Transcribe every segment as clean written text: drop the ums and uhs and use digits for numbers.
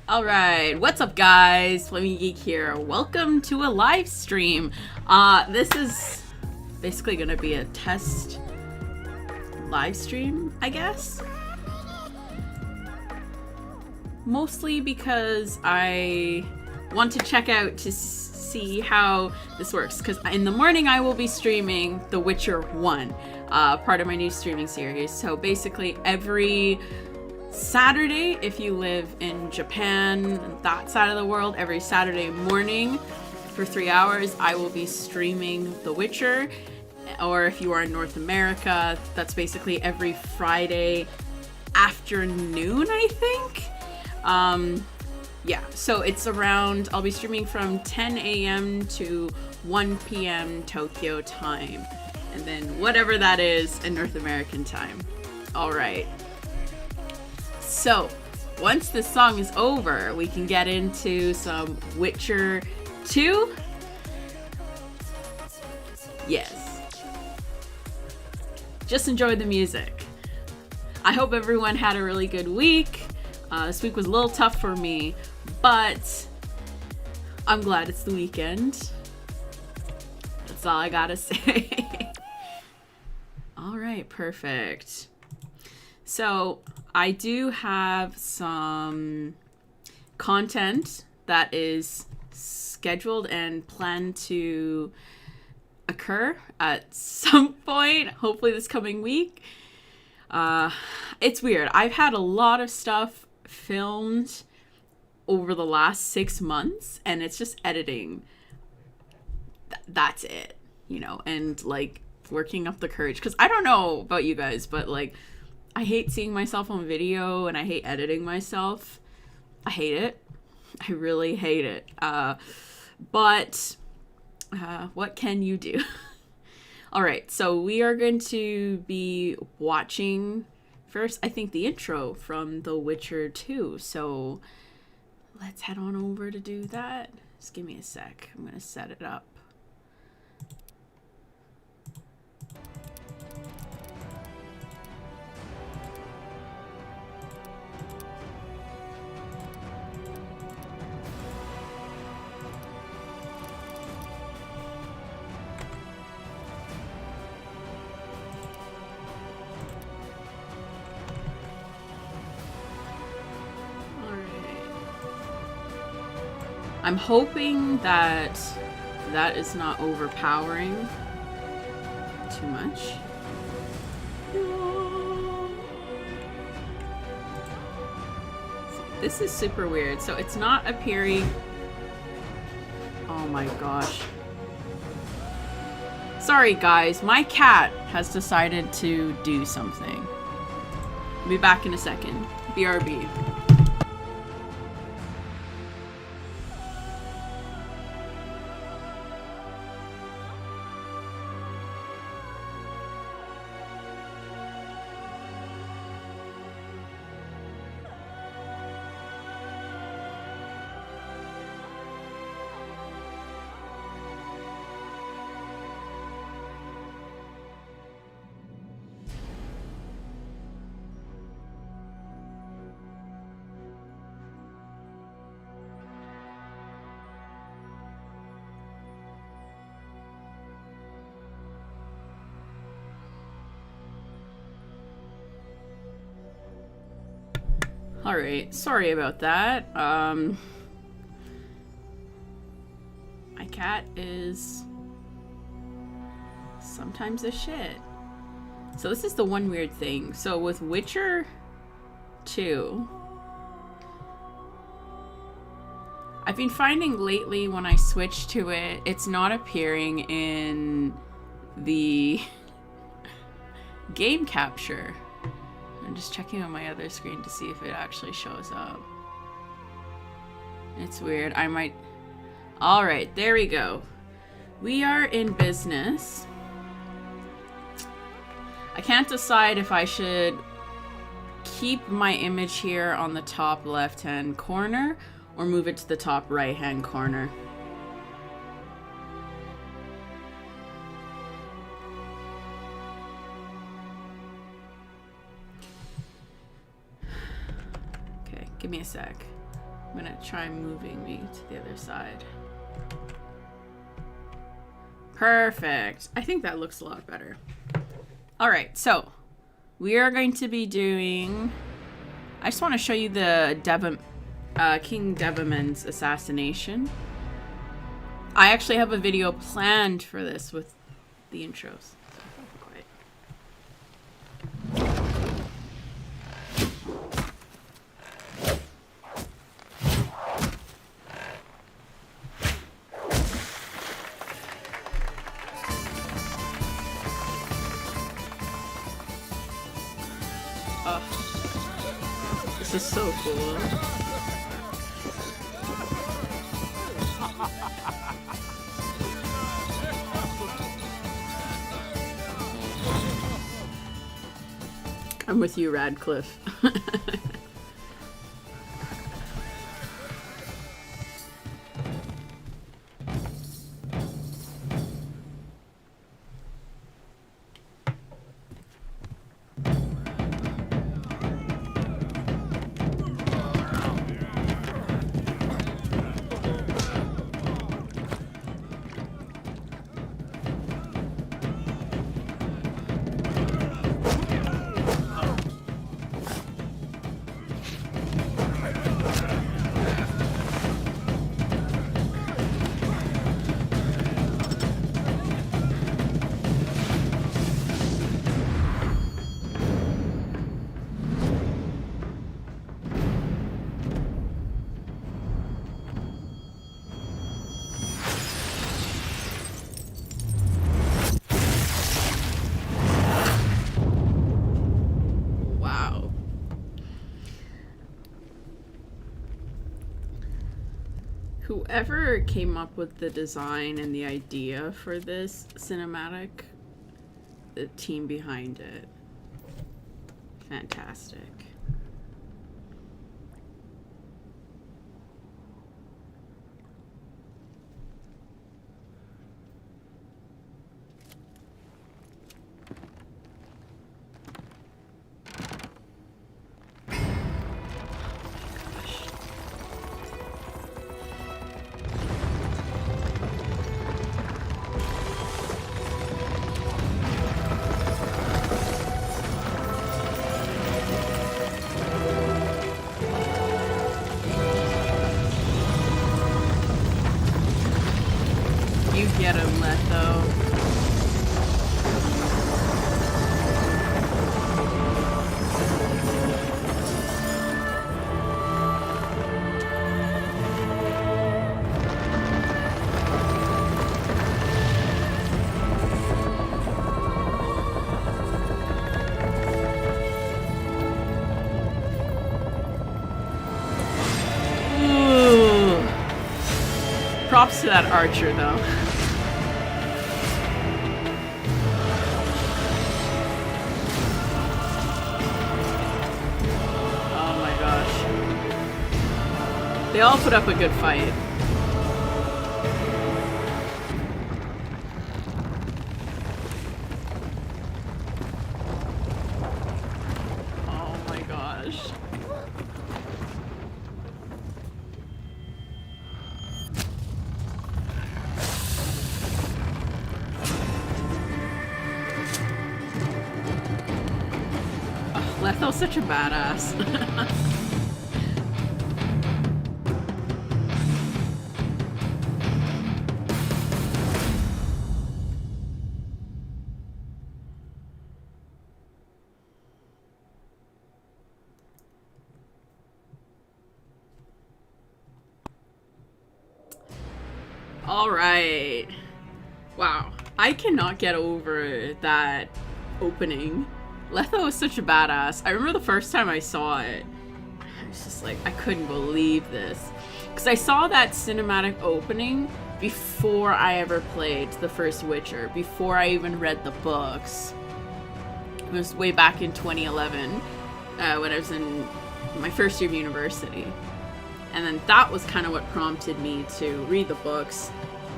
All right, what's up, guys? Flaming Geek here. Welcome to a live stream. This is basically gonna be a test live stream, I guess. Mostly because I want to check out to see how this works. Because in the morning I will be streaming The Witcher 1, part of my new streaming series. So basically every Saturday, if you live in Japan, that side of the world, every Saturday morning for 3 hours, I will be streaming The Witcher. Or if you are in North America, that's basically every Friday afternoon, I think. Yeah, so it's around, I'll be streaming from 10 a.m. to 1 p.m. Tokyo time. And then whatever that is in North American time. All right. So, once this song is over, we can get into some Witcher 2. Yes. Just enjoy the music. I hope everyone had a really good week. This week was a little tough for me, but I'm glad it's the weekend. That's all I gotta say. All right, perfect. So, I do have some content that is scheduled and planned to occur at some point, hopefully this coming week. It's weird. I've had a lot of stuff filmed over the last 6 months, and it's just editing. That's it, you know, and like working up the courage. Because I don't know about you guys, but like, I hate seeing myself on video, and I hate editing myself. I hate it. I really hate it. But what can you do? All right, so we are going to be watching first, I think, the intro from The Witcher 2. So let's head on over to do that. Just give me a sec. I'm going to set it up. I'm hoping that that is not overpowering too much. This is super weird. So it's not appearing. Oh my gosh. Sorry guys, my cat has decided to do something. I'll be back in a second. BRB. Alright, sorry about that. My cat is sometimes a shit. So this is the one weird thing. So with Witcher 2, I've been finding lately when I switch to it, it's not appearing in the game capture. I'm just checking on my other screen to see if it actually shows up. It's weird. I might... Alright, there we go. We are in business. I can't decide if I should keep my image here on the top left-hand corner or move it to the top right-hand corner. Okay, give me a sec. I'm gonna try moving me to the other side. Perfect. I think that looks a lot better. Alright, so we are going to be doing... I just want to show you the King Deviman's assassination. I actually have a video planned for this with the intros. This is so cool. I'm with you, Radcliffe. Whoever came up with the design and the idea for this cinematic, the team behind it, fantastic. You get him, Letho. Ooh. Props to that archer, though. They all put up a good fight. Oh my gosh. Oh, Letho's such a badass. All right. Wow. I cannot get over that opening. Letho is such a badass. I remember the first time I saw it, I was just like, I couldn't believe this. Because I saw that cinematic opening before I ever played the first Witcher, before I even read the books. It was way back in 2011, when I was in my first year of university. And then that was kind of what prompted me to read the books,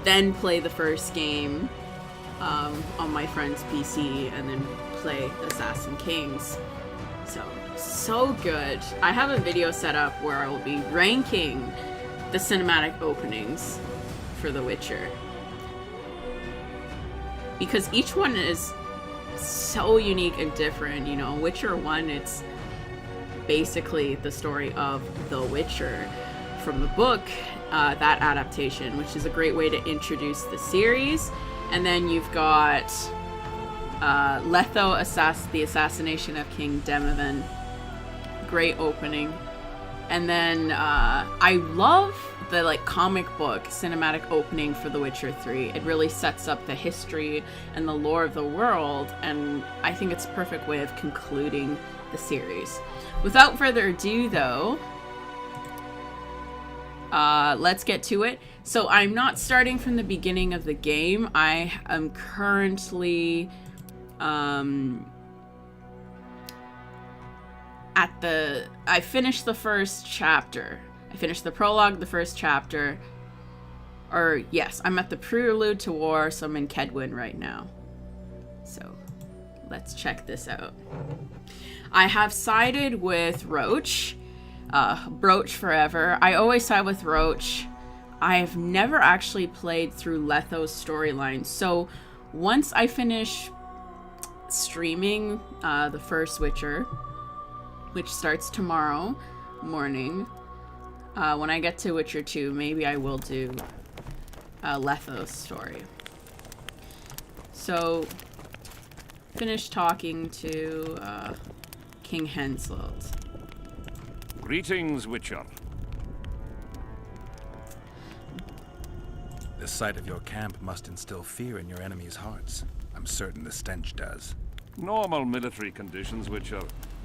then play the first game on my friend's PC, and then play Assassin's Kings. So good. I have a video set up where I will be ranking the cinematic openings for The Witcher. Because each one is so unique and different. You know, Witcher 1, it's basically the story of The Witcher from the book, that adaptation, which is a great way to introduce the series. And then you've got Letho, the assassination of King Demovan. Great opening. And then I love the comic book cinematic opening for The Witcher 3. It really sets up the history and the lore of the world, and I think it's a perfect way of concluding the series. Without further ado, though, let's get to it. So I'm not starting from the beginning of the game. I am currently I finished the first chapter. I finished the prologue, the first chapter. Or, yes, I'm at the Prelude to War, so I'm in Kedwin right now. So, let's check this out. I have sided with Roach. Broach forever. I always side with Roach. I have never actually played through Letho's storyline. So, once I finish streaming the first Witcher, which starts tomorrow morning, when I get to Witcher 2, maybe I will do Letho's story. So, finish talking to King Henselt. Greetings, Witcher. The sight of your camp must instill fear in your enemies' hearts. I'm certain the stench does. Normal military conditions, Witcher.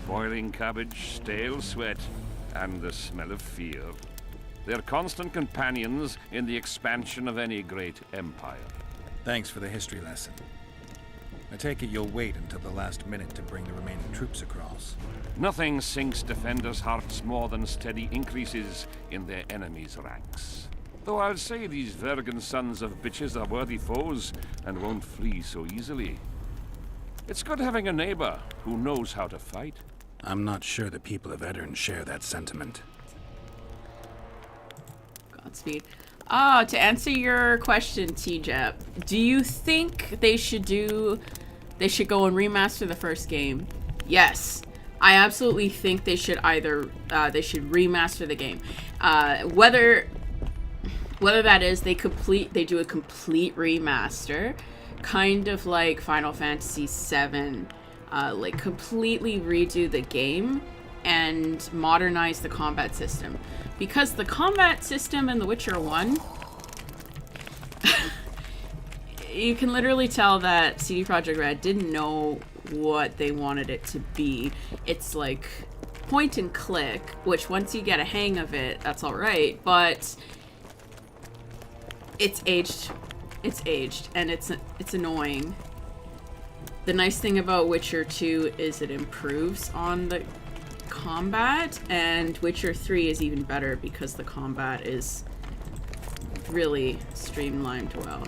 Boiling cabbage, stale sweat, and the smell of fear. They're constant companions in the expansion of any great empire. Thanks for the history lesson. I take it you'll wait until the last minute to bring the remaining troops across. Nothing sinks defenders' hearts more than steady increases in their enemies' ranks. Though I'll say these Vergen sons of bitches are worthy foes and won't flee so easily. It's good having a neighbor who knows how to fight. I'm not sure the people of Edirn share that sentiment. Godspeed. To answer your question, T-Jep, do you think they should go and remaster the first game? Yes. I absolutely think they should they should remaster the game. Whether that is they do a complete remaster, kind of like Final Fantasy VII, completely redo the game and modernize the combat system. Because the combat system in The Witcher 1, you can literally tell that CD Projekt Red didn't know what they wanted it to be. It's like point and click, which once you get a hang of it, that's alright, but it's aged, and it's annoying. The nice thing about Witcher 2 is it improves on the combat, and Witcher 3 is even better because the combat is really streamlined well.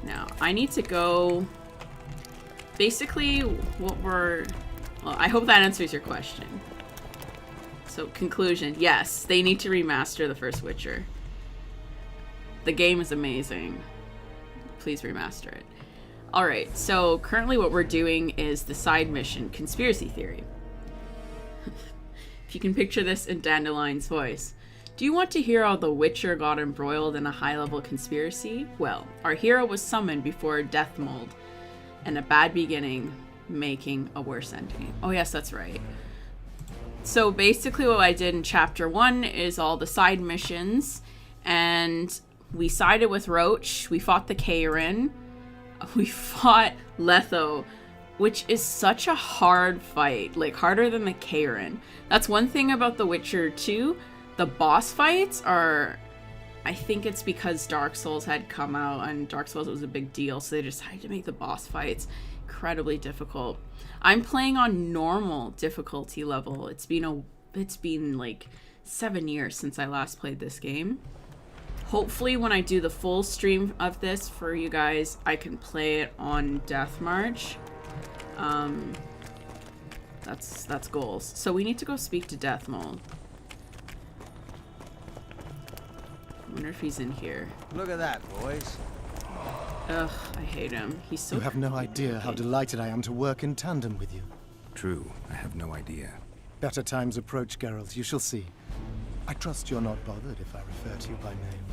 Now, I need to go... Basically, well, I hope that answers your question. So, conclusion, yes, they need to remaster the first Witcher. The game is amazing. Please remaster it. Alright, so currently what we're doing is the side mission, Conspiracy Theory. If you can picture this in Dandelion's voice. Do you want to hear how the Witcher got embroiled in a high-level conspiracy? Well, our hero was summoned before a death mold, and a bad beginning making a worse ending. Oh yes, that's right. So basically what I did in chapter 1 is all the side missions, and we sided with Roach. We fought the Karen. We fought Letho, which is such a hard fight. Like, harder than the Karen. That's one thing about The Witcher 2. The boss fights are... I think it's because Dark Souls had come out, and Dark Souls was a big deal, so they decided to make the boss fights incredibly difficult. I'm playing on normal difficulty level. It's been like 7 years since I last played this game. Hopefully when I do the full stream of this for you guys, I can play it on Death March. That's goals. So we need to go speak to Deathmold. I wonder if he's in here. Look at that, boys. Ugh, I hate him. He's so... You have no idea how delighted I am to work in tandem with you. True, I have no idea. Better times approach, Geralt, you shall see. I trust you're not bothered if I refer to you by name.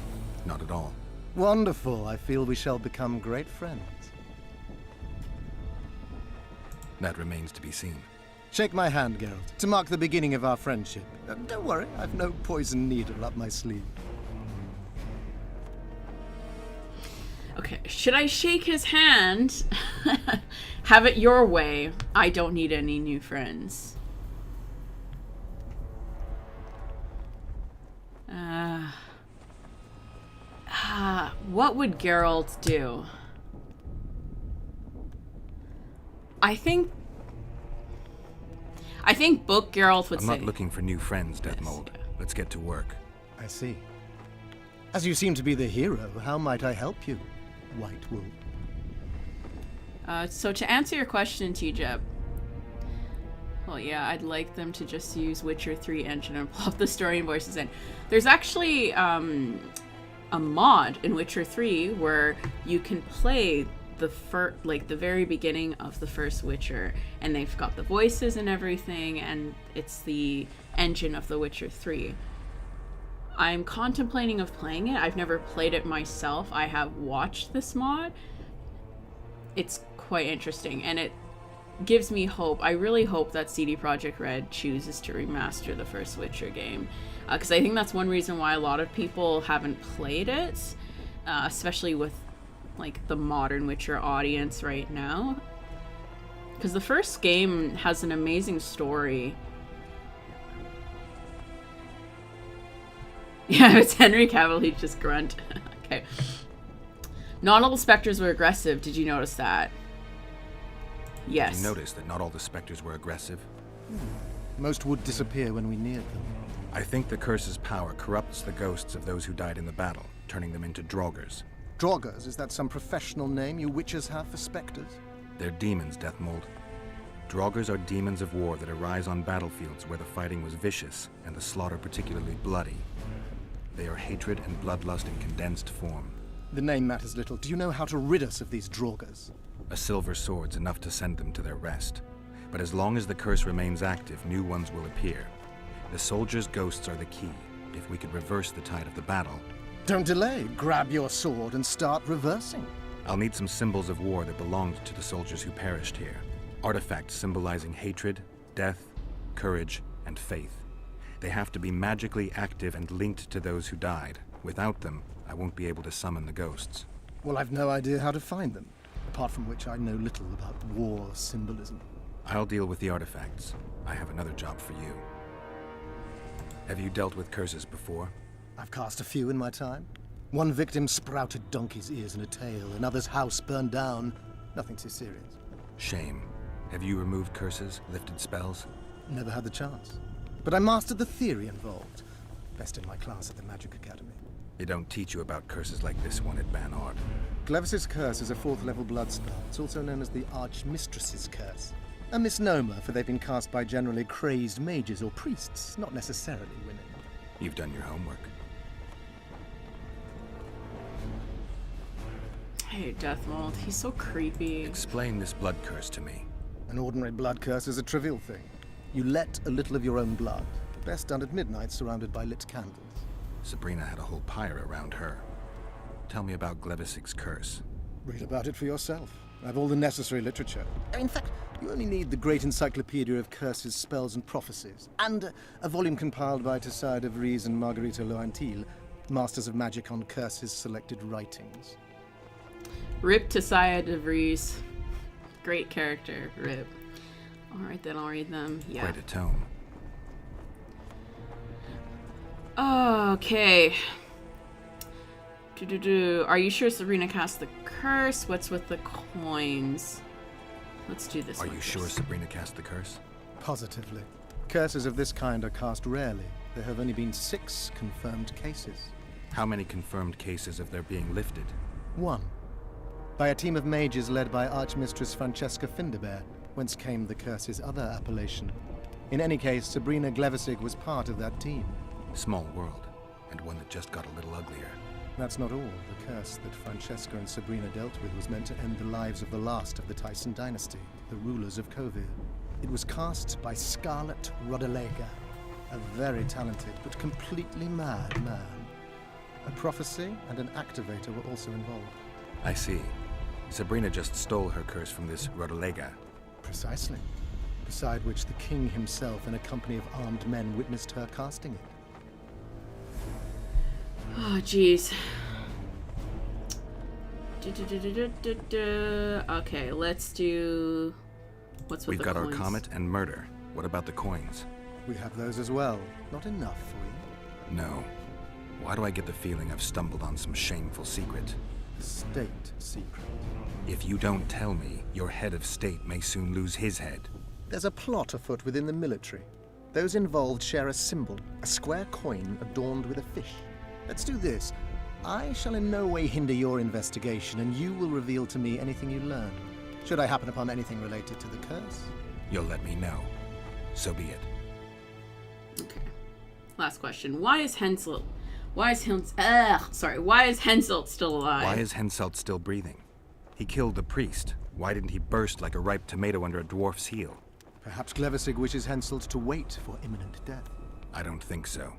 Not at all. Wonderful, I feel we shall become great friends. That remains to be seen. Shake my hand, Geralt, to mark the beginning of our friendship. Don't worry, I've no poison needle up my sleeve. Okay, should I shake his hand? Have it your way. I don't need any new friends. What would Geralt do? I think Book Geralt would say... I'm not looking for new friends, Deathmold. Yes, yeah. Let's get to work. I see. As you seem to be the hero, how might I help you, White Wolf? So to answer your question, TJeb, well, yeah, I'd like them to just use Witcher 3 engine and plop the story and voices in. There's actually a mod in Witcher 3 where you can play the very beginning of the first Witcher, and they've got the voices and everything, and it's the engine of The Witcher 3. I'm contemplating of playing it. I've never played it myself. I have watched this mod. It's quite interesting, and it gives me hope. I really hope that CD Projekt Red chooses to remaster the first Witcher game, because I think that's one reason why a lot of people haven't played it, especially with like the modern Witcher audience right now, because the first game has an amazing story. Yeah, it's Henry Cavill. He just grunt. Okay. Not all the specters were aggressive. Did you notice that? Yes. Did you notice that not all the specters were aggressive? Most would disappear when we neared them. I think the curse's power corrupts the ghosts of those who died in the battle, turning them into Draugrs. Draugrs, is that some professional name you witches have for specters? They're demons, Deathmold. Draugrs are demons of war that arise on battlefields where the fighting was vicious and the slaughter particularly bloody. They are hatred and bloodlust in condensed form. The name matters little. Do you know how to rid us of these Draugrs? A silver sword's enough to send them to their rest. But as long as the curse remains active, new ones will appear. The soldiers' ghosts are the key. If we could reverse the tide of the battle... Don't delay. Grab your sword and start reversing. I'll need some symbols of war that belonged to the soldiers who perished here. Artifacts symbolizing hatred, death, courage, and faith. They have to be magically active and linked to those who died. Without them, I won't be able to summon the ghosts. Well, I've no idea how to find them, apart from which I know little about war symbolism. I'll deal with the artifacts. I have another job for you. Have you dealt with curses before? I've cast a few in my time. One victim sprouted donkey's ears in a tail, another's house burned down. Nothing too serious. Shame. Have you removed curses, lifted spells? Never had the chance. But I mastered the theory involved. Best in my class at the Magic Academy. They don't teach you about curses like this one at Banard. Glevis's curse is a 4th level blood spell. It's also known as the Archmistress's curse. A misnomer, for they've been cast by generally crazed mages or priests, not necessarily women. You've done your homework. Hey, Deathmold. He's so creepy. Explain this blood curse to me. An ordinary blood curse is a trivial thing. You let a little of your own blood. Best done at midnight, surrounded by lit candles. Sabrina had a whole pyre around her. Tell me about Glevis's curse. Read about it for yourself. I have all the necessary literature. In fact, you only need the Great Encyclopedia of Curses, Spells, and Prophecies, and a volume compiled by Tesside de Vries and Margarita Loantil. Masters of Magic on Curse's selected writings. Rip to Saya DeVries. Great character, Rip. Alright then, I'll read them. Yeah. Quite a tome. Okay. Are you sure Sabrina cast the curse? What's with the coins? Let's do this Are one you first. sure Sabrina cast the curse? Positively. Curses of this kind are cast rarely. There have only been 6 confirmed cases. How many confirmed cases of their being lifted? 1. By a team of mages led by Archmistress Francesca Finderbear, whence came the curse's other appellation. In any case, Sabrina Glevissig was part of that team. Small world, and one that just got a little uglier. That's not all. The curse that Francesca and Sabrina dealt with was meant to end the lives of the last of the Tyson dynasty, the rulers of Kovir. It was cast by Scarlet Rodalega, a very talented but completely mad man. A prophecy and an activator were also involved. I see. Sabrina just stole her curse from this Rodalega. Precisely. Beside which the king himself and a company of armed men witnessed her casting it. Oh, jeez. Okay, let's do... What's with We've the got coins? our comet and murder. What about the coins? We have those as well. Not enough for you. No. Why do I get the feeling I've stumbled on some shameful secret? State secret. If you don't tell me, your head of state may soon lose his head. There's a plot afoot within the military. Those involved share a symbol, a square coin adorned with a fish. Let's do this. I shall in no way hinder your investigation, and you will reveal to me anything you learn. Should I happen upon anything related to the curse? You'll let me know. So be it. Okay. Last question. Why is Henselt still alive? Why is Henselt still breathing? He killed the priest. Why didn't he burst like a ripe tomato under a dwarf's heel? Perhaps Glevissig wishes Henselt to wait for imminent death. I don't think so.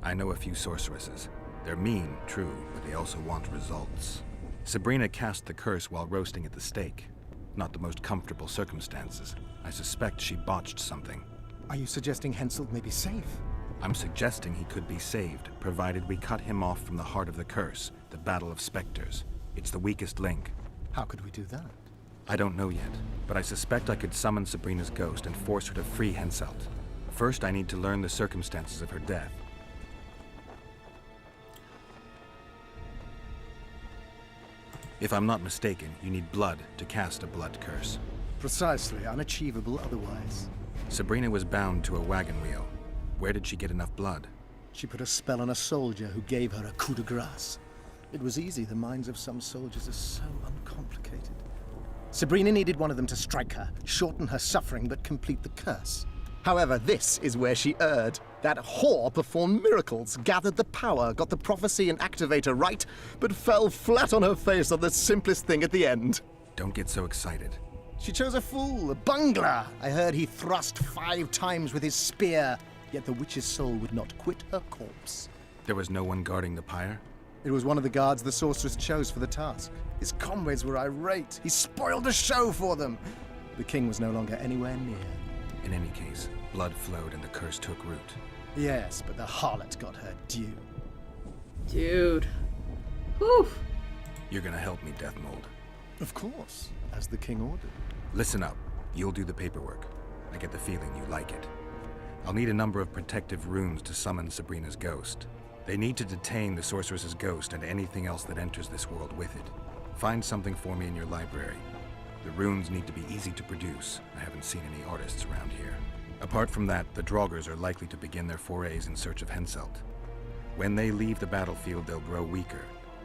I know a few sorceresses. They're mean, true, but they also want results. Sabrina cast the curse while roasting at the stake. Not the most comfortable circumstances. I suspect she botched something. Are you suggesting Henselt may be safe? I'm suggesting he could be saved, provided we cut him off from the heart of the curse, the Battle of Spectres. It's the weakest link. How could we do that? I don't know yet, but I suspect I could summon Sabrina's ghost and force her to free Henselt. First, I need to learn the circumstances of her death. If I'm not mistaken, you need blood to cast a blood curse. Precisely, unachievable otherwise. Sabrina was bound to a wagon wheel. Where did she get enough blood? She put a spell on a soldier who gave her a coup de grace. It was easy. The minds of some soldiers are so uncomplicated. Sabrina needed one of them to strike her, shorten her suffering, but complete the curse. However, this is where she erred. That whore performed miracles, gathered the power, got the prophecy and activator right, but fell flat on her face on the simplest thing at the end. Don't get so excited. She chose a fool, a bungler. I heard he thrust 5 times with his spear, yet the witch's soul would not quit her corpse. There was no one guarding the pyre? It was one of the guards the sorceress chose for the task. His comrades were irate. He spoiled the show for them. The king was no longer anywhere near. In any case, blood flowed and the curse took root. Yes, but the harlot got her due. Dude. Whew. You're gonna help me, Deathmold. Of course, as the king ordered. Listen up. You'll do the paperwork. I get the feeling you like it. I'll need a number of protective runes to summon Sabrina's ghost. They need to detain the sorceress's ghost and anything else that enters this world with it. Find something for me in your library. The runes need to be easy to produce. I haven't seen any artists around here. Apart from that, the Draugrs are likely to begin their forays in search of Henselt. When they leave the battlefield, they'll grow weaker.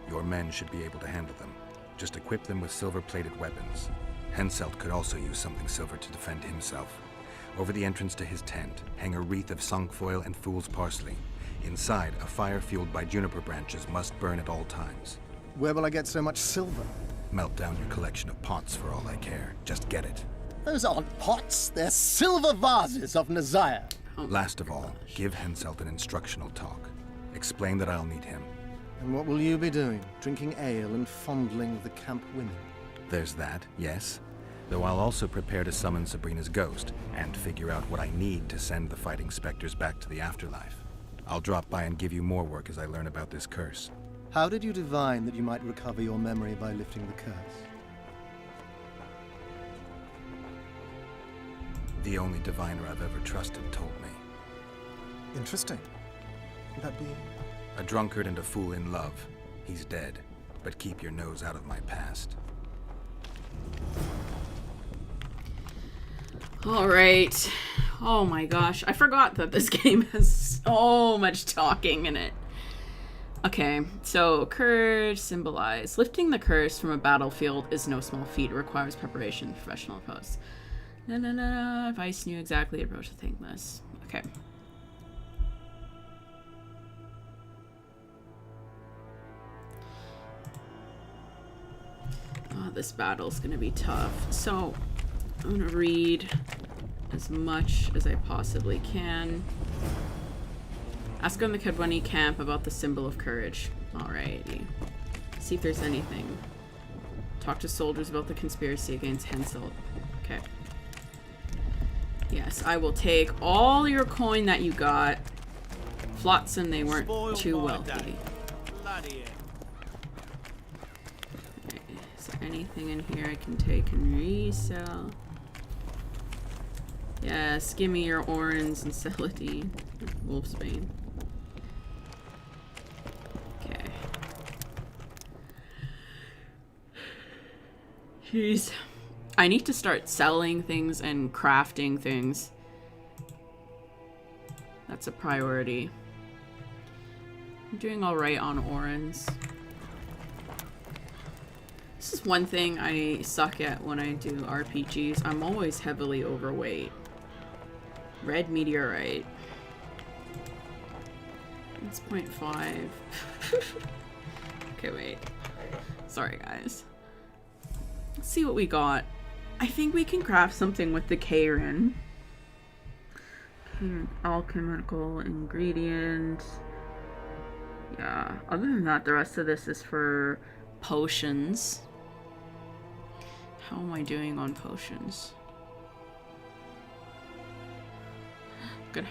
Your men should be able to handle them. Just equip them with silver-plated weapons. Henselt could also use something silver to defend himself. Over the entrance to his tent, hang a wreath of cinquefoil and fool's parsley. Inside, a fire fueled by juniper branches must burn at all times. Where will I get so much silver? Melt down your collection of pots for all I care. Just get it. Those aren't pots, they're silver vases of Nazaya. Last of all, give Henselt an instructional talk. Explain that I'll need him. And what will you be doing? Drinking ale and fondling the camp women? There's that, yes. Though I'll also prepare to summon Sabrina's ghost and figure out what I need to send the fighting specters back to the afterlife. I'll drop by and give you more work as I learn about this curse. How did you divine that you might recover your memory by lifting the curse? The only diviner I've ever trusted told me. Interesting. That being? A drunkard and a fool in love. He's dead, but keep your nose out of my past. Alright. Oh my gosh. I forgot that this game has so much talking in it. Okay, so courage, symbolize. Lifting the curse from a battlefield is no small feat. It requires preparation and professional posts. No. If I knew exactly the approach to think this. Okay. Oh, this battle's gonna be tough. So, I'm gonna read as much as I possibly can. Ask on the Kadwani camp about the symbol of courage. Alrighty. See if there's anything. Talk to soldiers about the conspiracy against Henselt. Okay. Yes, I will take all your coin that you got. Flotsam, they weren't too wealthy. Okay. Is there anything in here I can take and resell? Yes, give me your Orans and Celadine. Wolfsbane. Okay. Jeez. I need to start selling things and crafting things. That's a priority. I'm doing alright on Orans. This is one thing I suck at when I do RPGs. I'm always heavily overweight. Red meteorite. It's 0.5. Okay, wait. Sorry, guys. Let's see what we got. I think we can craft something with the Karen. Alchemical ingredients. Yeah. Other than that, the rest of this is for potions. How am I doing on potions? Good.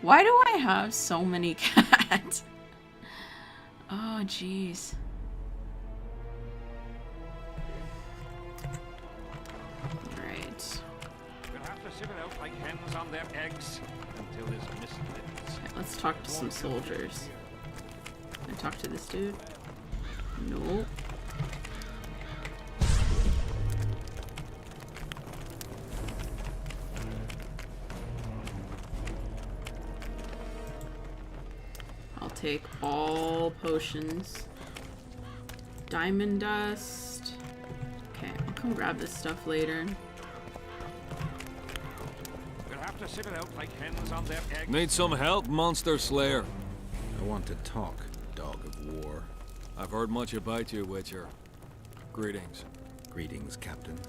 Why do I have so many cats? Oh, jeez. Alright. We'll have to sit it out like hens on their eggs until this mist lifts. Okay, let's talk to some soldiers. Can I talk to this dude? Nope. I'll take all potions. Diamond dust. Okay, I'll come grab this stuff later. We'll have to sit it out like hens on their eggs. Need some help, Monster Slayer? I want to talk, dog of war. I've heard much about you, Witcher. Greetings. Greetings, Captain.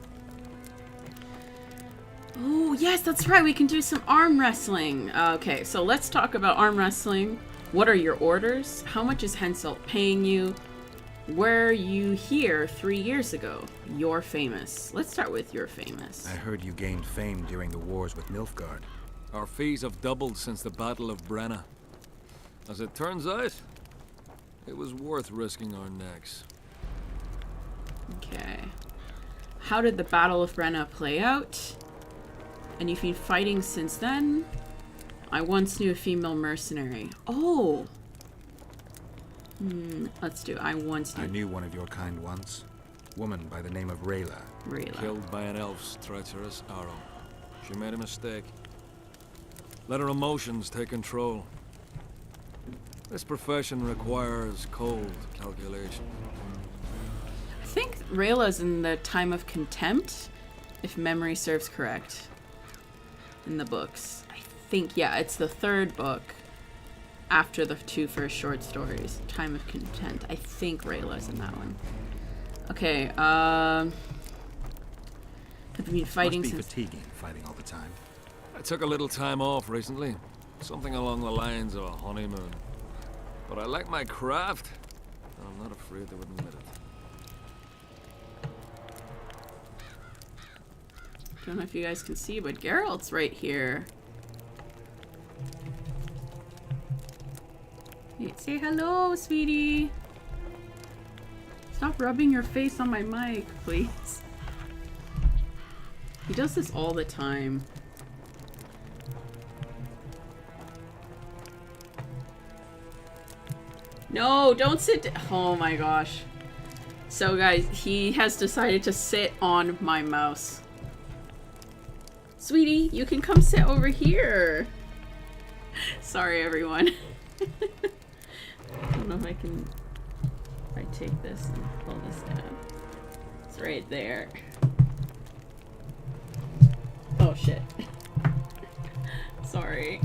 Oh, yes, that's right. We can do some arm wrestling. Okay, so let's talk about arm wrestling. What are your orders? How much is Henselt paying you? Were you here 3 years ago? You're famous. Let's start with you're famous. I heard you gained fame during the wars with Nilfgaard. Our fees have doubled since the Battle of Brenna. As it turns out, it was worth risking our necks. Okay. How did the Battle of Brenna play out? And you've been fighting since then? I once knew a female mercenary. Oh! Let's do. I once knew. I knew one of your kind once. Woman by the name of Rayla. Rayla. Killed by an elf's treacherous arrow. She made a mistake. Let her emotions take control. This profession requires cold calculation. I think Rayla's in the time of contempt, if memory serves correct. In the books. I think, yeah, it's the third book after the two first short stories. Time of Contempt. I think Rayla's in that one. Okay, have you been fighting Must be since... fatiguing, fighting all the time. I took a little time off recently. Something along the lines of a honeymoon. But I like my craft. And I'm not afraid to admit it. Don't know if you guys can see, but Geralt's right here. Hey, say hello, sweetie. Stop rubbing your face on my mic, please. He does this all the time. No, don't sit. Oh my gosh. So guys, he has decided to sit on my mouse. Sweetie, you can come sit over here. Sorry, everyone. I don't know if I can... If I take this and pull this down. It's right there. Oh, shit. Sorry.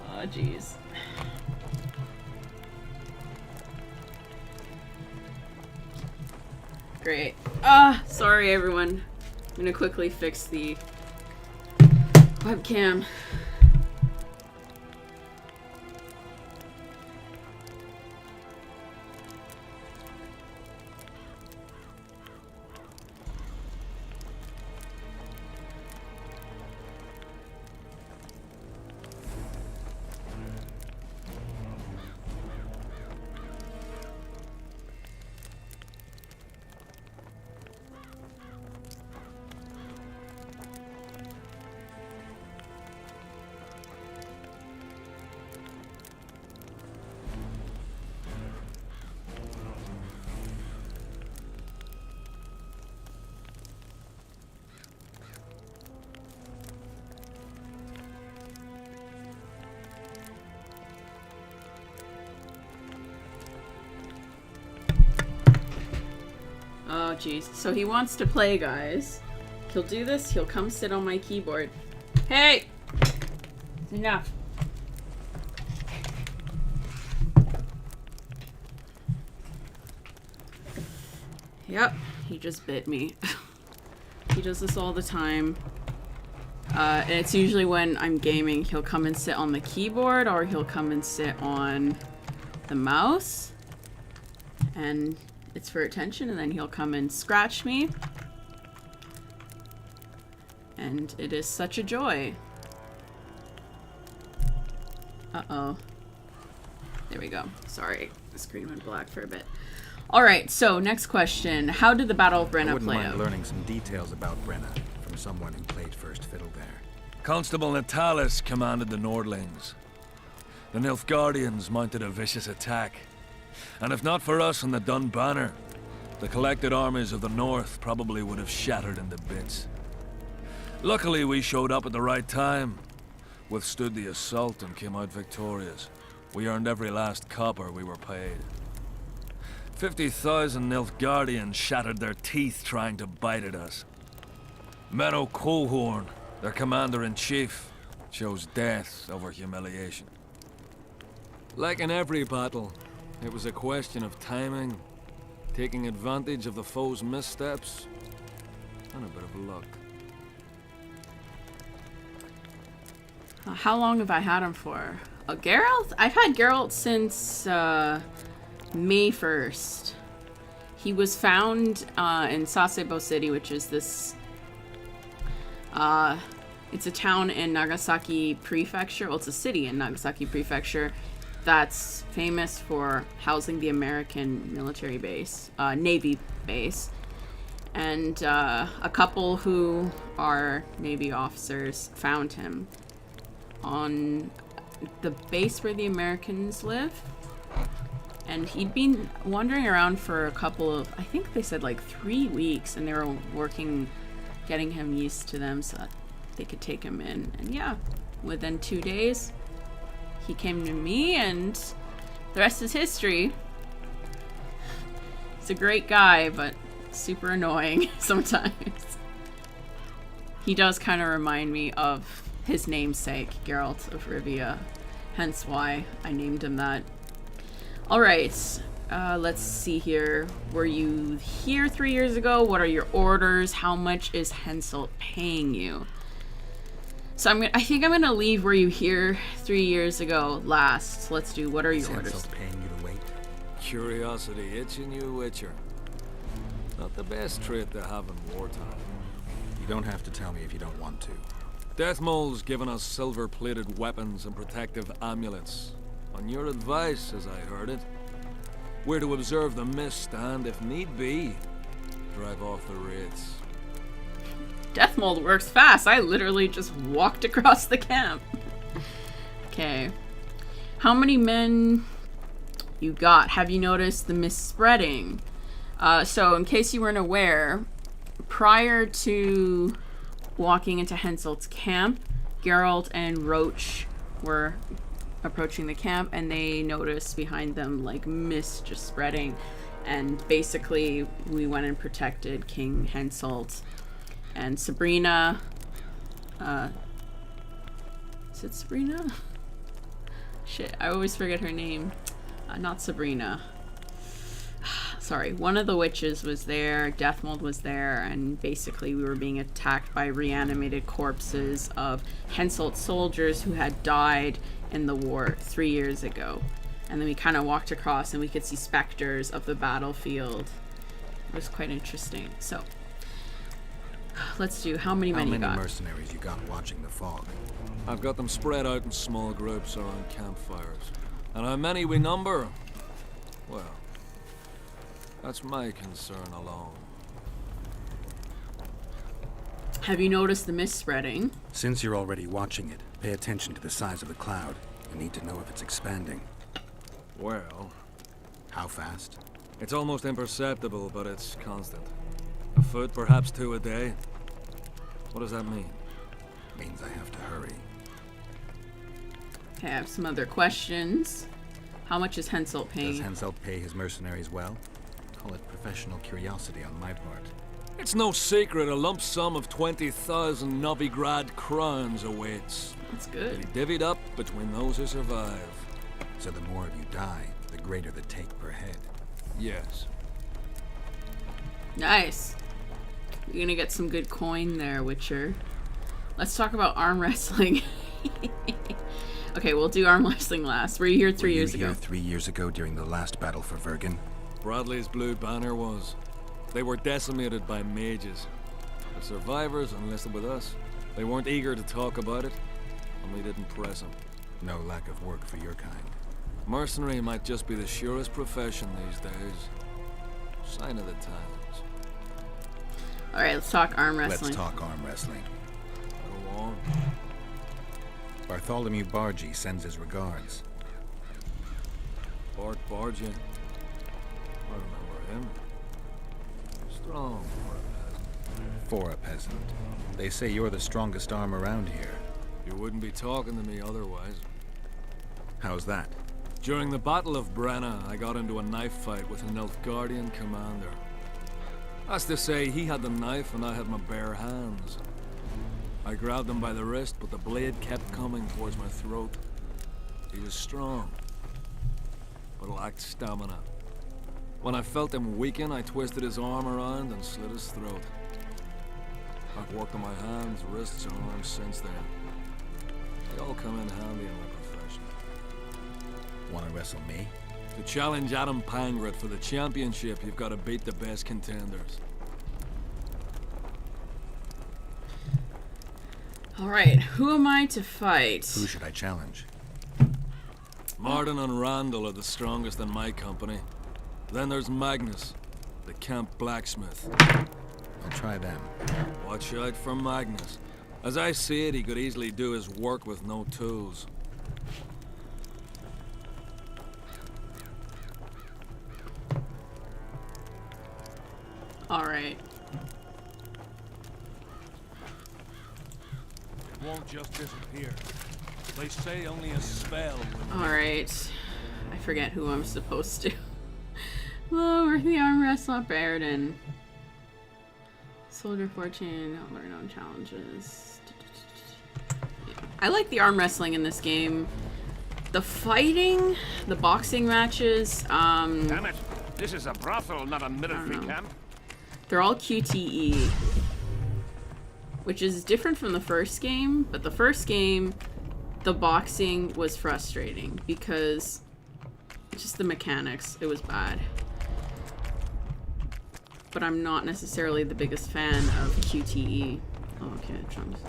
Oh, jeez. Great. Sorry, everyone. I'm gonna quickly fix the webcam. Oh, jeez. So he wants to play, guys. He'll do this. He'll come sit on my keyboard. Hey! Enough. Yep. He just bit me. He does this all the time. And it's usually when I'm gaming, he'll come and sit on the keyboard or he'll come and sit on the mouse. And it's for attention, and then he'll come and scratch me. And it is such a joy. Uh-oh. There we go. Sorry, the screen went black for a bit. Alright, so next question. How did the Battle of I Brenna wouldn't play mind out? learning some details about Brenna from someone who played first fiddle there. Constable Natalis commanded the Nordlings. The Nilfgaardians mounted a vicious attack. And if not for us and the Dun Banner, the collected armies of the North probably would have shattered into bits. Luckily, we showed up at the right time, withstood the assault and came out victorious. We earned every last copper we were paid. 50,000 Nilfgaardians shattered their teeth trying to bite at us. Menno Colhorn, their commander-in-chief, chose death over humiliation. Like in every battle, it was a question of timing, taking advantage of the foe's missteps, and a bit of luck. How long have I had him for? Geralt? I've had Geralt since May 1st. He was found in Sasebo City, which is this... it's a town in Nagasaki Prefecture. Well, it's a city in Nagasaki Prefecture that's famous for housing the American military base, Navy base. And a couple who are Navy officers found him on the base where the Americans live. And he'd been wandering around for a couple of, I think they said like 3 weeks, and they were working, getting him used to them so that they could take him in. And yeah, within 2 days, he came to me, and the rest is history. He's a great guy, but super annoying sometimes. He does kind of remind me of his namesake, Geralt of Rivia, hence why I named him that. Alright, let's see here. Were you here 3 years ago? What are your orders? How much is Henselt paying you? So I think I'm gonna leave were you here 3 years ago last. Let's do what are your orders? Henselt paying you to wait? Curiosity itching you, Witcher. Not the best trait to have in wartime. You don't have to tell me if you don't want to. Deathmole's given us silver-plated weapons and protective amulets. On your advice, as I heard it. We're to observe the mist and, if need be, drive off the wraiths. Deathmold works fast. I literally just walked across the camp. Okay. How many men you got? Have you noticed the mist spreading? So, in case you weren't aware, prior to walking into Henselt's camp, Geralt and Roach were approaching the camp, and they noticed behind them like mist just spreading, and basically we went and protected King Henselt. And Sabrina, is it Sabrina? Shit, I always forget her name. Not Sabrina. Sorry, one of the witches was there, Deathmold was there, and basically we were being attacked by reanimated corpses of Henselt soldiers who had died in the war 3 years ago. And then we kind of walked across and we could see specters of the battlefield. It was quite interesting. So, let's do how many men you got? How many mercenaries you got watching the fog? I've got them spread out in small groups around campfires. And how many we number? Well, that's my concern alone. Have you noticed the mist spreading? Since you're already watching it, pay attention to the size of the cloud. You need to know if it's expanding. Well, How fast? it's almost imperceptible, but it's constant. A foot, perhaps 2 a day. What does that mean? Means I have to hurry. Okay, I have some other questions. How much is Henselt paying? Does Henselt pay his mercenaries well? Call it professional curiosity on my part. It's no secret a lump sum of 20,000 Novigrad crowns awaits. That's To good. be divvied up between those who survive. So the more of you die, the greater the take per head. Yes. Nice. You're gonna get some good coin there, Witcher. Let's talk about arm wrestling. Okay, we'll do arm wrestling last. Were you here 3 years Were you ago? here 3 years ago during the last battle for Vergen? Bradley's Blue Banner was. They were decimated by mages. The survivors enlisted with us. They weren't eager to talk about it, and we didn't press them. No lack of work for your kind. Mercenary might just be the surest profession these days. Sign of the times. Alright, let's talk arm wrestling. Let's talk arm wrestling. Go on. Bartholomew Bargy sends his regards. Bart Bargin. I remember him. Strong for a peasant. For a peasant. They say you're the strongest arm around here. You wouldn't be talking to me otherwise. How's that? During the Battle of Brenna, I got into a knife fight with an Nilfgaardian commander. That's to say, he had the knife and I had my bare hands. I grabbed him by the wrist, but the blade kept coming towards my throat. He was strong, but lacked stamina. When I felt him weaken, I twisted his arm around and slit his throat. I've worked on my hands, wrists, and arms since then. They all come in handy in my profession. Want to wrestle me? To challenge Adam Pangret for the championship, you've got to beat the best contenders. Alright, who am I to fight? Who should I challenge? Martin and Randall are the strongest in my company. Then there's Magnus, the camp blacksmith. I'll try them. Watch out for Magnus. As I see it, he could easily do his work with no tools. Alright. It won't just disappear. They say only a spell will... Alright. I forget who I'm supposed to. Lower the arm wrestle Baradin. Soldier 14, learn on challenges. I like the arm wrestling in this game. The fighting, the boxing matches, Damn it! This is a brothel, not a military know. camp. they're all QTE. Which is different from the first game, but the first game, the boxing was frustrating because just the mechanics, it was bad. But I'm not necessarily the biggest fan of QTE. Oh, okay, Trump's.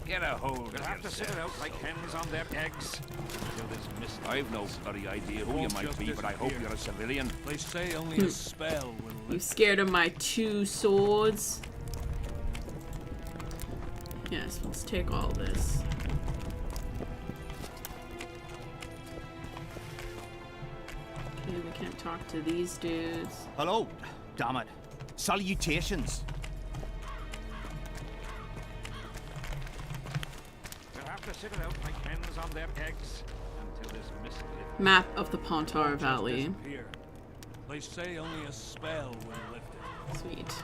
Get a hold. You'll have to sit it out like hens on their eggs. Until this mist. I've no bloody idea who you might be, but I hope you're a civilian. They say only a spell will You lift. scared of my 2 swords? Yes, let's take all this. Okay, we can't talk to these dudes. Hello. Damn it. Salutations. You'll have to sit it out like hens on their eggs. Until this mist lifts. Map of the Pontar Valley. Disappear. They say only a spell will lift it. Sweet.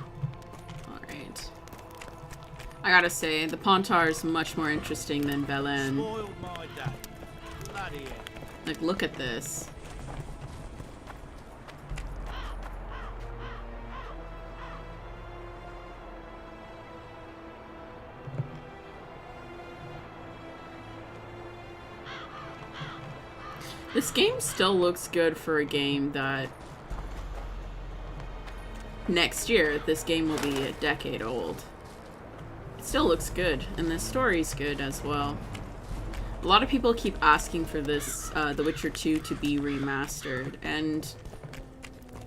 Alright. I gotta say, the Pontar is much more interesting than Belen. Spoiled my day. Bloody hell. Like, look at this. This game still looks good for a game that next year this game will be a decade old. It still looks good, and the story's good as well. A lot of people keep asking for this, The Witcher 2 to be remastered, and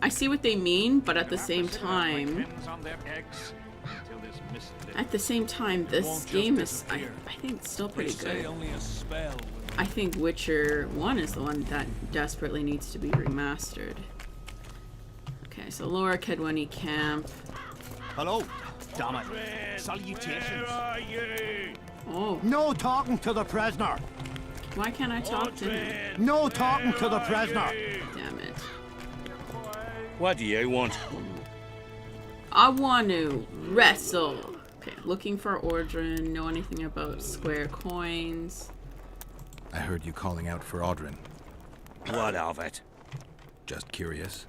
I see what they mean, but at the same time, Hens on their eggs. Until this mist lifts. at the same time, this won't just game is, I disappear. think, it's still They pretty say good. only a spell will lift. I think Witcher 1 is the one that desperately needs to be remastered. Okay, so Lower Kedwani Camp. Hello. Damn it. Salutations. Oh, No talking to the prisoner. why can't I talk to him? No talking to the prisoner. Damn it. What do you want? I want to wrestle. Okay, looking for Ordrin. Know anything about square coins? I heard you calling out for Audrin. What of it? Just curious.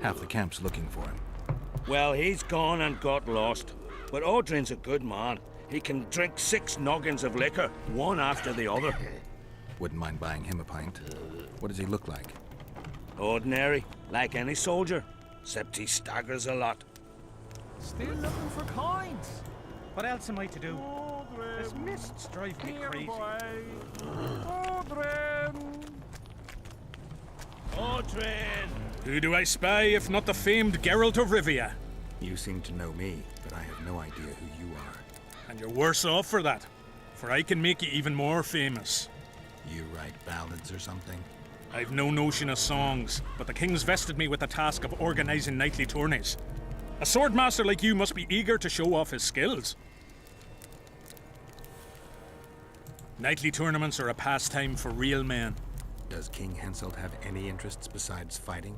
Half the camp's looking for him. Well, he's gone and got lost. But Audrin's a good man. He can drink 6 noggins of liquor, one after the other. Wouldn't mind buying him a pint. What does he look like? Ordinary, like any soldier, except he staggers a lot. Still looking for coins. What else am I to do? This mist's driving me crazy. Who do I spy if not the famed Geralt of Rivia? You seem to know me, but I have no idea who you are. And you're worse off for that, for I can make you even more famous. You write ballads or something? I've no notion of songs, but the king's vested me with the task of organizing knightly tourneys. A swordmaster like you must be eager to show off his skills. Knightly tournaments are a pastime for real men. Does King Henselt have any interests besides fighting?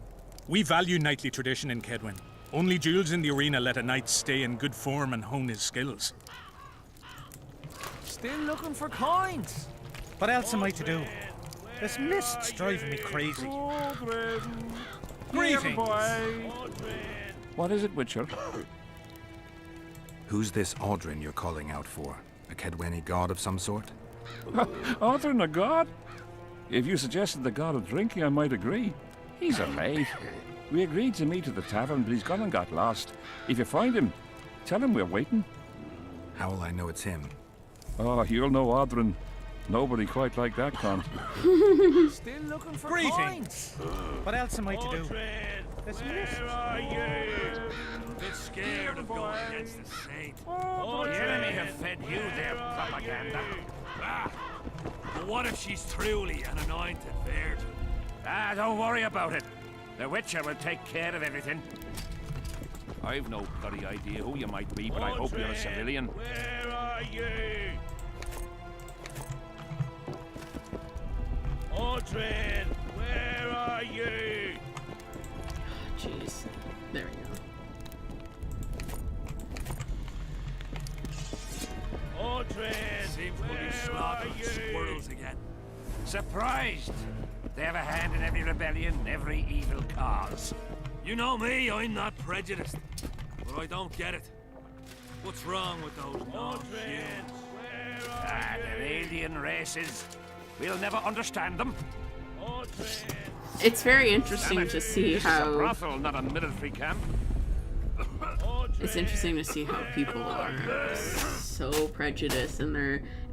We value knightly tradition in Kedwin. Only duels in the arena let a knight stay in good form and hone his skills. Still looking for coins. What else am I to do? This mist's driving me crazy. Greetings. What is it, Witcher? Who's this Audrin you're calling out for? A Kedweni god of some sort? Audrin, a god? If you suggested the god of drinking, I might agree. He's a mate. We agreed to meet at the tavern, but he's gone and got lost. If you find him, tell him we're waiting. How will I know it's him? Oh, you'll know Audrin. Nobody quite like that cunt. Still looking for Greetings. coins. What else am I to do? This mist. Bit scared of going against the saint. The enemy have fed you their propaganda. But what if she's truly an anointed virgin? Don't worry about it. The Witcher will take care of everything. I've no bloody idea who you might be, but I hope you're a civilian. Where are you? Audrin, where are you? Jeez. There we go. Audrin, Seems we'll be slaughtering squirrels again. Surprised. They have a hand in every rebellion, every evil cause. You know me, I'm not prejudiced. But I don't get it. What's wrong with those non-humans? They're alien races. We'll never understand them. It's very interesting to see This is a how brothel, not a military camp. It's interesting to see how people are so prejudiced and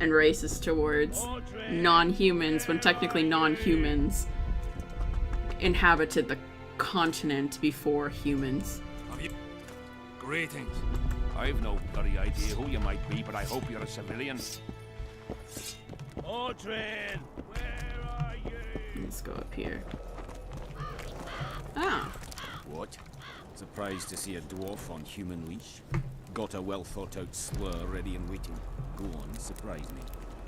racist towards non-humans when technically non-humans inhabited the continent before humans. Greetings. I've no bloody idea who you might be, but I hope you're a civilian. Audrin, where are you? Let's go up here. Ah. What? Surprised to see a dwarf on human leash? Got a well-thought-out slur ready and waiting. Go on, surprise me.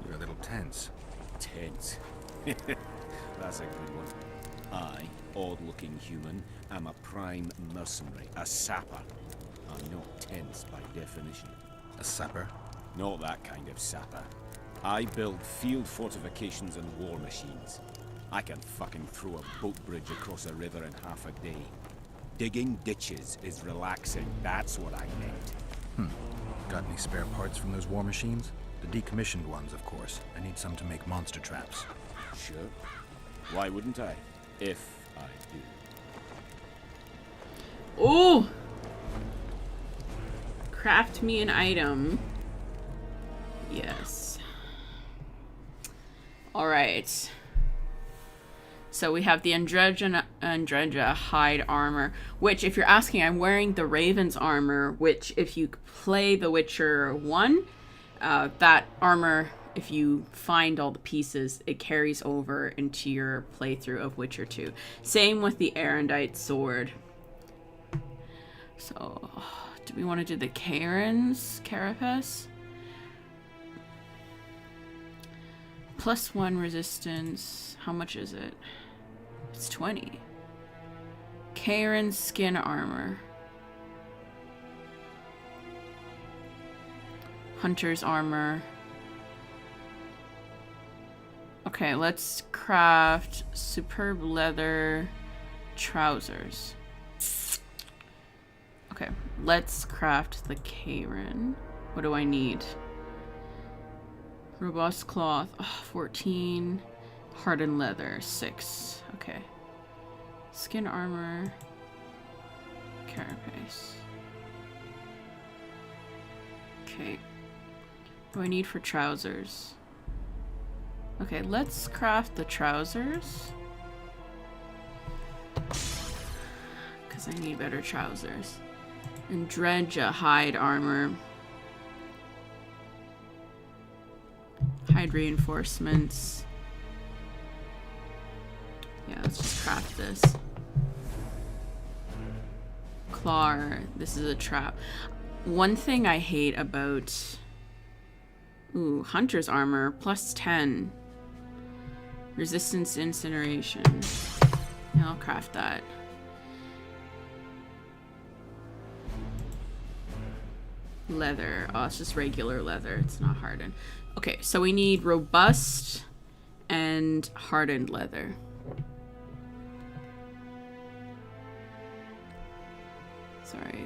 You're a little tense. Tense? That's a good one. I, odd-looking human, am a prime mercenary, a sapper. I'm not tense by definition. A sapper? Not that kind of sapper. I build field fortifications and war machines. I can fucking throw a boat bridge across a river in half a day. Digging ditches is relaxing, that's what I meant. Got any spare parts from those war machines? The decommissioned ones, of course. I need some to make monster traps. Sure. Why wouldn't I? If I do. Ooh! Craft me an item. Yes. Alright. So we have the Andreja hide armor, which if you're asking, I'm wearing the Raven's armor, which if you play The Witcher 1, that armor, if you find all the pieces, it carries over into your playthrough of Witcher 2. Same with the Erendite sword. So, do we want to do the Karen's carapace? +1 resistance. How much is it? It's 20. Karen's skin armor. Hunter's armor. Okay, let's craft superb leather trousers. Okay, let's craft the Karen. What do I need? Robust cloth, 14. Hardened leather, 6. Okay. Skin armor. Carapace. Okay. What do I need for trousers? Okay, let's craft the trousers. Because I need better trousers. And Andreja hide armor. Hide reinforcements. Yeah, let's just craft this. Clar, this is a trap. One thing I hate about... Ooh, Hunter's armor, +10. Resistance to incineration. Yeah, I'll craft that. Leather. Oh, it's just regular leather. It's not hardened. Okay, so we need robust and hardened leather. Sorry.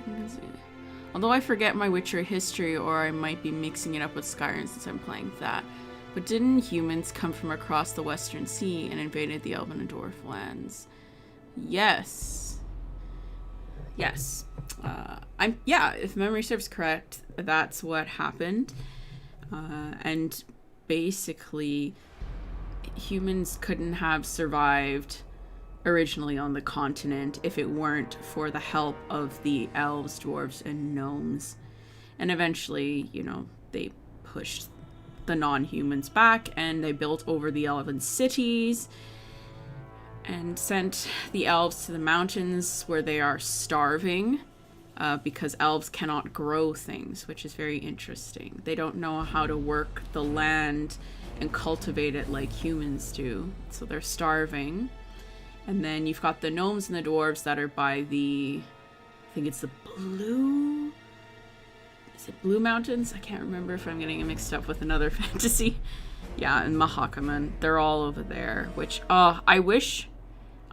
Although I forget my Witcher history, or I might be mixing it up with Skyrim since I'm playing that. But didn't humans come from across the Western Sea and invaded the Elven and Dwarf lands? Yes. Yes. Yeah, if memory serves correct, that's what happened. And basically, humans couldn't have survived originally on the continent if it weren't for the help of the elves, dwarves, and gnomes. And eventually, you know, they pushed the non-humans back and they built over the elven cities and sent the elves to the mountains where they are starving because elves cannot grow things, which is very interesting. They don't know how to work the land and cultivate it like humans do, so they're starving. And then you've got the gnomes and the dwarves that are by the, I think it's the Blue... Is it Blue Mountains? I can't remember if I'm getting it mixed up with another fantasy. Yeah, and Mahakaman. They're all over there, which, I wish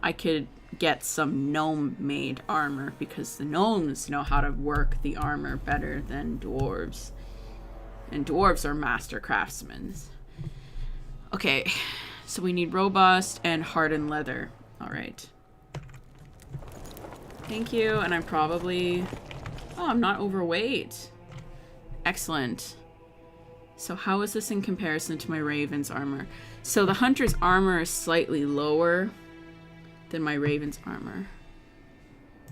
I could get some gnome-made armor, because the gnomes know how to work the armor better than dwarves. And dwarves are master craftsmen. Okay, so we need robust and hardened leather. All right. Thank you, and I'm probably... Oh, I'm not overweight. Excellent. So how is this in comparison to my Raven's armor? So the Hunter's armor is slightly lower than my Raven's armor.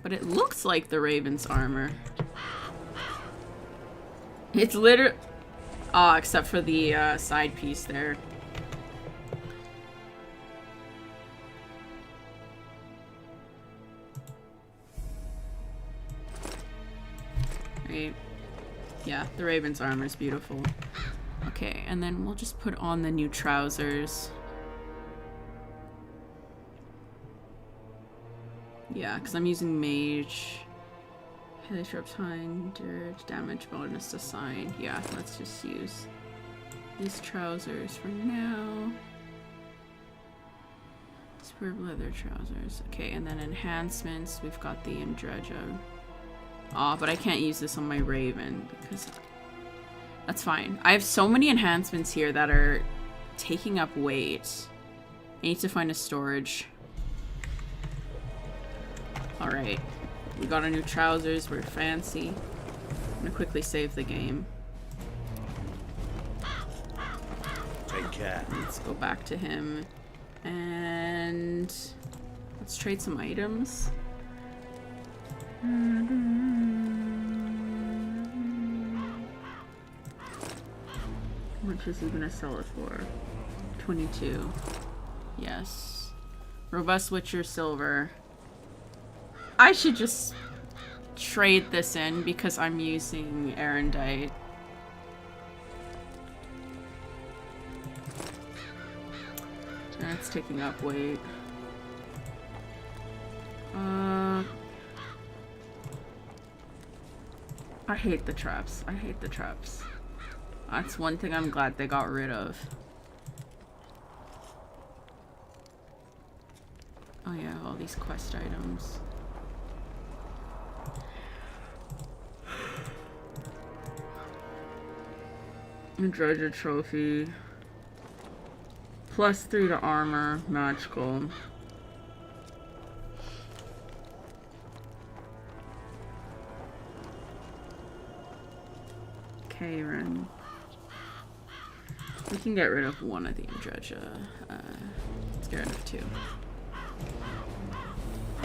But it looks like the Raven's armor. It's literally... Oh, except for the side piece there. Right. Yeah, the Raven's armor is beautiful. Okay, and then we'll just put on the new trousers. Yeah, because I'm using mage. Heliotrop's hinder, damage bonus assigned. Yeah, let's just use these trousers for now. Superb leather trousers. Okay, and then enhancements. We've got the Indreja. Aw, but I can't use this on my Raven because that's fine. I have so many enhancements here that are taking up weight. I need to find a storage. Alright. We got our new trousers. We're fancy. I'm gonna quickly save the game. Take care. Let's go back to him. And let's trade some items. How much is he gonna sell it for? 22. Yes. Robust Witcher silver. I should just trade this in because I'm using Erendite. That's taking up weight. I hate the traps. I hate the traps. That's one thing I'm glad they got rid of. Oh yeah, all these quest items. Indreja trophy. +3 to armor, magical. Karen. We can get rid of one of the Indreja. Let's get rid of 2.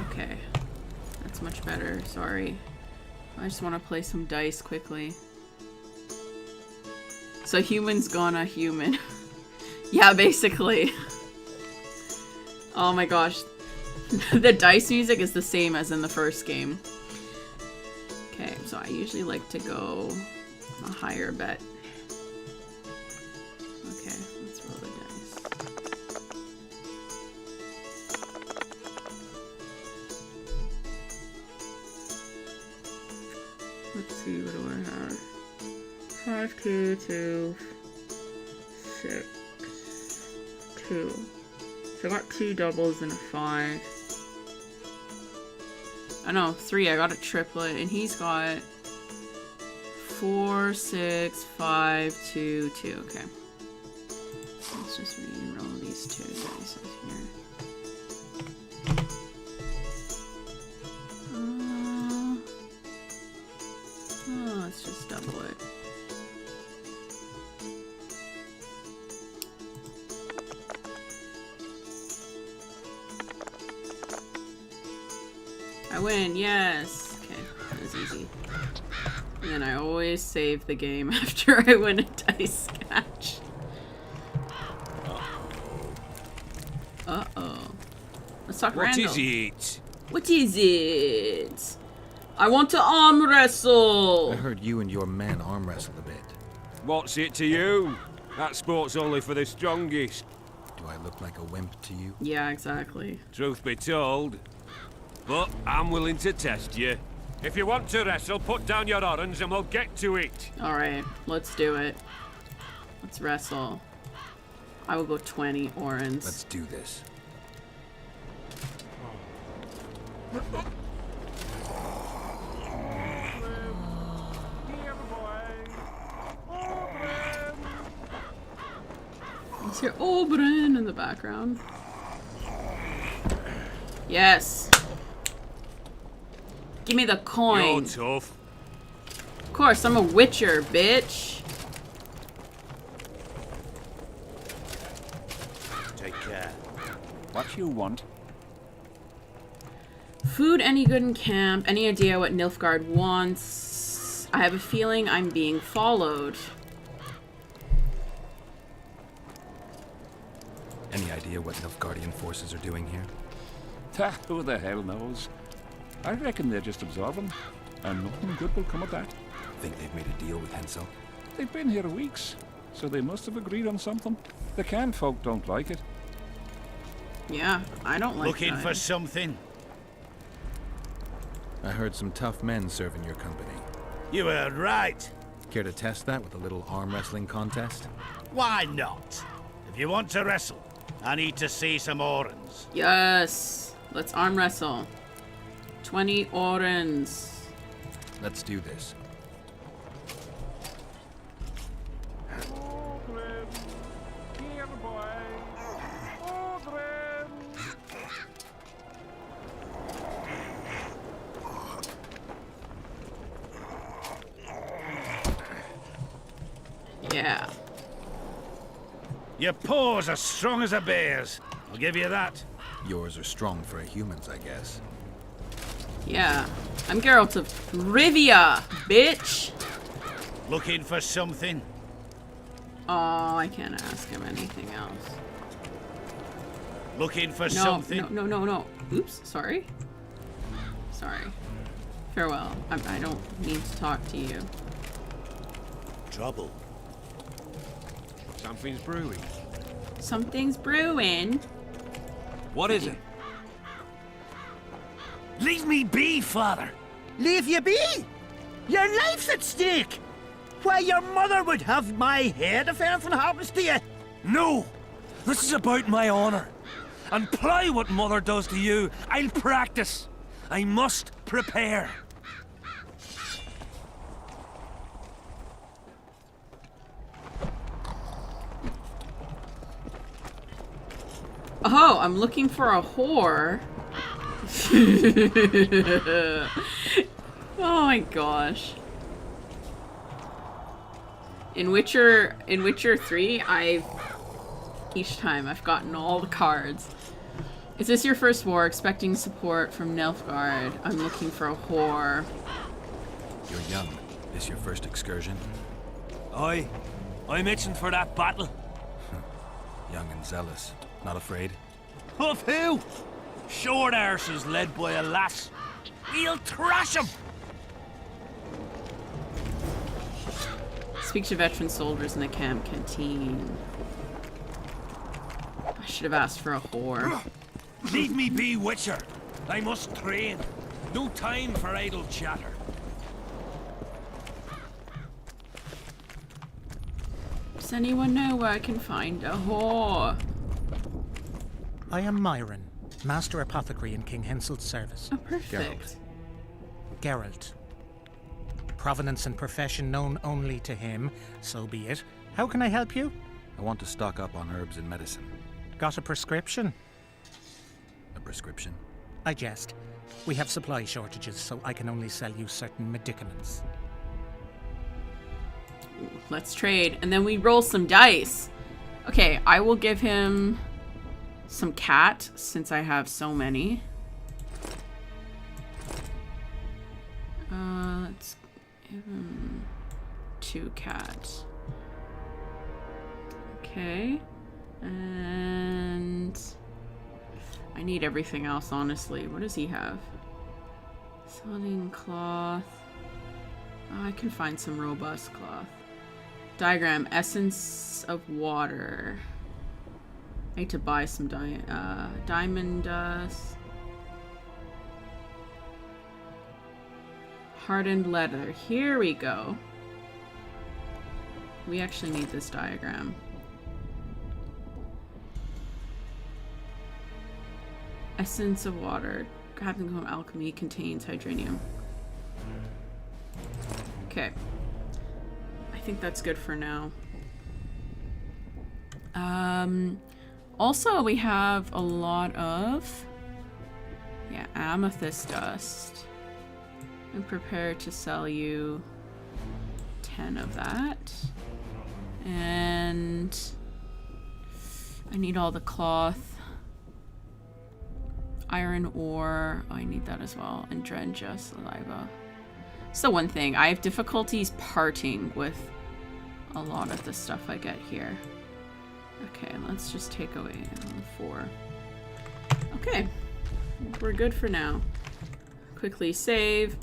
Okay. That's much better, sorry. I just want to play some dice quickly. So human's gonna human. Yeah, basically. Oh my gosh. The dice music is the same as in the first game. Okay, so I usually like to go a higher bet. Okay, let's roll the dice. Let's see, what do I have? 5, 2, 2, 6, 2. So I got 2 doubles and a 5. I know, 3. I got a triplet, and he's got 4, 6, 5, 2, 2. Okay. Let's just re-roll these 2 dice here. Oh, let's just double it. I win, yes! Okay, that was easy. And then I always save the game after I win a dice catch. Uh-oh. Let's talk Randall. What is it? What is it? I want to arm wrestle! I heard you and your men arm wrestle a bit. What's it to you? That sport's only for the strongest. Do I look like a wimp to you? Yeah, exactly. Truth be told. But I'm willing to test you. If you want to wrestle, put down your orange and we'll get to it. Alright, let's do it. Let's wrestle. I will go 20 orange. Let's do this. Let's hear Oberyn in the background. Yes! Give me the coin. You're tough. course, I'm a witcher, bitch. Take care. What you want? Food any good in camp? Any idea what Nilfgaard wants? I have a feeling I'm being followed. Any idea what Nilfgaardian forces are doing here? Who the hell knows? I reckon they're just observing, and nothing good will come of that. Think they've made a deal with Hensel? They've been here weeks, so they must have agreed on something. The Can folk don't like it. Yeah, I don't like Looking that. for something? I heard some tough men serve in your company. You heard right. Care to test that with a little arm wrestling contest? Why not? If you want to wrestle, I need to see some orens. Yes. Let's arm wrestle. 20 orens. Let's do this. Yeah. Your paws are strong as a bear's. I'll give you that. Yours are strong for a human's, I guess. Yeah. I'm Geralt of Rivia, bitch. Looking for something? Oh, I can't ask him anything else. Looking for No, something? no. Oops, sorry. Sorry. Farewell. I don't need to talk to you. Trouble. Something's brewing. Something's brewing. What is it? Leave me be, father! Leave you be? Your life's at stake! Why, your mother would have my head if anything happens to you! No! This is about my honor. And ply what mother does to you, I'll practice. I must prepare. Oh, I'm looking for a whore. Oh my gosh. In Witcher 3, each time I've gotten all the cards. Is this your first war? Expecting support from Nilfgaard. I'm looking for a whore. You're young. This your first excursion? Aye. I'm itching for that battle. Young and zealous. Not afraid? Of who? Short arses led by a lass. We'll thrash him! Speak to veteran soldiers in the camp canteen. I should have asked for a whore. Leave me be, Witcher. I must train. No time for idle chatter. Does anyone know where I can find a whore? I am Myron, Master Apothecary in King Hensel's service. Oh, perfect. Geralt. Provenance and profession known only to him, so be it. How can I help you? I want to stock up on herbs and medicine. Got a prescription? A prescription? I jest. We have supply shortages, so I can only sell you certain medicaments. Let's trade. And then we roll some dice. Okay, I will give him some cat, since I have so many. Let's give him 2 cat. Okay. And I need everything else, honestly. What does he have? Selling cloth. I can find some robust cloth. Diagram. Essence of water. I need to buy some diamond dust. Hardened leather. Here we go. We actually need this diagram. Essence of water. Captain Cone alchemy contains hydranium. Okay. I think that's good for now. Also, we have a lot of, amethyst dust. I'm prepared to sell you 10 of that. And I need all the cloth. Iron ore. Oh, I need that as well. And Drenja, saliva. So one thing, I have difficulties parting with a lot of the stuff I get here. Okay, let's just take away 4. Okay, we're good for now. Quickly save,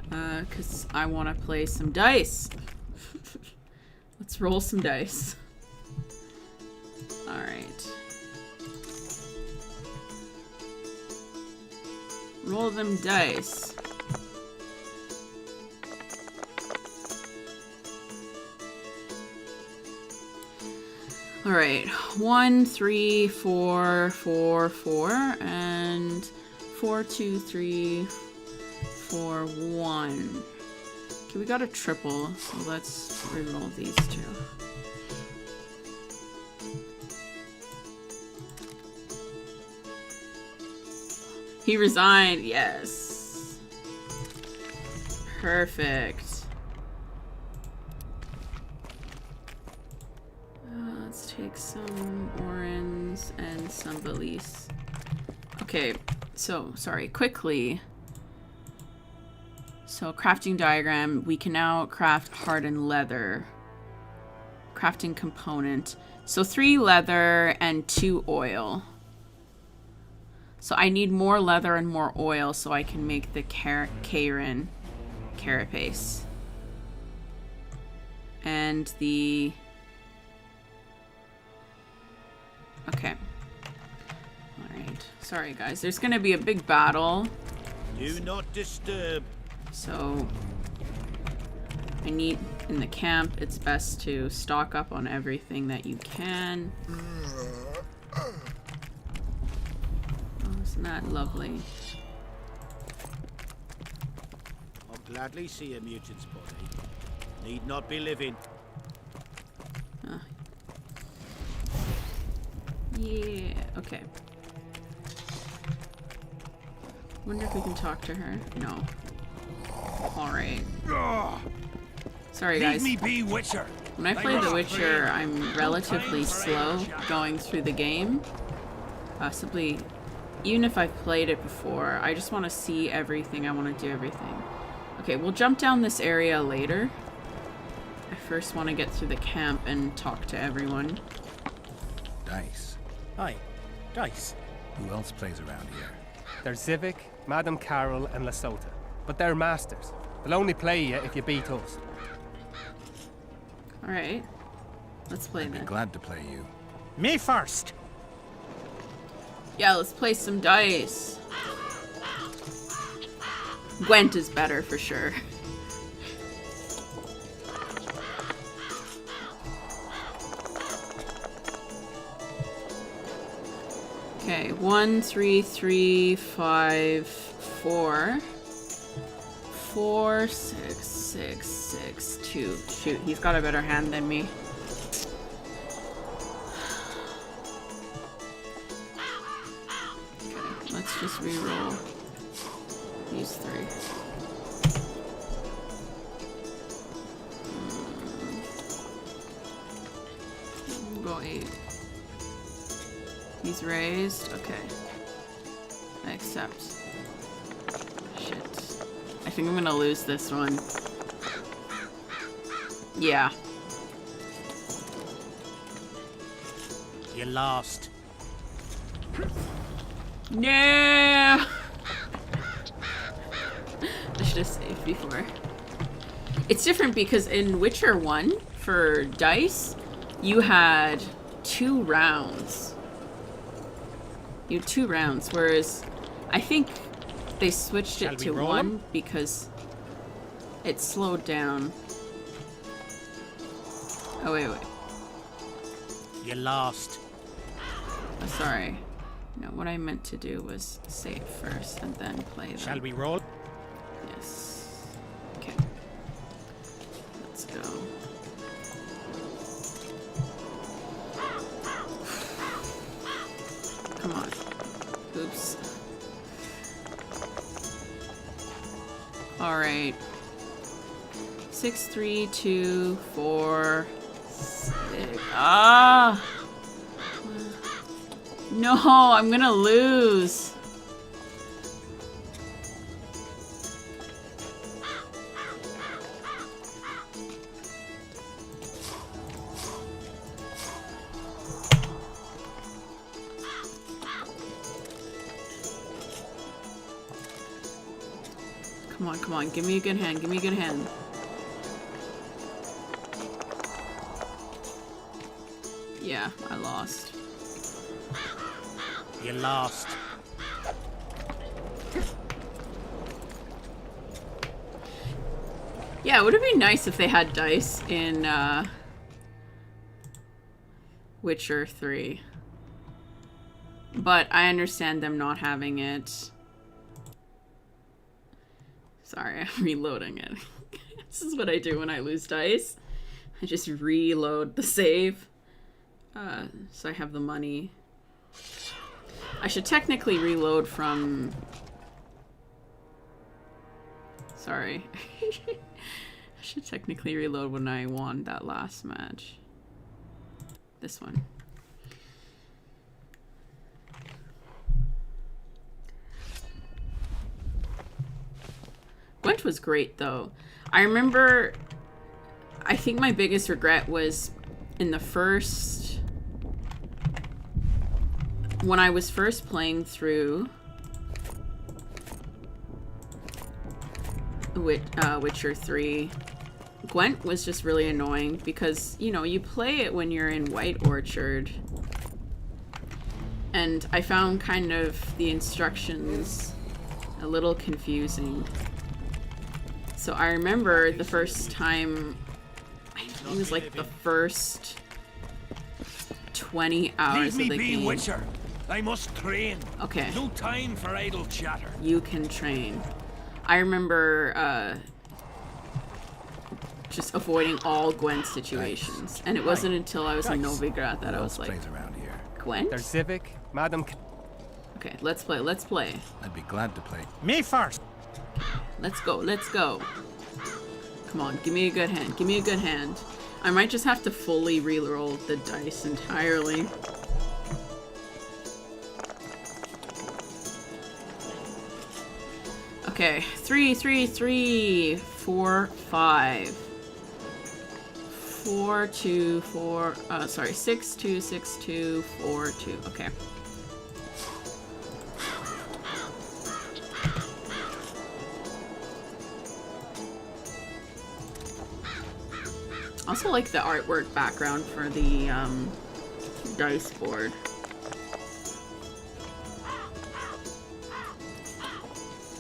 because I want to play some dice. Let's roll some dice. Alright. Roll them dice. All right, 1, 3, 4, 4, 4, and 4, 2, 3, 4, 1. Okay, we got a triple, so let's reroll these two. He resigned, yes. Perfect. Let's take some Orans and some Belize. Okay, so, sorry, quickly. So, crafting diagram. We can now craft hardened leather. Crafting component. So, 3 leather and 2 oil. So, I need more leather and more oil so I can make the Karen carapace. And the... Okay. Alright. Sorry, guys. There's gonna be a big battle. Do not disturb. So, I need, in the camp, it's best to stock up on everything that you can. Oh, isn't that lovely? I'll gladly see a mutant's body. Need not be living. Yeah, okay. Wonder if we can talk to her. No. Alright. Sorry, guys. Leave me be, Witcher. When I play The Witcher, I'm relatively slow going through the game. Possibly, even if I've played it before, I just want to see everything. I want to do everything. Okay, we'll jump down this area later. I first want to get through the camp and talk to everyone. Dice. Hi, Dice. Who else plays around here? There's Zivik, Madame Carol, and Lesota. But they're masters. They'll only play you if you beat us. Alright. Let's play I'd be then. glad to play you. Me first. Yeah, let's play some dice. Gwent is better for sure. Okay, 1, 3, 3, 5, 4. 4, 6, 6, 6, 2. Shoot, he's got a better hand than me. Okay, let's just reroll these 3. Go 8. He's raised. Okay. I accept. Shit. I think I'm gonna lose this one. Yeah. You lost. No! I should have saved before. It's different because in Witcher 1, for dice, you had 2 rounds. You had 2 rounds, whereas I think they switched it to 1 because it slowed down. Oh, wait. You lost. Oh, sorry. No, what I meant to do was save first and then play them. Shall we roll? Yes. Okay. Let's go. Come on. Oops. Alright. 6, 3, 2, 4, 6. Ah! No, I'm gonna lose. Come on, come on. Give me a good hand. Give me a good hand. Yeah, I lost. You lost. Yeah, would it be nice if they had dice in Witcher 3? But I understand them not having it. Sorry, I'm reloading it. This is what I do when I lose dice. I just reload the save. So I have the money. I should technically reload from... Sorry. I should technically reload when I won that last match. This one. Gwent was great, though. I remember... I think my biggest regret was in the first... When I was first playing through... Witcher 3, Gwent was just really annoying because, you know, you play it when you're in White Orchard. And I found kind of the instructions a little confusing. So I remember the first time, I think it was like the first 20 hours of the game. Witcher. I must train. Okay. No time for idle chatter. You can train. I remember just avoiding all Gwent situations. And it wasn't until I was in Novigrad that I was like, around here. Gwent? There's Zivik, Madam... Okay, let's play, let's play. I'd be glad to play. Me first. Let's go, let's go. Come on, give me a good hand, give me a good hand. I might just have to fully re-roll the dice entirely. Okay, 3, 3, 3, 4, 5. 4, 2, 4, sorry, 6, 2, 6, 2, 4, 2, okay. I also like the artwork background for the dice board.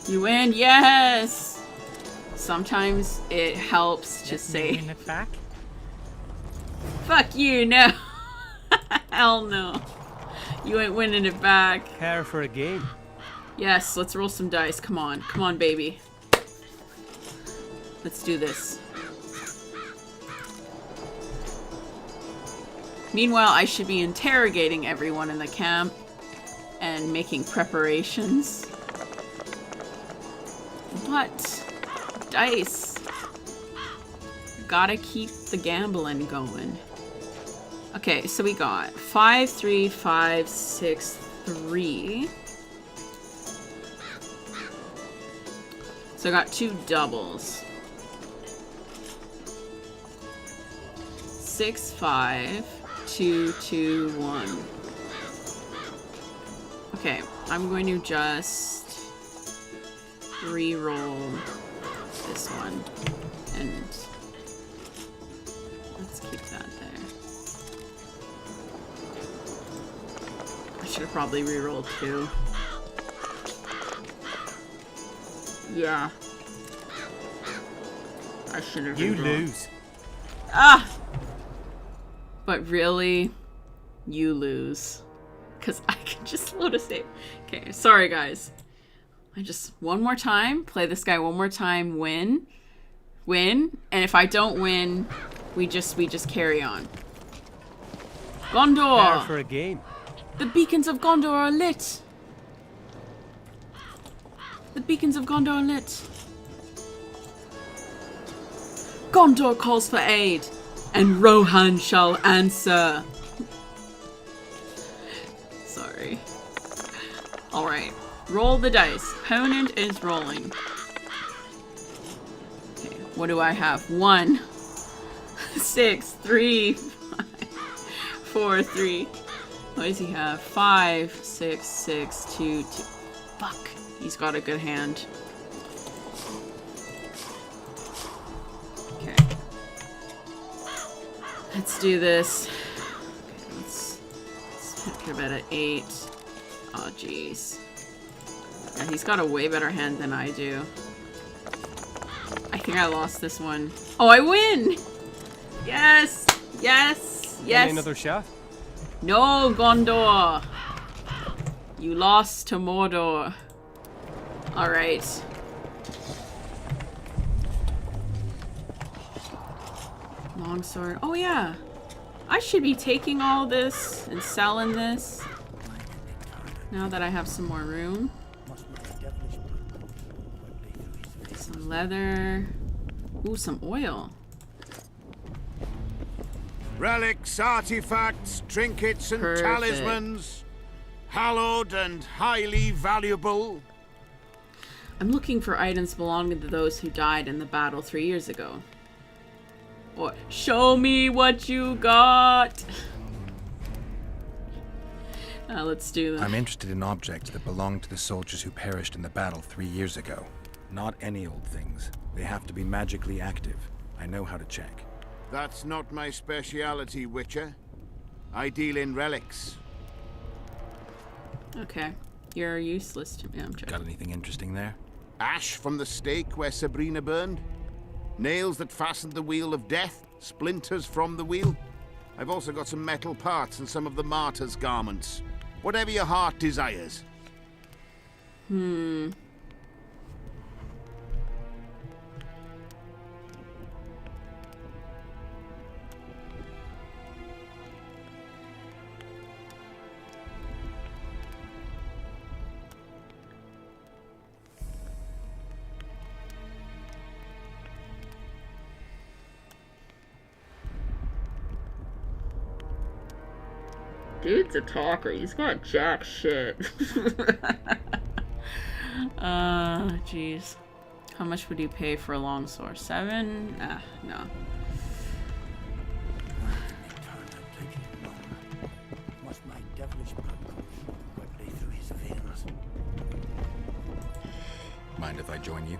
You win, yes! Sometimes it helps to say... Win it back? Fuck you, no! Hell no. You ain't winning it back. Care for a game? Yes, let's roll some dice. Come on. Come on, baby. Let's do this. Meanwhile, I should be interrogating everyone in the camp and making preparations. But dice. Gotta keep the gambling going. Okay, so we got 5, 3, 5, 6, 3. So I got 2 doubles. 6, 5, 2, 2, 1. Okay, I'm going to just re-roll this one, and let's keep that there. I should have probably re-rolled 2. Yeah. I should have You re-rolled. lose. Ah! But really, you lose. Because I can just load a save. Okay, sorry guys. I just, one more time, play this guy one more time, win, and if I don't win, we just carry on. Gondor! Care for a game? The beacons of Gondor are lit! The beacons of Gondor are lit. Gondor calls for aid, and Rohan shall answer. Sorry. Alright. Roll the dice. Opponent is rolling. Okay, what do I have? 1, 6, 3, 5, 4, 3. What does he have? 5, 6, 6, 2, 2. Fuck. He's got a good hand. Okay. Let's do this. Okay, let's put it at 8. Oh, jeez. Yeah, he's got a way better hand than I do. I think I lost this one. Oh, I win! Yes! Yes! Yes! Any another shot? No, Gondor! You lost to Mordor. Alright. Longsword. Oh, yeah. I should be taking all this and selling this. Now that I have some more room. Some leather. Ooh, some oil. Relics, artifacts, trinkets, and Perfect. talismans. Hallowed and highly valuable. I'm looking for items belonging to those who died in the battle 3 years ago. Or, show me what you got! Let's do that. I'm interested in objects that belong to the soldiers who perished in the battle 3 years ago. Not any old things. They have to be magically active. I know how to check. That's not my speciality, Witcher. I deal in relics. Okay. You're useless to me. I'm joking. Got anything interesting there? Ash from the stake where Sabrina burned. Nails that fastened the wheel of death. Splinters from the wheel. I've also got some metal parts and some of the martyr's garments. Whatever your heart desires. Dude's a talker. He's got jack shit. Jeez. How much would you pay for a longsword? 7? No. Mind if I join you?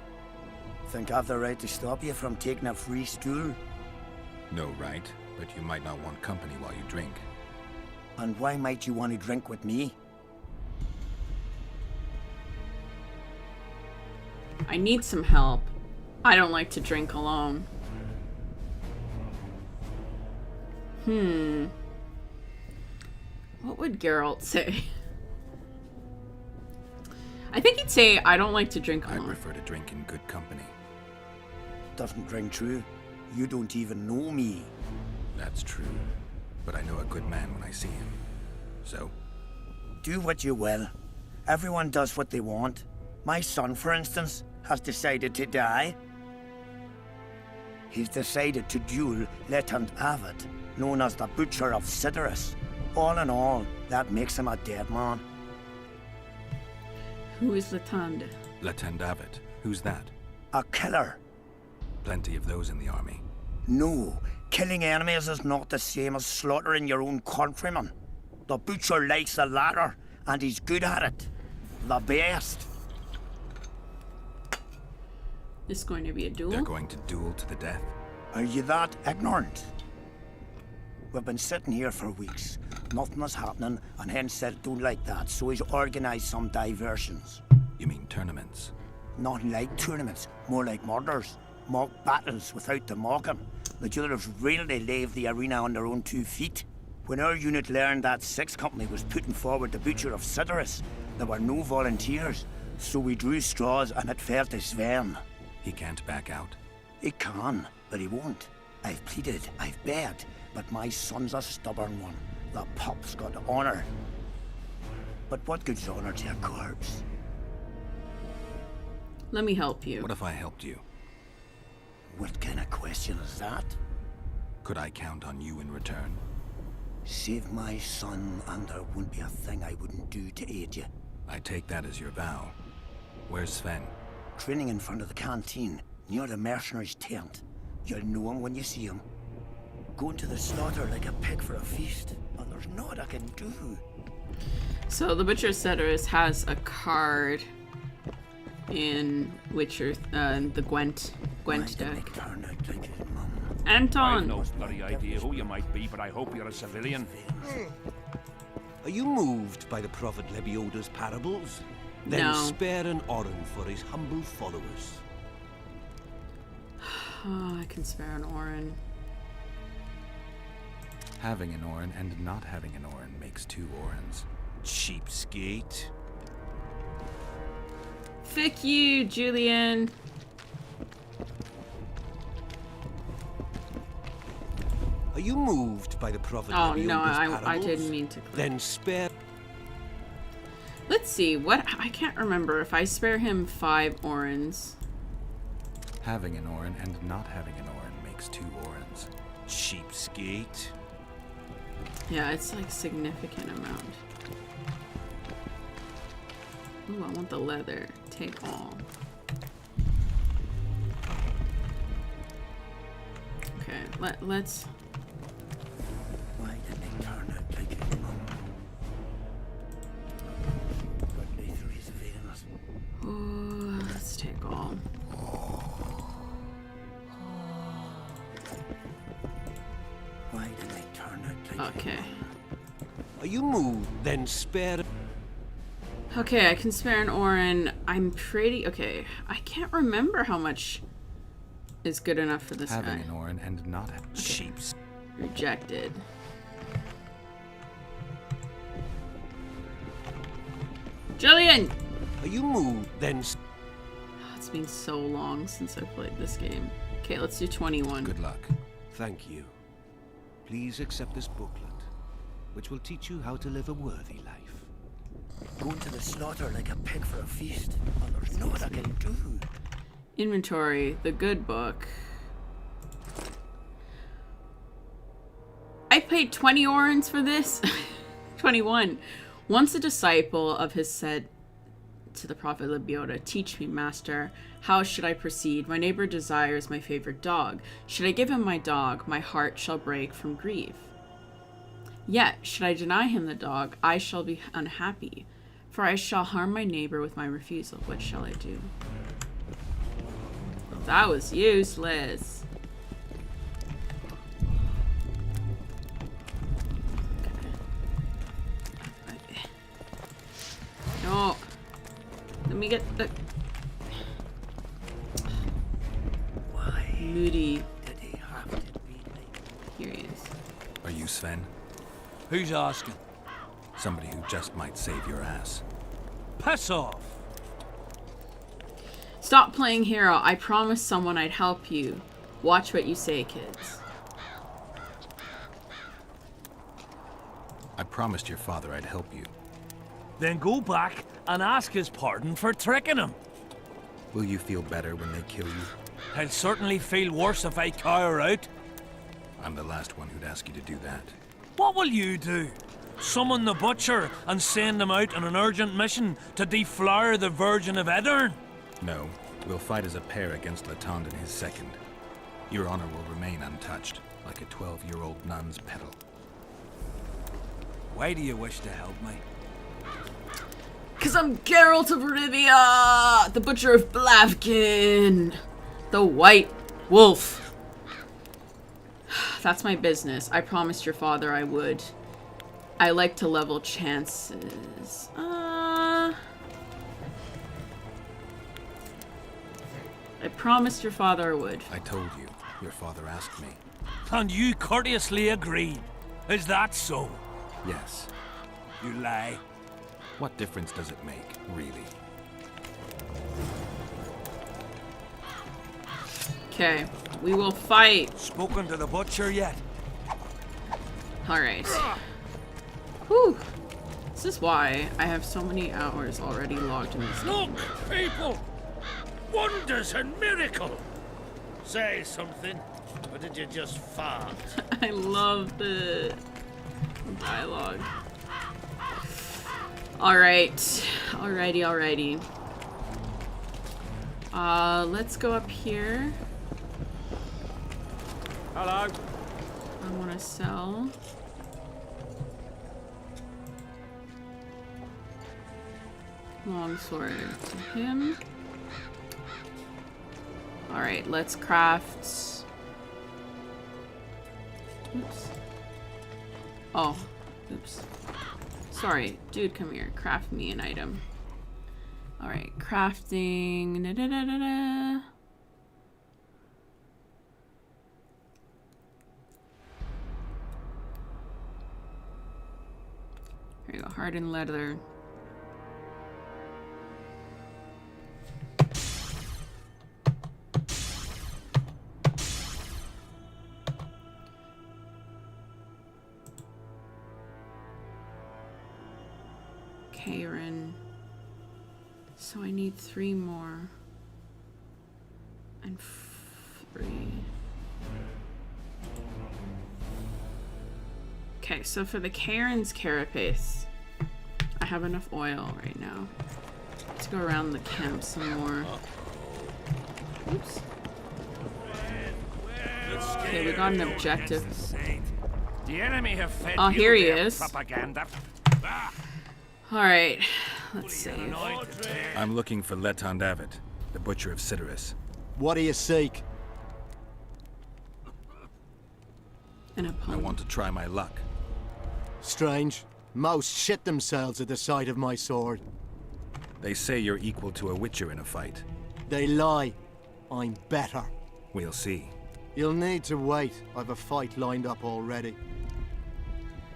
Think I've the right to stop you from taking a free stool? No right, but you might not want company while you drink. And why might you want to drink with me? I need some help. I don't like to drink alone. What would Geralt say? I think he'd say, I don't like to drink I alone. prefer to drink in good company. Doesn't ring true. You don't even know me. That's true. But I know a good man when I see him. So? Do what you will. Everyone does what they want. My son, for instance, has decided to die. He's decided to duel Letand Avid, known as the Butcher of Sidoris. All in all, that makes him a dead man. Who is Letand? Letand Avid. Who's that? A killer. Plenty of those in the army. No, killing enemies is not the same as slaughtering your own countrymen. The Butcher likes the latter, and he's good at it. The best. This is going to be a duel? They're going to duel to the death? Are you that ignorant? We've been sitting here for weeks. Nothing is happening, and Hen said don't like that, so he's organised some diversions. You mean tournaments? Not like tournaments, more like murders. Mock battles without the mocking. The jailers really leave the arena on their own 2 feet. When our unit learned that 6th Company was putting forward the Butcher of Sidoris, there were no volunteers, so we drew straws and it fell to Sven. He can't back out? He can, but he won't. I've pleaded, I've begged, but my son's a stubborn one. The pup's got honor. But what good's honor to a corpse? Let me help you. What if I helped you? What kind of question is that? Could I count on you in return? Save my son, and there wouldn't be a thing I wouldn't do to aid you. I take that as your vow. Where's Sven? Training in front of the canteen, near the mercenaries' tent. You'll know him when you see him. Going to the slaughter like a pig for a feast, and there's naught I can do. So the Butcher Ceteris has a card in Witcher, the Gwent deck. Anton! I've no bloody idea who you might be, but I hope you're a civilian. Are you moved by the Prophet Lebioda's parables? Then No. spare an Orin for his humble followers. Oh, I can spare an Orin. Having an Orin and not having an Orin makes 2 Orins. Cheapskate. Fick you, Julian. Are you moved by the Prophet Oh Lebioda's no, parables? I didn't mean to. Then spare... Let's see, what, I can't remember if I spare him 5 Orins. Having an Orin and not having an Orin makes 2 Orins. Cheapskate. Yeah, it's like significant amount. Ooh, I want the leather. Take all. Okay, let's... Why did they turn out like his mum? Got me through his veins. Ooh, let's take all. Why did they turn out like Okay. Are you moved? Then spare... Okay, I can spare an Orin. I'm pretty... Okay, I can't remember how much is good enough for this Having guy. an Orin and not having... Sheeps. Rejected. Jillian! Are you moved? Then... It's been so long since I played this game. Okay, let's do 21. Good luck. Thank you. Please accept this booklet, which will teach you how to live a worthy life. Going to the slaughter like a pig for a feast, and there's naught I can do. Inventory, the good book. I paid 20 Orins for this. 21. Once a disciple of his said to the Prophet Lebioda, "Teach me, master. How should I proceed? My neighbor desires my favorite dog. Should I give him my dog, my heart shall break from grief. Yet, should I deny him the dog, I shall be unhappy, for I shall harm my neighbor with my refusal. What shall I do?" That was useless. Okay. No. Let me get the... Why Moody. did he have to be like... Here he is. Are you Sven? Who's asking? Somebody who just might save your ass. Piss off! Stop playing hero. I promised someone I'd help you. Watch what you say, kids. I promised your father I'd help you. Then go back and ask his pardon for tricking him. Will you feel better when they kill you? I'll certainly feel worse if I cower out. I'm the last one who'd ask you to do that. What will you do? Summon the butcher and send him out on an urgent mission to deflower the Virgin of Aedirn? No, we'll fight as a pair against Latond and his second. Your honor will remain untouched, like a 12-year-old nun's petal. Why do you wish to help me? Cause I'm Geralt of Rivia, the Butcher of Blavkin, the White Wolf. That's my business. I promised your father I would. I like to level chances. I promised your father I would. I told you. Your father asked me. And you courteously agreed. Is that so? Yes. You lie. What difference does it make, really? Okay, we will fight. Spoken to the butcher yet? Alright. Whew. This is why I have so many hours already logged in this game. Look, people! Wonders and miracles! Say something, or did you just fart? I love the dialogue. Alright. Alrighty. Let's go up here. Hello. I want to sell. Longsword to him. Alright, let's craft. Oops. Oh, oops. Sorry, dude, come here. Craft me an item. Alright, crafting. Da-da-da-da-da. Here you go, hardened leather. Karen. So I need 3 more. And 3. Okay, so for the Karen's carapace, I have enough oil right now. Let's go around the camp some more. Oops. Okay, we got an objective. The enemy have fed Oh, here he their is. propaganda. Alright, let's see. I'm looking for Leton David, the Butcher of Cidaris. What do you seek? An I opponent. want to try my luck. Strange. Most shit themselves at the sight of my sword. They say you're equal to a Witcher in a fight. They lie. I'm better. We'll see. You'll need to wait. I've a fight lined up already.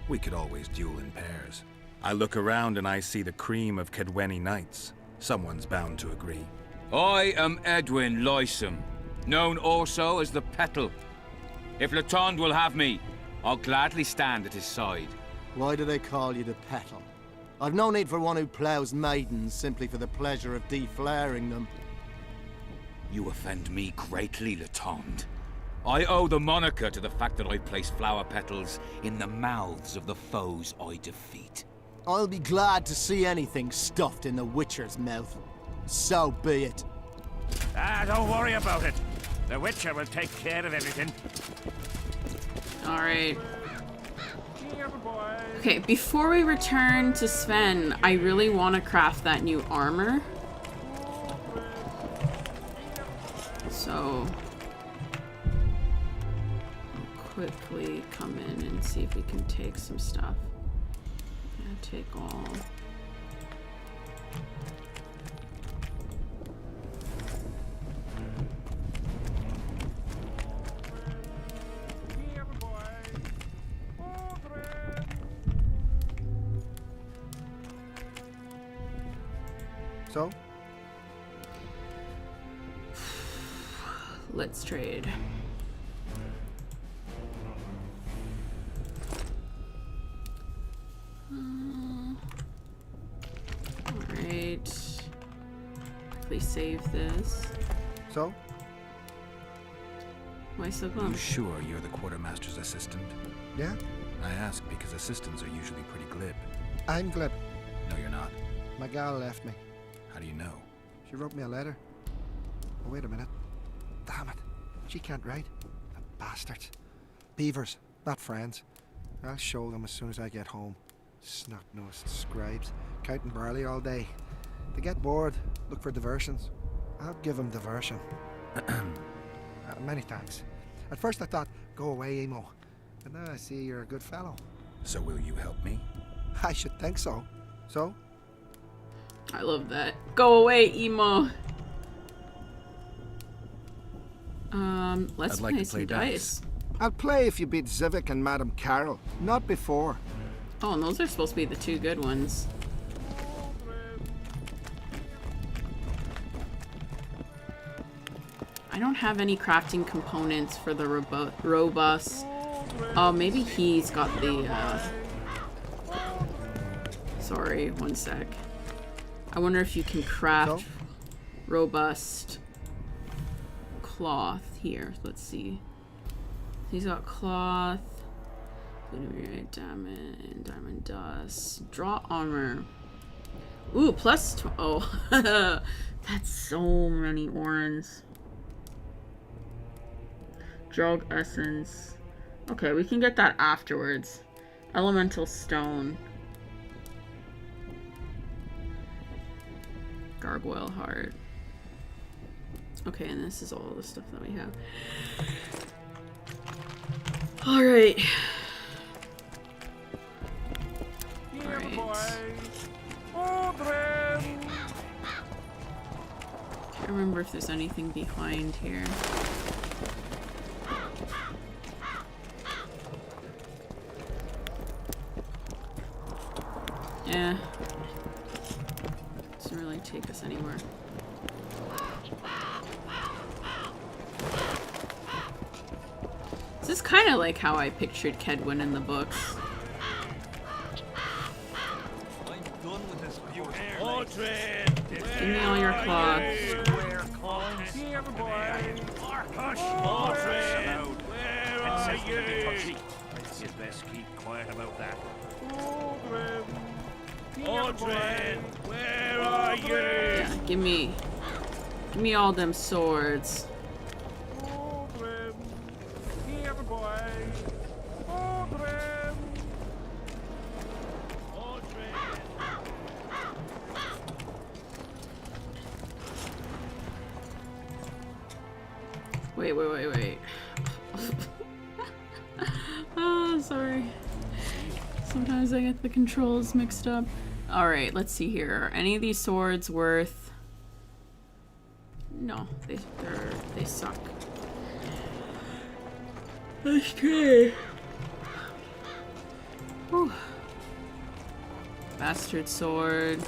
We could always duel in pairs. I look around and I see the cream of Kedweni knights. Someone's bound to agree. I am Edwin Lysum, known also as the Petal. If Letond will have me, I'll gladly stand at his side. Why do they call you the Petal? I've no need for one who ploughs maidens simply for the pleasure of deflaring them. You offend me greatly, Letond. I owe the moniker to the fact that I place flower petals in the mouths of the foes I defeat. I'll be glad to see anything stuffed in the Witcher's mouth. So be it. Don't worry about it. The Witcher will take care of everything. Alright. Okay, before we return to Sven, I really want to craft that new armor. So I'll quickly come in and see if we can take some stuff. Yeah, take all. So? Let's trade. Alright. Quickly save this. So? Why so Are glum? you sure you're the quartermaster's assistant? Yeah? I ask because assistants are usually pretty glib. I'm glib. No, you're not. My gal left me. How do you know? She wrote me a letter. Oh, wait a minute. Damn it. She can't write. The bastards. Beavers, not friends. I'll show them as soon as I get home. Snot-nosed scribes, counting barley all day. They get bored, look for diversions. I'll give them diversion. Many thanks. At first I thought, go away, Emo. But now I see you're a good fellow. So will you help me? I should think so. So? I love that. Go away, emo. Let's I'd like play to play some dice. I'll play if you beat Zivik and Madame Carroll. Not before. Oh, and those are supposed to be the 2 good ones. I don't have any crafting components for the robust. Oh, maybe he's got the, Sorry, one sec. I wonder if you can craft robust cloth here. Let's see. He's got cloth. Diamond dust. Draw armor. Ooh, plus oh, that's so many orange. Drog essence. Okay, we can get that afterwards. Elemental stone. Gargoyle heart. Okay, and this is all the stuff that we have. Alright. Can't remember if there's anything behind here. Yeah. Doesn't really take us anywhere. This is kind of like how I pictured Kedwin in the books. Give me all your cloth. You best keep quiet about that. Audrey, where are you? Yeah, give me all them swords. Wait. Oh, sorry. Sometimes I get the controls mixed up. Alright, let's see here. Are any of these swords worth... No, they suck. Okay. Whew. Bastard sword,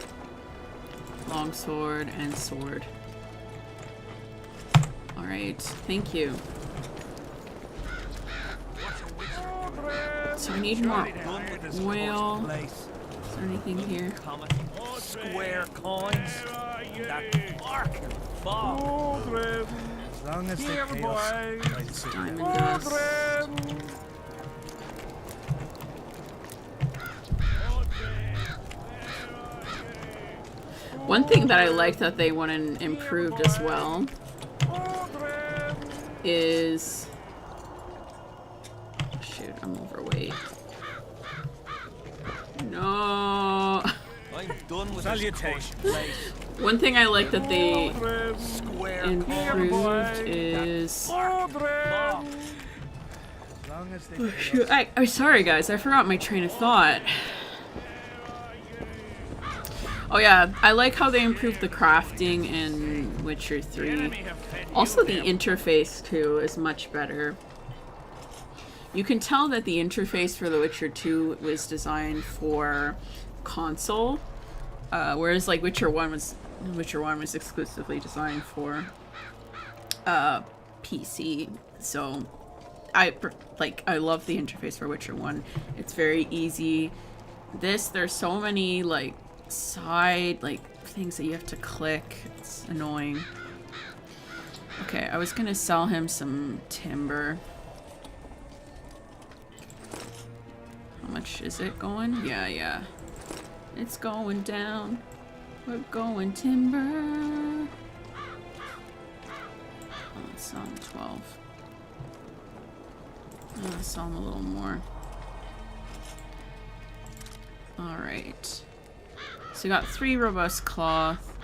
long sword, and sword. Alright, thank you. So we need more oil. Is there anything here? Square coins. That arc and fall. As long as they pay us. Diamond dust. One thing that I like that they went and improved as well is... Shoot, I'm overweight. No. I'm done with Salutation. One thing I like that they improved is... Oh, shoot. I'm sorry guys, I forgot my train of thought. Oh yeah, I like how they improved the crafting in Witcher 3. Also the interface too is much better. You can tell that the interface for The Witcher 2 was designed for console, whereas like Witcher 1 was exclusively designed for PC. So I love the interface for Witcher 1. It's very easy. There's so many like side things that you have to click. It's annoying. Okay, I was gonna sell him some timber. How much is it going? Yeah. It's going down. We're going timber. Oh, let's sell him 12. I'll sell him a little more. Alright. So we got 3 robust cloth.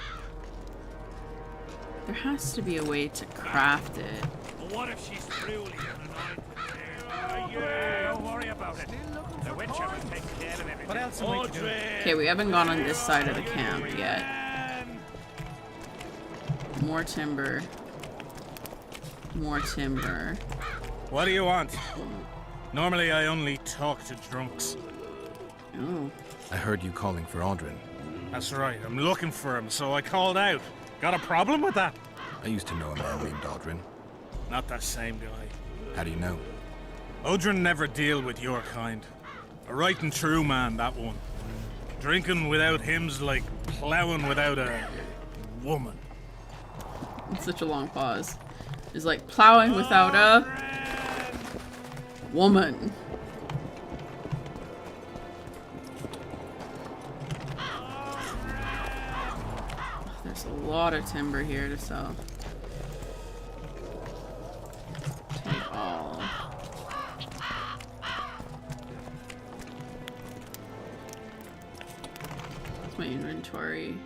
There has to be a way to craft it. But what if she's truly don't worry about it. The Witcher will take care of everything. What else am I doing? Okay, we haven't gone on this side of the camp yet. More timber. More timber. What do you want? Normally I only talk to drunks. Oh. I heard you calling for Aldrin. That's right, I'm looking for him, so I called out. Got a problem with that? I used to know a man named Aldrin. Not that same guy. How do you know? Odrin never deal with your kind. A right and true man, that one. Drinking without him's like plowing without a woman. It's such a long pause. is like plowing without a woman. There's a lot of timber here to sell. Take all. That's my inventory.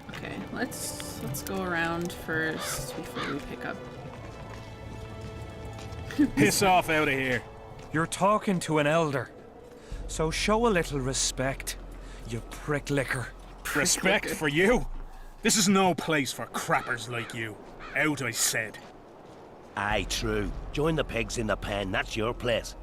Okay, let's go around first before we pick up. Piss off out of here. You're talking to an elder. So show a little respect, you pricklicker. Respect for you? This is no place for crappers like you. Out, I said. Aye, true. Join the pigs in the pen, that's your place.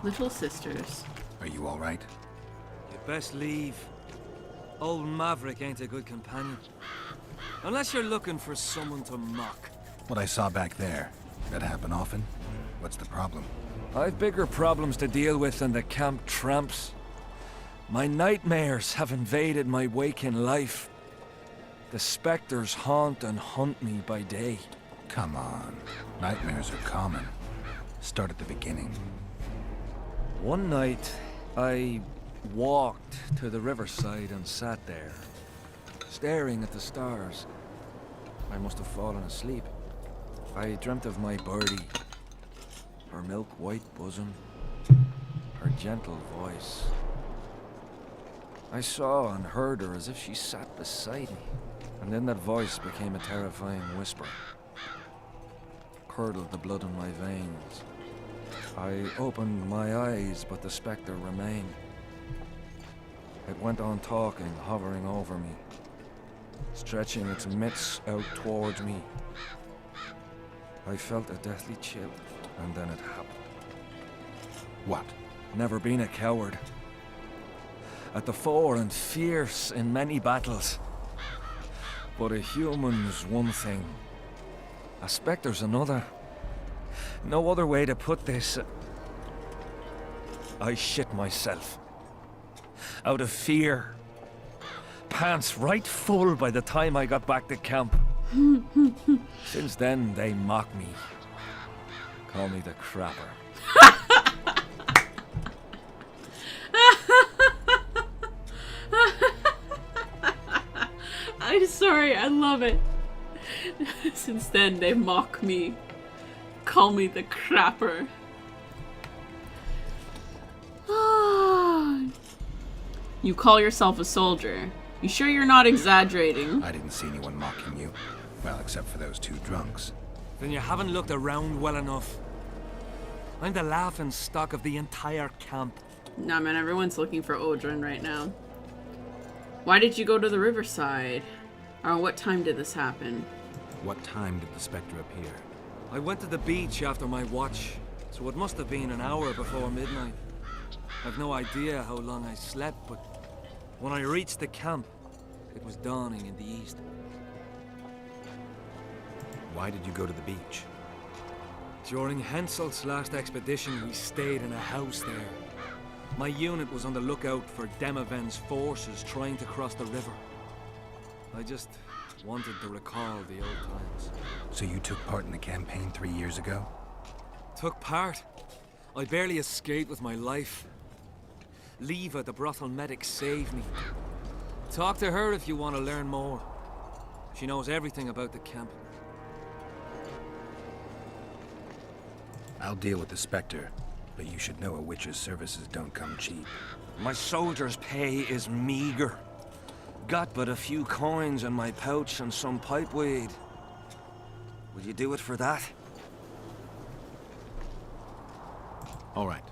Little sisters. Are you all right? You'd best leave. Old Maverick ain't a good companion. Unless you're looking for someone to mock. What I saw back there, that happen often? What's the problem? I've bigger problems to deal with than the camp tramps. My nightmares have invaded my waking life. The specters haunt and hunt me by day. Come on. Nightmares are common. Start at the beginning. One night, I walked to the riverside and sat there, staring at the stars. I must have fallen asleep. I dreamt of my birdie, her milk-white bosom, her gentle voice. I saw and heard her as if she sat beside me, and then that voice became a terrifying whisper. Curdled the blood in my veins. I opened my eyes, but the spectre remained. It went on talking, hovering over me, stretching its mitts out towards me. I felt a deathly chill, and then it happened. What? Never been a coward. At the fore and fierce in many battles. But a human's one thing. A spectre's another. No other way to put this. I shit myself. Out of fear. Pants right full by the time I got back to camp. Since then, they mock me. Call me the crapper. I'm sorry, I love it. Since then, they mock me. Call me the crapper. You call yourself a soldier. You sure you're not exaggerating? I didn't see anyone mocking you. Well, except for those two drunks. Then you haven't looked around well enough. I'm the laughing stock of the entire camp. Nah, man, everyone's looking for Odrin right now. Why did you go to the riverside? Or what time did this happen? What time did the spectre appear? I went to the beach after my watch, so it must have been an hour before midnight. I've no idea how long I slept, but when I reached the camp, it was dawning in the east. Why did you go to the beach? During Henselt's last expedition, we stayed in a house there. My unit was on the lookout for Demaven's forces trying to cross the river. I just wanted to recall the old times. So you took part in the campaign 3 years ago? Took part? I barely escaped with my life. Leva, the brothel medic, saved me. Talk to her if you want to learn more. She knows everything about the camp. I'll deal with the spectre, but you should know a witch's services don't come cheap. My soldier's pay is meager. Got but a few coins in my pouch and some pipeweed. Would you do it for that? All right.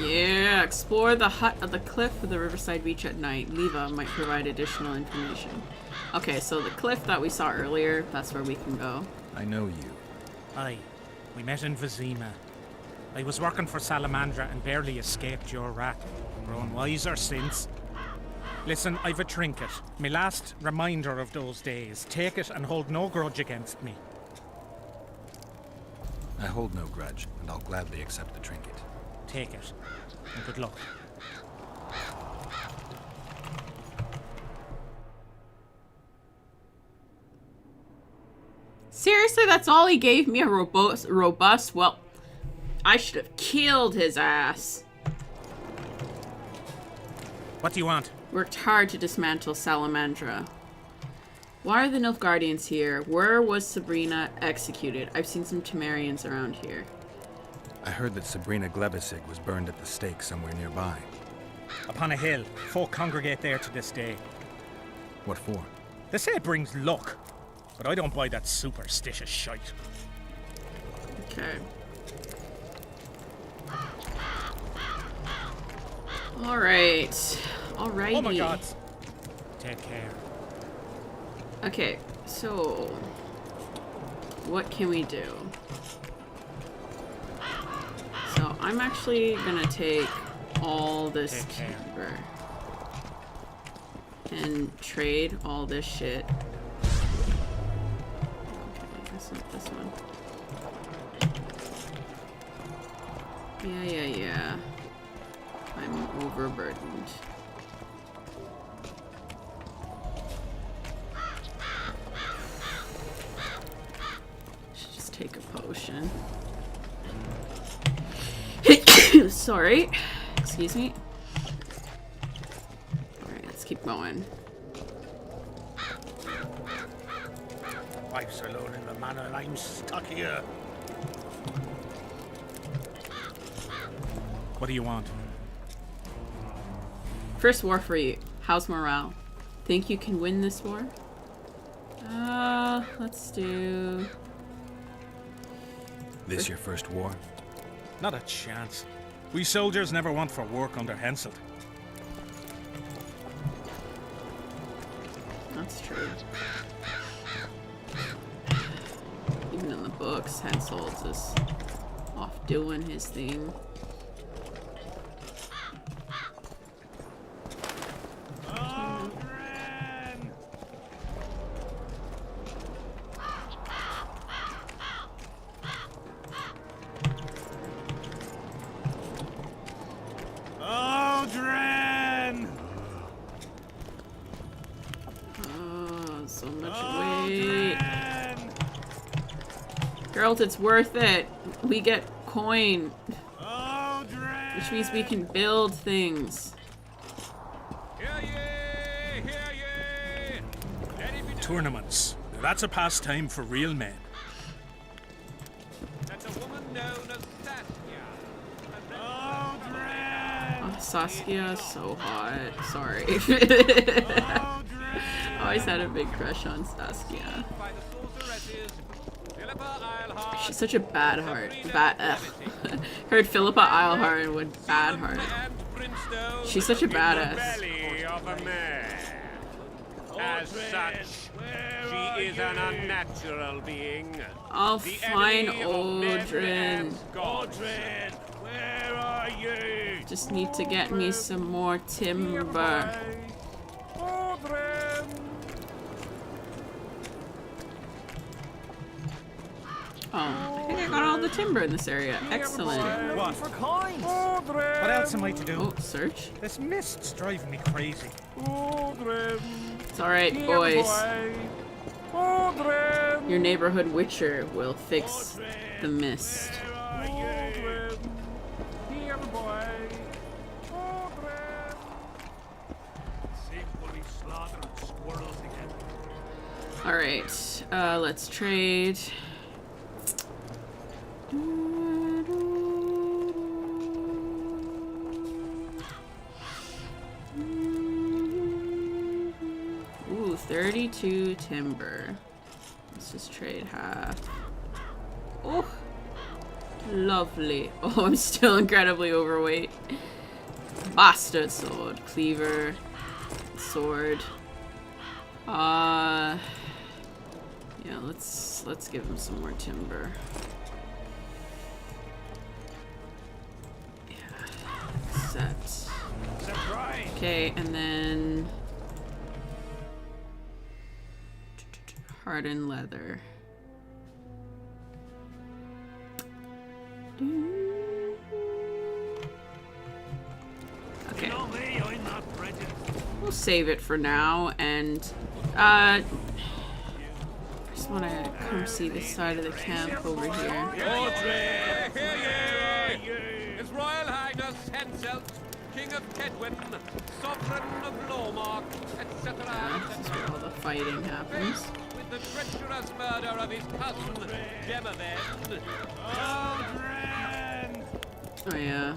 Yeah, explore the hut at the cliff of the riverside beach at night. Leva might provide additional information. Okay, so the cliff that we saw earlier, that's where we can go. I know you. Aye. We met in Vizima. I was working for Salamandra and barely escaped your rat. Grown wiser since. Listen, I've a trinket. My last reminder of those days. Take it and hold no grudge against me. I hold no grudge, and I'll gladly accept the trinket. Take it, and good luck. Seriously, that's all he gave me? A robust? Well, I should have killed his ass. What do you want? Worked hard to dismantle Salamandra. Why are the Nilfgaardians here? Where was Sabrina executed? I've seen some Temerians around here. I heard that Sabrina Glebesig was burned at the stake somewhere nearby. Upon a hill. Folk congregate there to this day. What for? They say it brings luck, but I don't buy that superstitious shite. Okay. Alright. Alrighty. Oh my god. Take care. Okay, so what can we do? So I'm actually gonna take all this timber and trade all this shit. Okay, that's not this one. Yeah. I'm overburdened. Should just take a potion. Sorry. Excuse me. Alright, let's keep going. Life's alone in the manor and I'm stuck here. What do you want? First war for you. How's morale? Think you can win this war? Let's do... This your first war? Not a chance. We soldiers never want for work under Henselt. That's true. Even in the books, Henselt is off doing his thing. Girls, it's worth it. We get coin. Which means we can build things. Tournaments. Now that's a pastime for real men. Oh, Saskia is so hot. Sorry. I always had a big crush on Saskia. She's such a bad heart. Heard Philippa Eilhart with bad heart. She's such a badass. As such, she is an unnatural being. I'll find Odrin. Odrin, where are you? Just need to get me some more timber. Oh, I think I got all the timber in this area. Excellent. What? What else am I to do? Oh, search. This mist's driving me crazy. It's alright, boys. Your neighborhood witcher will fix the mist. Alright, let's trade. Ooh, 32 timber. Let's just trade half. Oh, lovely. Oh, I'm still incredibly overweight. Bastard sword, cleaver, sword. Yeah, let's give him some more timber. Yeah, set. Okay, and then hardened leather. save it for now, and I just want to come see this side of the camp over here. Ordred, hear ye! His Royal Highness Henselt, King of Tedwin, Sovereign of Lormark, etc. This is where all the fighting happens. With the treacherous murder of his cousin, Demavend. Oh yeah.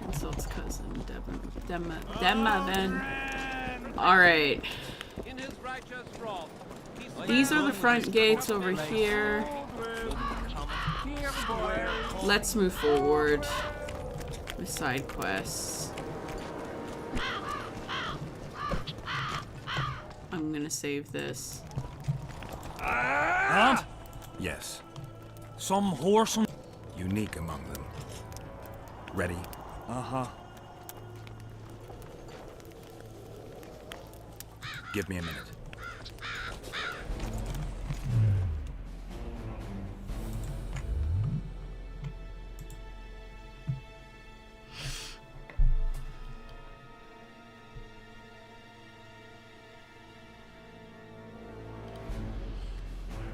Henselt's cousin, Demavend. Alright. In his righteous wrath, These are the front gates over here. Let's move forward with side quests. I'm gonna save this. And? Yes. Some horse and... Unique among them. Ready? Uh-huh. Give me a minute.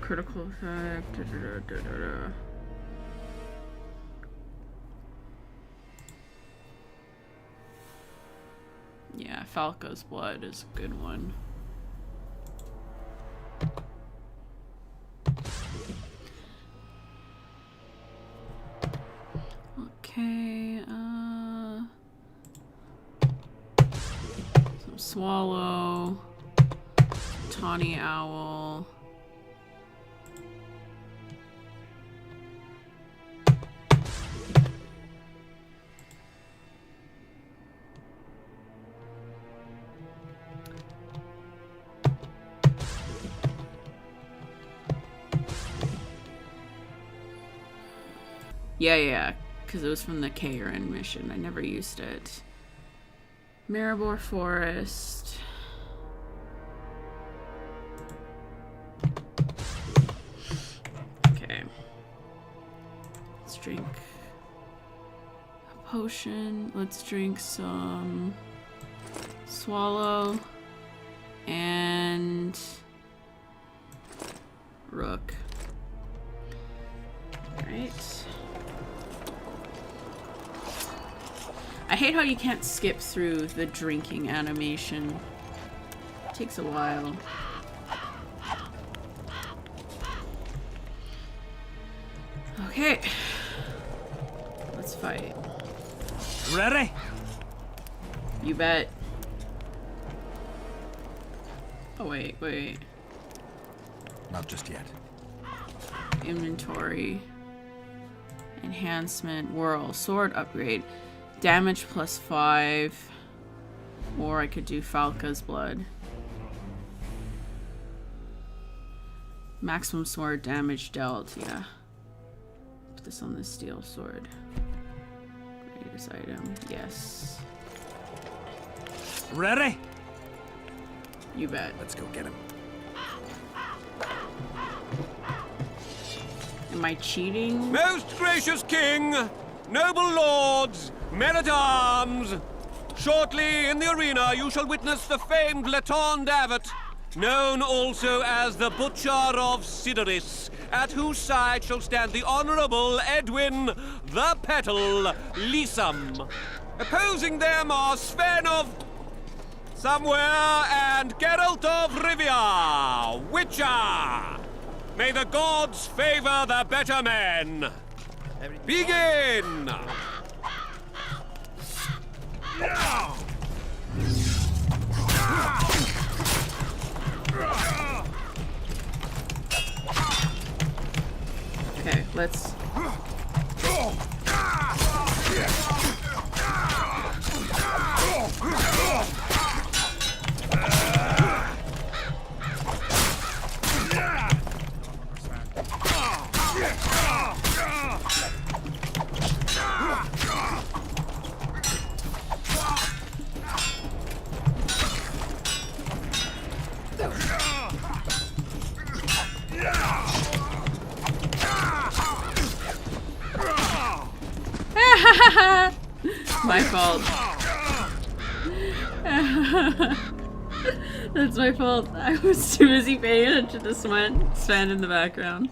Critical effect. Yeah, Falco's Blood is a good one. Okay, some Swallow, Tawny Owl. Yeah, because it was from the Karen mission. I never used it. Maribor Forest. Okay. Let's drink a potion. Let's drink some Swallow and Rook. Alright. I hate how you can't skip through the drinking animation. It takes a while. Okay. Let's fight. Ready? You bet. Oh, wait. Not just yet. Inventory. Enhancement. Whirl. Sword upgrade. Damage +5. Or I could do Falca's Blood. Maximum sword damage dealt. Yeah. Put this on the steel sword. Greatest item. Yes. Ready? You bet. Let's go get him. Am I cheating? Most gracious king, noble lords, men-at-arms, shortly in the arena you shall witness the famed Letond Abbot, known also as the Butcher of Sidoris, at whose side shall stand the Honourable Edwin the Petal Lysam. Opposing them are Sven of Somewhere and Geralt of Rivia, Witcher. May the gods favor the better men. Begin! Okay, let's... My fault. That's my fault. I was too busy paying attention to Sven in the background.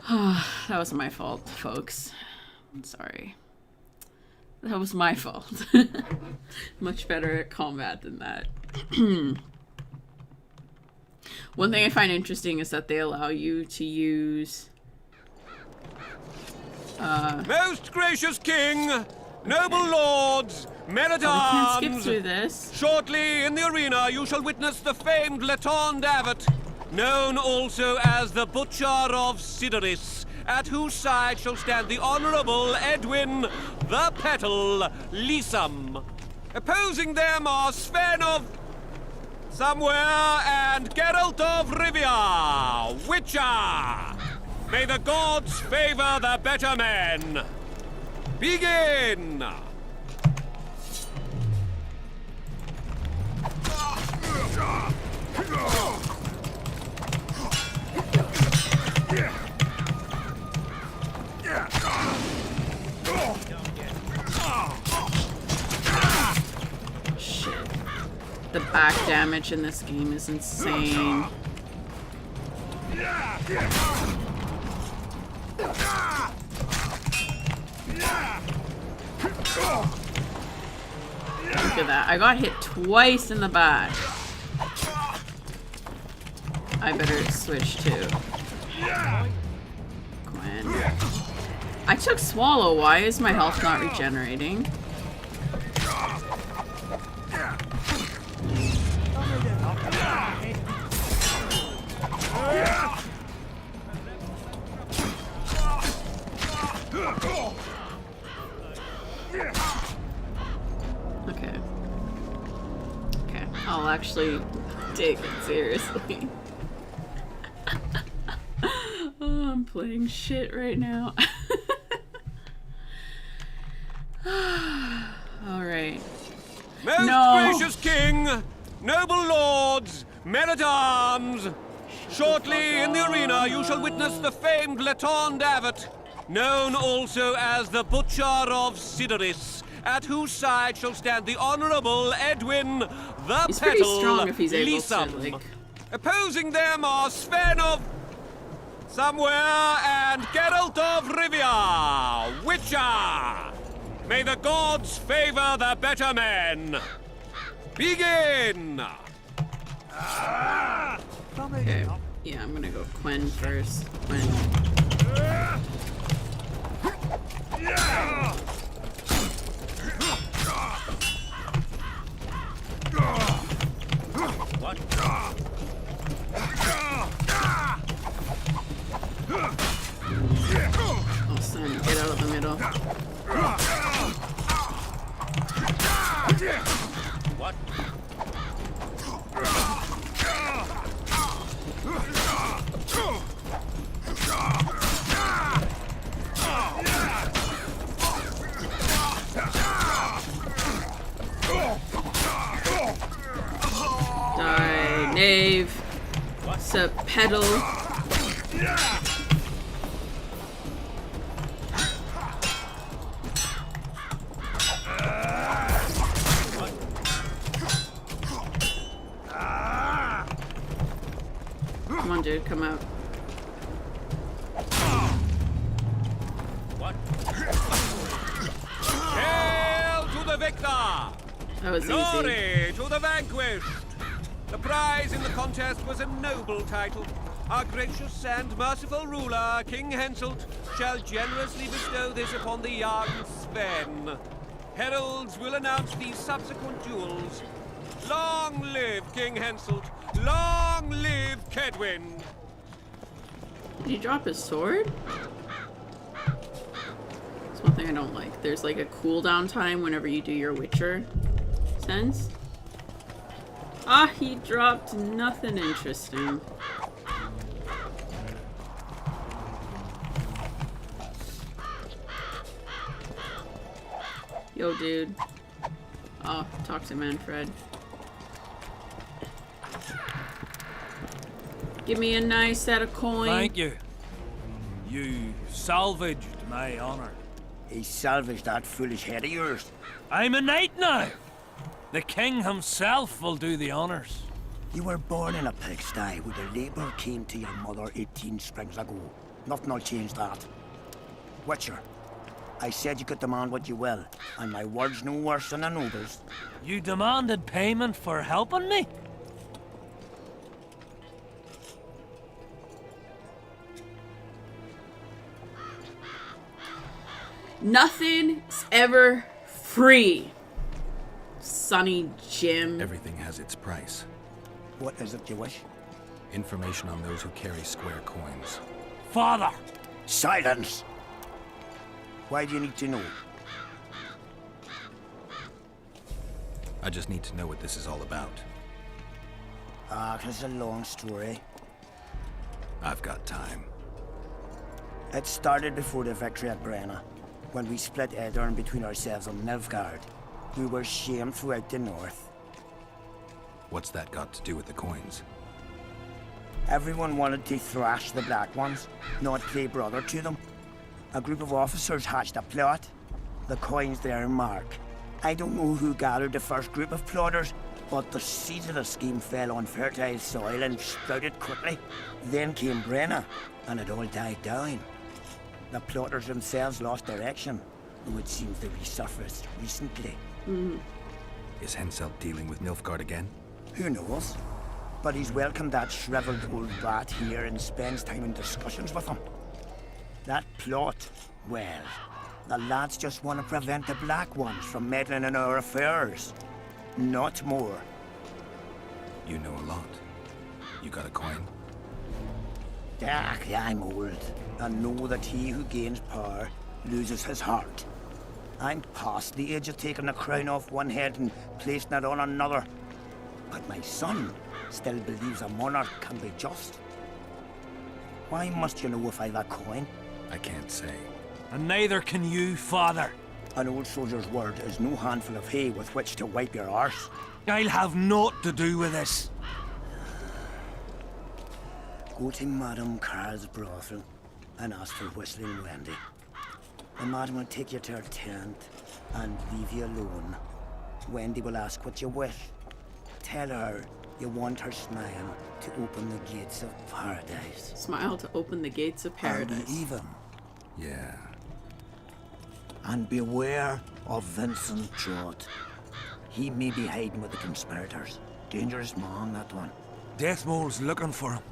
That was my fault, folks. I'm sorry. That was my fault. Much better at combat than that. One thing I find interesting is that they allow you to use... Most gracious king, noble lords, men-at-arms! I can't skip through this. Shortly in the arena you shall witness the famed Letond Abbot, known also as the Butcher of Sidoris, at whose side shall stand the Honourable Edwin the Petal Lysam. Opposing them are Sven of Somewhere and Geralt of Rivia, Witcher. May the gods favor the better men. Begin! Shit. The back damage in this game is insane. Look at that. I got hit twice in the back. I better switch to Gwen. I took Swallow. Why is my health not regenerating? Okay. Okay. I'll actually take it seriously. Oh, I'm playing shit right now. Alright. Most gracious king, noble lords, men-at-arms! Shortly in the arena you shall witness the famed Letond Abbot, known also as the Butcher of Sidoris, at whose side shall stand the Honourable Edwin the He's pretty Petal strong if he's able Lysam. to, like... Opposing them are Sven of Somewhere and Geralt of Rivia, Witcher. May the gods favor the better men. Begin! Okay. Yeah, I'm gonna go Quen first. Quen. What? Oh, son, get out of the middle. What? Die, knave. Pedal. Come on, dude, come out. What? Hail to the victor! That was Glory easy. to the vanquished! The prize in the contest was a noble title. Our gracious and merciful ruler, King Henselt, shall generously bestow this upon the young Sven. Heralds will announce these subsequent duels. Long live King Henselt! Long live Kedwin! Did he drop his sword? That's one thing I don't like. There's like a cooldown time whenever you do your Witcher sense. Ah, he dropped nothing interesting. Yo, dude. Oh, talk to Manfred. Give me a nice set of coin. Thank you. You salvaged my honor. He salvaged that foolish head of yours. I'm a knight now. The king himself will do the honors. You were born in a pigsty where the labour came to your mother 18 springs ago. Nothing will change that. Witcher, I said you could demand what you will, and my word's no worse than a noble's. You demanded payment for helping me? Nothing's ever free. Sonny Jim. Everything has its price. What is it you wish? Information on those who carry square coins. Father! Silence! Why do you need to know? I just need to know what this is all about. It's a long story. I've got time. It started before the victory at Brenna, when we split Aedirn between ourselves and Nilfgaard. We were shamed throughout the north. What's that got to do with the coins? Everyone wanted to thrash the Black Ones, not play brother to them. A group of officers hatched a plot. The coins their mark. I don't know who gathered the first group of plotters, but the seeds of the scheme fell on fertile soil and sprouted quickly. Then came Brenna, and it all died down. The plotters themselves lost direction, though it seems they resurfaced recently. Is Henselt dealing with Nilfgaard again? Who knows? But he's welcomed that shriveled old rat here and spends time in discussions with him. That plot, well, the lads just want to prevent the Black Ones from meddling in our affairs. Not more. You know a lot. You got a coin? I'm old, and know that he who gains power loses his heart. I'm past the age of taking the crown off one head and placing it on another. But my son still believes a monarch can be just. Why must you know if I've a coin? I can't say. And neither can you, father. An old soldier's word is no handful of hay with which to wipe your arse. I'll have naught to do with this. Go to Madame Carl's brothel and ask for Whistling Wendy. The madam will take you to her tent and leave you alone. Wendy will ask what you wish. Tell her you want her smile to open the gates of paradise. Smile to open the gates of paradise. Are you even? Yeah. And beware of Vincent Trott. He may be hiding with the conspirators. Dangerous man, that one. Deathmole's looking for him.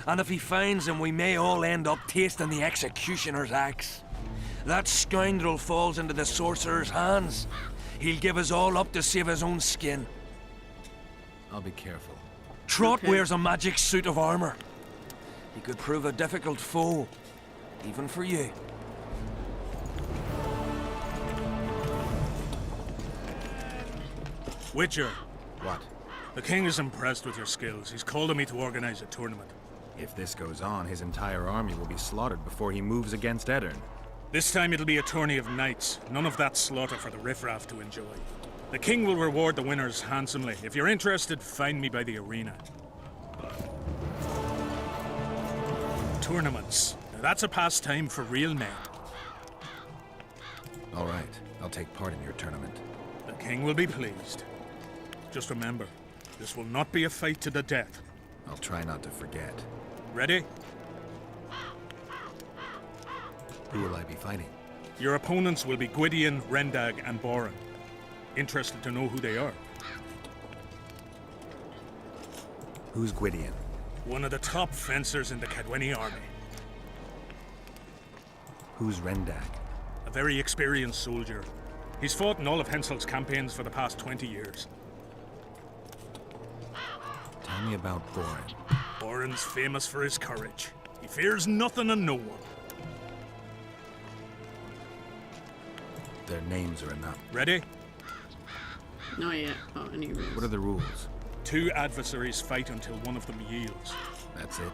And if he finds him, we may all end up tasting the executioner's axe. That scoundrel falls into the sorcerer's hands. He'll give us all up to save his own skin. I'll be careful. Trott wears a magic suit of armor. He could prove a difficult foe, even for you. Witcher. What? The king is impressed with your skills. He's called on me to organize a tournament. If this goes on, his entire army will be slaughtered before he moves against Aedirn. This time it'll be a tourney of knights. None of that slaughter for the riffraff to enjoy. The king will reward the winners handsomely. If you're interested, find me by the arena. Tournaments. Now that's a pastime for real men. All right, I'll take part in your tournament. The king will be pleased. Just remember, this will not be a fight to the death. I'll try not to forget. Ready? Who will I be fighting? Your opponents will be Gwydion, Rendag, and Boran. Interested to know who they are? Who's Gwydion? One of the top fencers in the Cadweni army. Who's Rendag? A very experienced soldier. He's fought in all of Henselt's campaigns for the past 20 years. Tell me about Boran. Boran's famous for his courage. He fears nothing and no one. Their names are enough. Ready? Not yet. Oh, any rules? What are the rules? 2 adversaries fight until one of them yields. That's it?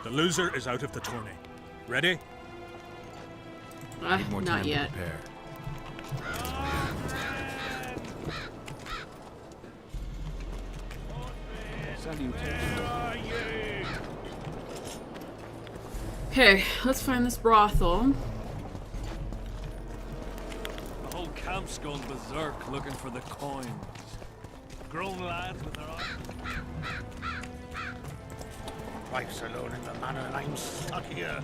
The loser is out of the tourney. Ready? Need more not time yet. to prepare. Okay, let's find this brothel. The whole camp's gone berserk looking for the coins. grown lads with their eyes. Wife's alone in the manor and I'm stuck here.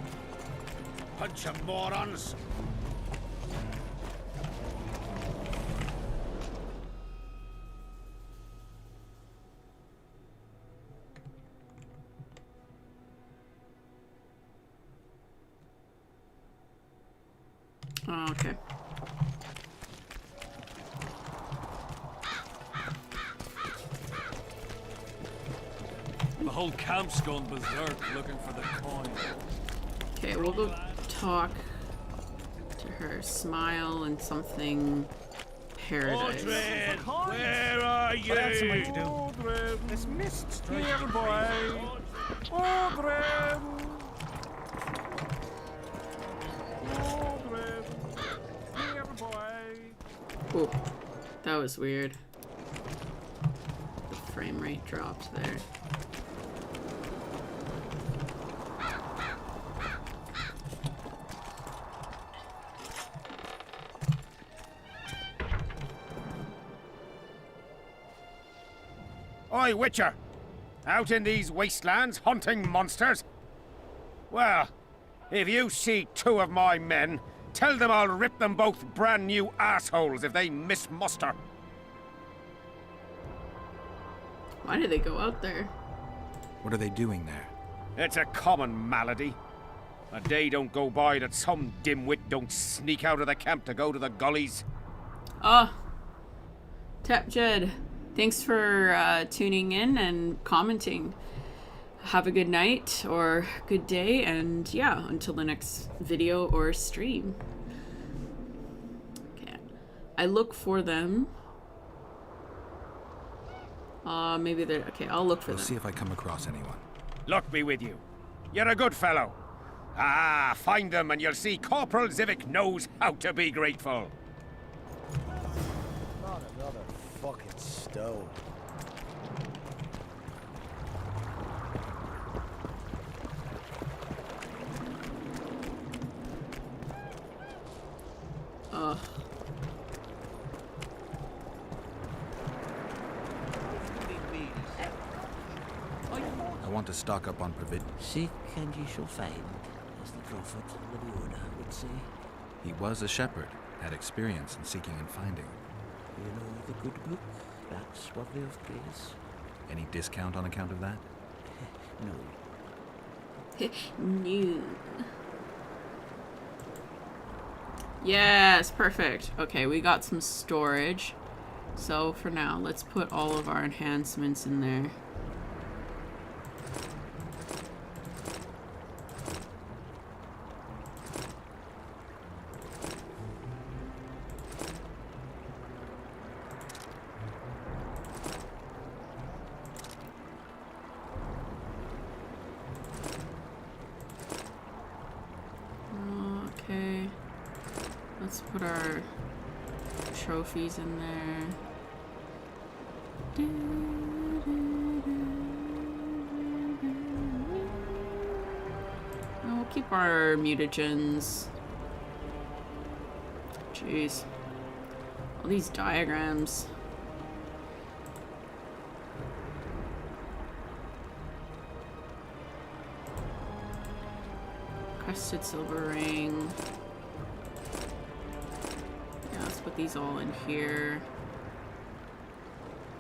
Bunch of morons. Oh, okay. The whole camp's gone berserk looking for the coin. Okay, we'll go talk to her. Smile and something paradise. Audrin, where are you? What else am I to do? This mist strike. Here, boy. Audrin. Audrin. Here, boy. Ooh, that was weird. The frame rate dropped there. Oi, Witcher! Out in these wastelands hunting monsters? Well, if you see two of my men, tell them I'll rip them both brand new assholes if they miss muster. Why did they go out there? What are they doing there? It's a common malady. A day don't go by that some dimwit don't sneak out of the camp to go to the gullies. Oh, Tapjed, thanks for tuning in and commenting. Have a good night or good day, and yeah, until the next video or stream. Okay, I look for them. Maybe they're okay. I'll look for them. See if I come across anyone. Luck be with you. You're a good fellow. Ah, find them and you'll see Corporal Zivik knows how to be grateful. Not another fucking stone. Ugh. I want to stock up on provisions. Seek and ye shall find, as the prophet Labuda would say. He was a shepherd, had experience in seeking and finding. You know the good book, that's worthy of praise. Any discount on account of that? No. No. Yes, perfect. Okay, we got some storage. So for now, let's put all of our enhancements in there. Okay. Let's put our trophies in there. And we'll keep our mutagens. Jeez. All these diagrams. Crested silver ring. Yeah, let's put these all in here.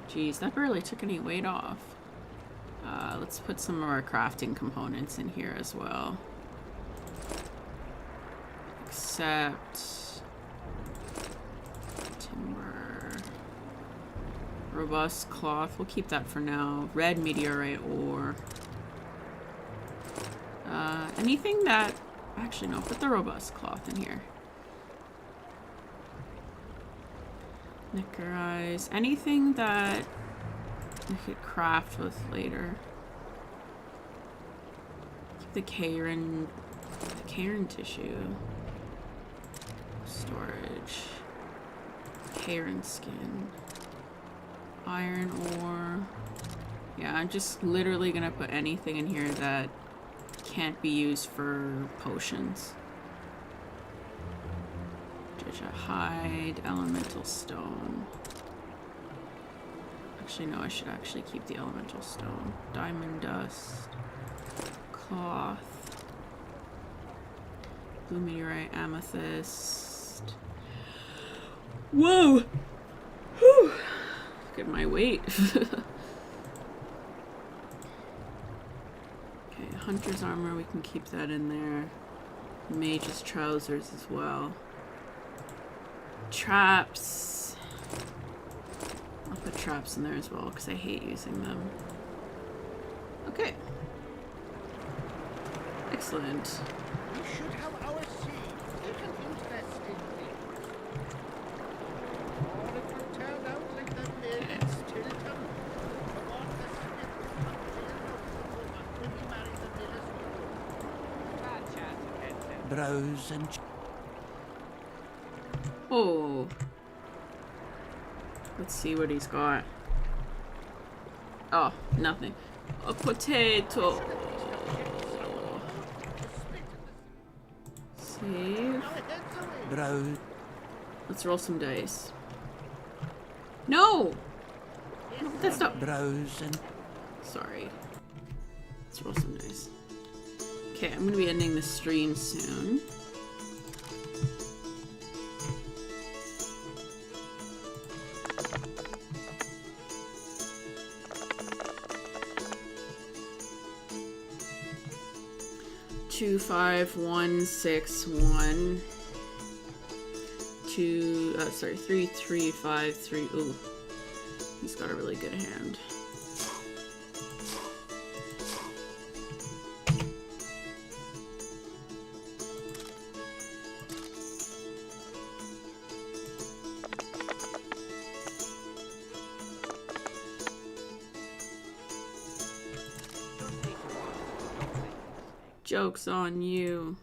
Jeez, that barely took any weight off. Let's put some of our crafting components in here as well. Except timber. Robust cloth. We'll keep that for now. Red meteorite ore. Anything that... Actually, no. Put the robust cloth in here. Knicker eyes. Anything that we could craft with later. Keep the Karen tissue. Storage. Karen skin. Iron ore. Yeah, I'm just literally gonna put anything in here that can't be used for potions. Hide, elemental stone. Actually, no, I should actually keep the elemental stone. Diamond dust. Cloth. Blue meteorite, amethyst. Whoa! Whew! Look at my weight. Okay, hunter's armor, we can keep that in there. Mage's trousers as well. Traps. I'll put traps in there as well because I hate using them. Okay. Excellent. We should have our seed. Take an interest in it. Or it will turn out like the mill in Stilton. Forgot the smith was not clear of the woman when he married the miller's widow. Browse and... Oh. Let's see what he's got. Oh, nothing. A potato. Save. Browse. Let's roll some dice. No! No, that's not. Browse and... Sorry. Let's roll some dice. Okay, I'm gonna be ending the stream soon. Two, 5, 1, 6, 1. 2, sorry, 3, 3, 5, 3. Ooh, he's got a really good hand. Joke's on you.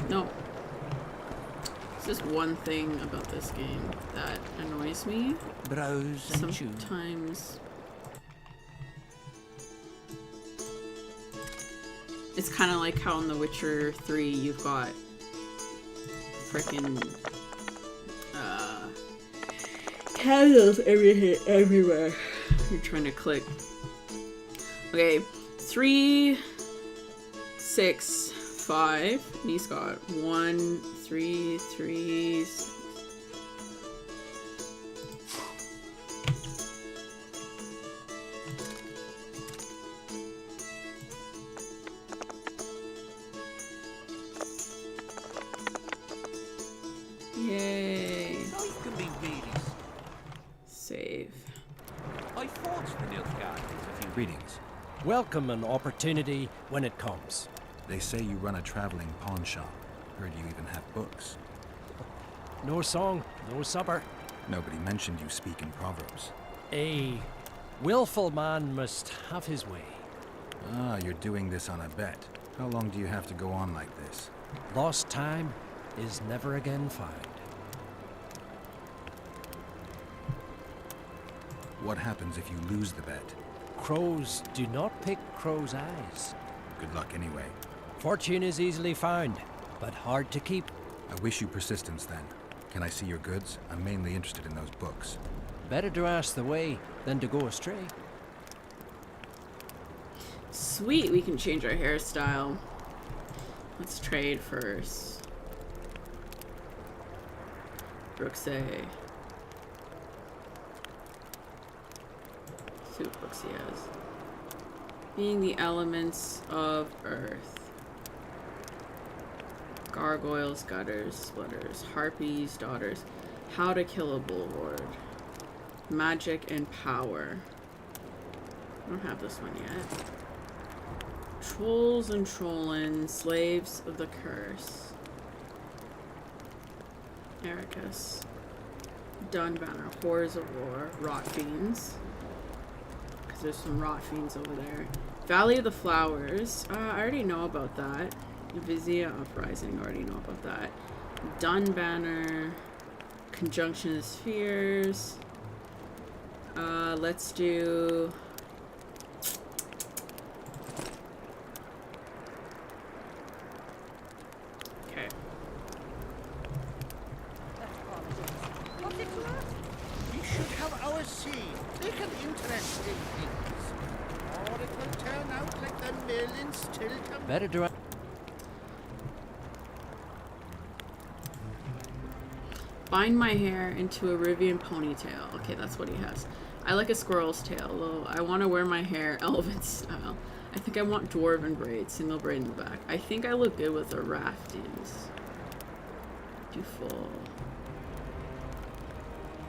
No. It's just one thing about this game that annoys me. Browse and choose. Sometimes it's kind of like how in The Witcher 3 you've got frickin' candles everywhere. You're trying to click. Okay, 3, 6, 5. And he's got 1, 3, 3. Yay. Save. I forged the Nilfgaard. Greetings. Welcome an opportunity when it comes. They say you run a traveling pawn shop. Heard you even have books. No song, no supper. Nobody mentioned you speak in proverbs. A willful man must have his way. Ah, you're doing this on a bet. How long do you have to go on like this? Lost time is never again found. What happens if you lose the bet? Crows do not pick crows' eyes. Good luck anyway. Fortune is easily found, but hard to keep. I wish you persistence then. Can I see your goods? I'm mainly interested in those books. Better to ask the way than to go astray. Sweet, we can change our hairstyle. Let's trade first. Brooksay. See what books he has. Being the elements of earth. Gargoyles, gutters, splitters, harpies, daughters. How to kill a bulwark. Magic and power. I don't have this one yet. Trolls and trollin, slaves of the curse. Ericus. Dunbanner, horrors of war, rot fiends. Because there's some rot fiends over there. Valley of the Flowers. I already know about that. Vizia Uprising, already know about that. Dunbanner. Conjunction of Spheres. Let's do... Okay. We should have our seed. Take an interest in things. Or it will turn out like the mill in Stilton. Better direct. Bind my hair into a Rivian ponytail. Okay, that's what he has. I like a squirrel's tail, though. I want to wear my hair elven style. I think I want dwarven braids, single braid in the back. I think I look good with the raftings. Do full.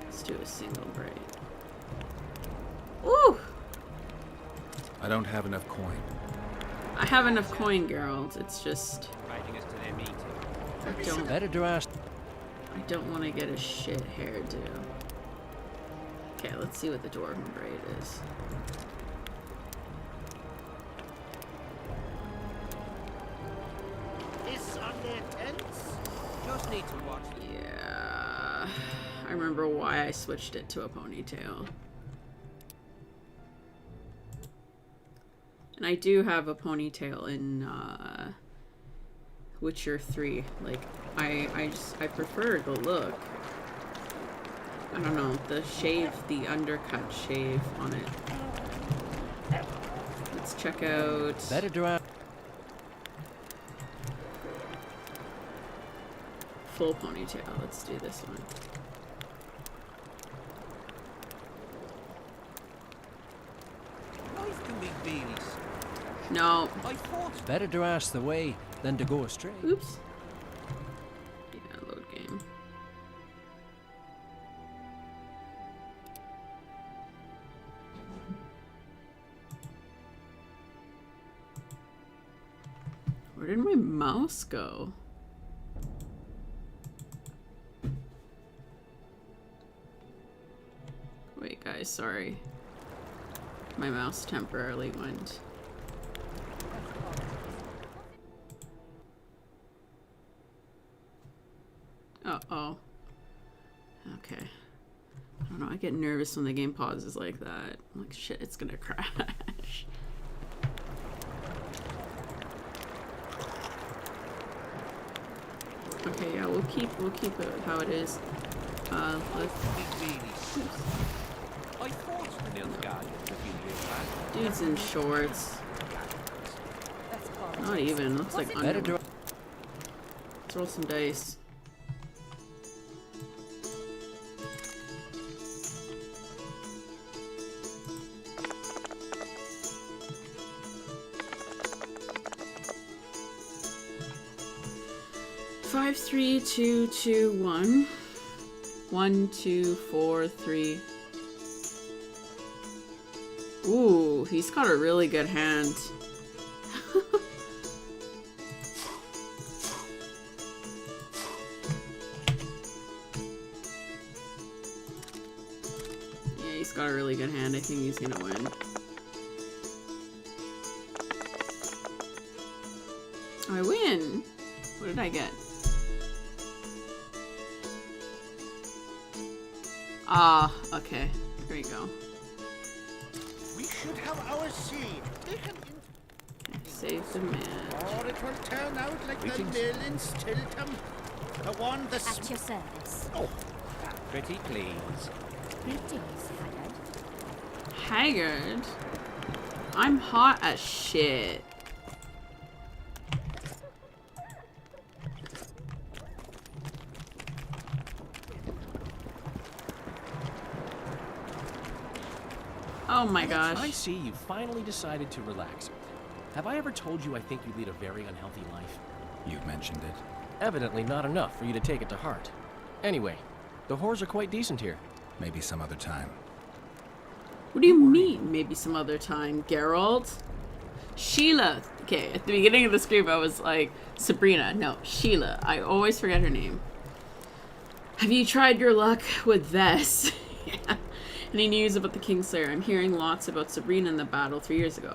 Let's do a single braid. Ooh! I don't have enough coin. I have enough coin, Geralt. It's just... Inviting us to their meeting. I don't... Better dress. I don't want to get a shit hairdo. Okay, let's see what the dwarven braid is. Is on their tents? Just need to watch. Yeah... I remember why I switched it to a ponytail. And I do have a ponytail in, Witcher 3. Like, I prefer the look. I don't know, the shave, the undercut shave on it. Let's check out... Better drive. Full ponytail. Let's do this one. Life can be really simple. No. I thought... Better to ask the way than to go astray. Oops. Yeah, load game. Where did my mouse go? Wait, guys, sorry. My mouse temporarily went. Uh-oh. Okay. I don't know, I get nervous when the game pauses like that. I'm like, shit, it's gonna crash. Okay, yeah, we'll keep it how it is. Let's... I thought the Nilfgaard would have been real bad. Dude's in shorts. Not even, looks like under. Let's roll some dice. Five, 3, 2, 2, 1. 1, 2, 4, 3. Ooh, he's got a really good hand. Yeah, he's got a really good hand. I think he's gonna win. I win! What did I get? Ah, okay. There you go. We should have our seed. Take an Okay, save the man. Or it will turn out like the mill in Stilton. The one the... At your service. Oh. Pretty please. Greetings, Haggard. Haggard? I'm hot as shit. Oh my gosh. I see you finally decided to relax. Have I ever told you I think you lead a very unhealthy life? You've mentioned it. Evidently not enough for you to take it to heart. Anyway, the whores are quite decent here. Maybe some other time. What do you mean, maybe some other time, Geralt? Sheila. Okay, at the beginning of the script I was like, Sabrina. No, Sheila. I always forget her name. Have you tried your luck with Vess? Yeah. Any news about the Kingslayer? I'm hearing lots about Sabrina in the battle 3 years ago.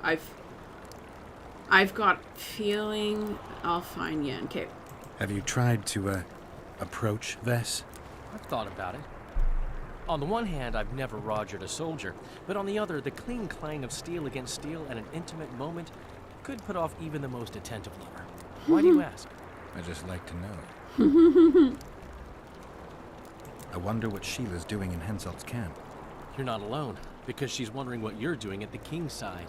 I've got feeling I'll find Yen. Okay. Have you tried to, approach Vess? I've thought about it. On the one hand, I've never rogered a soldier, but on the other, the clean clang of steel against steel at an intimate moment could put off even the most attentive lover. Why do you ask? I just like to know. I wonder what Sheila's doing in Henselt's camp. You're not alone, because she's wondering what you're doing at the king's side.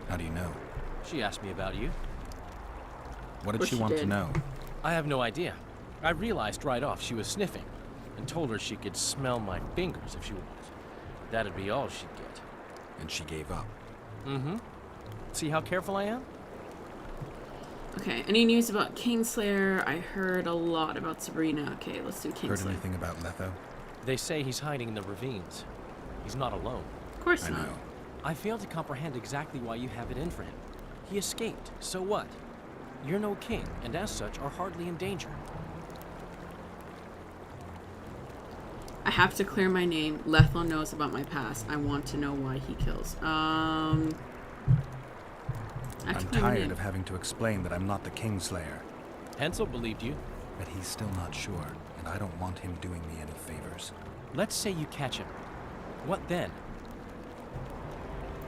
How do you know? She asked me about you. What did she want to know? I have no idea. I realized right off she was sniffing, and told her she could smell my fingers if she wanted. That'd be all she'd get. And she gave up. Mm-hmm. See how careful I am? Okay, any news about Kingslayer? I heard a lot about Sabrina. Okay, let's do Kingslayer. Heard anything about Letho? They say he's hiding in the ravines. He's not alone. Of course not. I know. I fail to comprehend exactly why you have it in for him. He escaped, so what? You're no king, and as such are hardly in danger. I have to clear my name. Lethlon knows about my past. I want to know why he kills. I'm tired of having to explain that I'm not the Kingslayer. Hensel believed you. But he's still not sure, and I don't want him doing me any favors. Let's say you catch him. What then?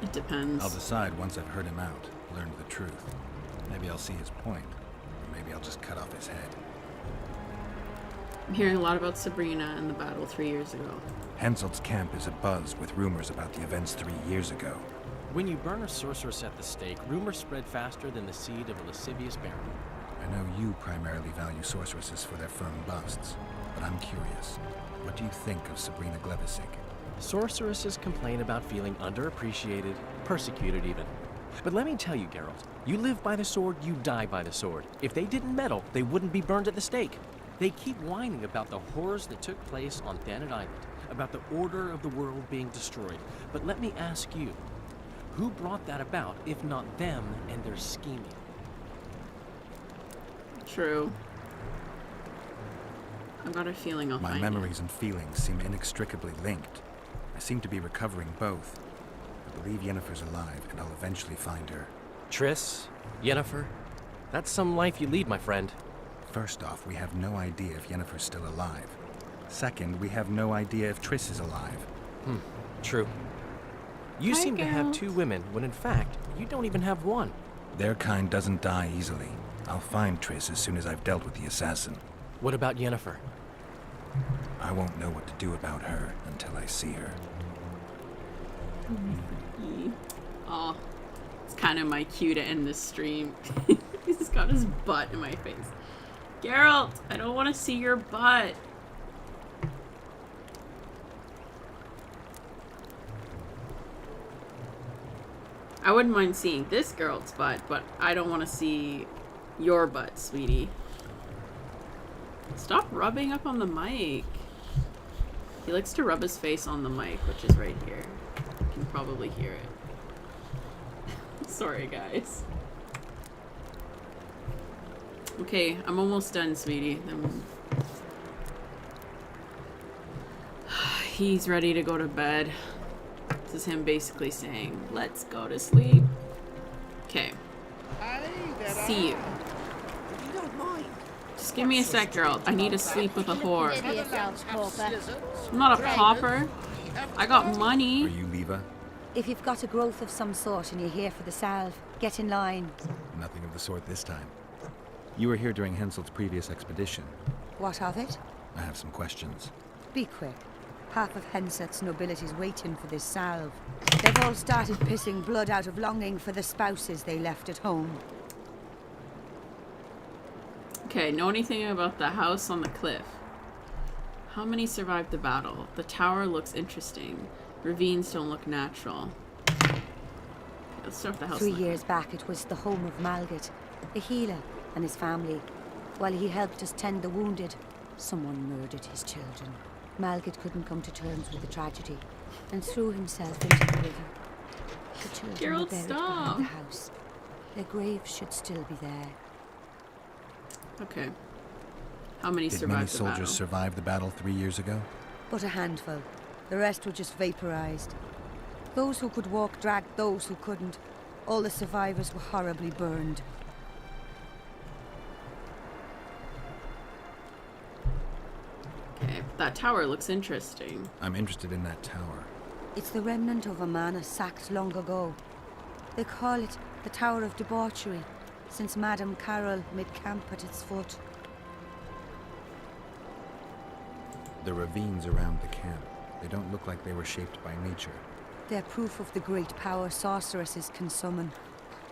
It depends. I'll decide once I've heard him out, learned the truth. Maybe I'll see his point, or maybe I'll just cut off his head. I'm hearing a lot about Sabrina and the battle 3 years ago. Henselt's camp is abuzz with rumors about the events 3 years ago. When you burn a sorceress at the stake, rumors spread faster than the seed of a lascivious baron. I know you primarily value sorceresses for their firm busts, but I'm curious. What do you think of Sabrina Glevissig? Sorceresses complain about feeling underappreciated, persecuted even. But let me tell you, Geralt, you live by the sword, you die by the sword. If they didn't meddle, they wouldn't be burned at the stake. They keep whining about the horrors that took place on Thanet Island, about the order of the world being destroyed. But let me ask you, who brought that about if not them and their scheming? True. I've got a feeling I'll My find memories and feelings seem inextricably linked. I seem to be recovering both. I believe Yennefer's alive, and I'll eventually find her. Triss? Yennefer? That's some life you lead, my friend. First off, we have no idea if Yennefer's still alive. Second, we have no idea if Triss is alive. True. You seem to have two women, when in fact, you don't even have one. Their kind doesn't die easily. I'll find Triss as soon as I've dealt with the assassin. What about Yennefer? I won't know what to do about her until I see her. Oh, it's kind of my cue to end this stream. He's got his butt in my face. Geralt, I don't want to see your butt. I wouldn't mind seeing this Geralt's butt, but I don't want to see your butt, sweetie. Stop rubbing up on the mic. He likes to rub his face on the mic, which is right here. You can probably hear it. Sorry, guys. Okay, I'm almost done, sweetie. He's ready to go to bed. This is him basically saying, let's go to sleep. Okay. See you. Just give me a sec, girl. I need to sleep with a whore. I'm not a pauper. I got money. Are you Leva? If you've got a growth of some sort and you're here for the salve, get in line. Nothing of the sort this time. You were here during Henselt's previous expedition. What of it? I have some questions. Be quick. Half of Henselt's nobility's waiting for this salve. They've all started pissing blood out of longing for the spouses they left at home. Okay, know anything about the house on the cliff? How many survived the battle? The tower looks interesting. Ravines don't look natural. Okay, let's start with the house. 3 years back, it was the home of Malgat, a healer, and his family. While he helped us tend the wounded, someone murdered his children. Malgat couldn't come to terms with the tragedy and threw himself into the river. The children were buried behind the house. Their graves should still be there. Okay. How many Did survived many the soldiers battle? survive the battle 3 years ago? But a handful. The rest were just vaporized. Those who could walk dragged those who couldn't. All the survivors were horribly burned. Okay, That tower looks interesting. I'm interested in that tower. It's the remnant of a manor sacked long ago. They call it the Tower of Debauchery, since Madame Carol made camp at its foot. The ravines around the camp, they don't look like they were shaped by nature. They're proof of the great power sorceresses can summon.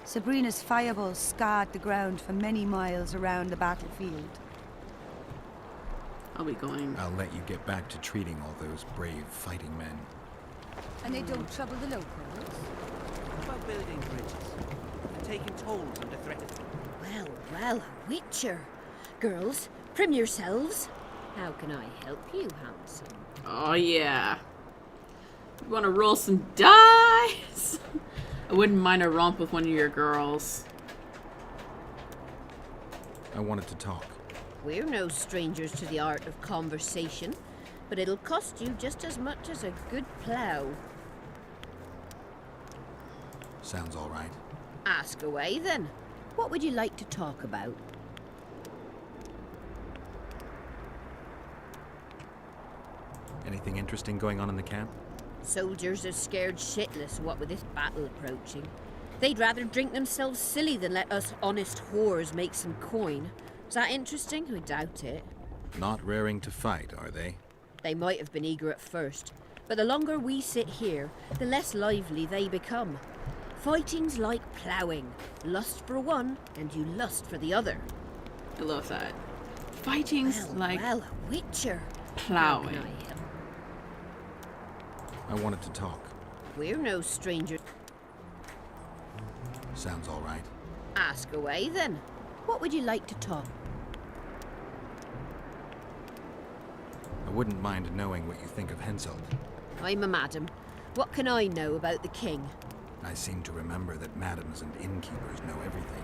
Sabrina's fireballs scarred the ground for many miles around the battlefield. I'll be going. I'll let you get back to treating all those brave fighting men. And they don't trouble the locals? What about building bridges? And taking tolls under threat of... Well, well, a witcher. Girls, prim yourselves. How can I help you, handsome? Oh, yeah. You want to roll some dice? I wouldn't mind a romp with one of your girls. I wanted to talk. We're no strangers to the art of conversation, but it'll cost you just as much as a good plough. Sounds all right. Ask away, then. What would you like to talk about? Anything interesting going on in the camp? Soldiers are scared shitless, what with this battle approaching. They'd rather drink themselves silly than let us honest whores make some coin. Is that interesting? I doubt it. Not raring to fight, are they? They might have been eager at first, but the longer we sit here, the less lively they become. Fighting's like ploughing. Lust for one, and you lust for the other. I love that. Fighting's like a witcher. Plowing. I wanted to talk. We're no strangers. Sounds all right. Ask away, then. What would you like to talk? I wouldn't mind knowing what you think of Henselt. I'm a madam. What can I know about the king? I seem to remember that madams and innkeepers know everything.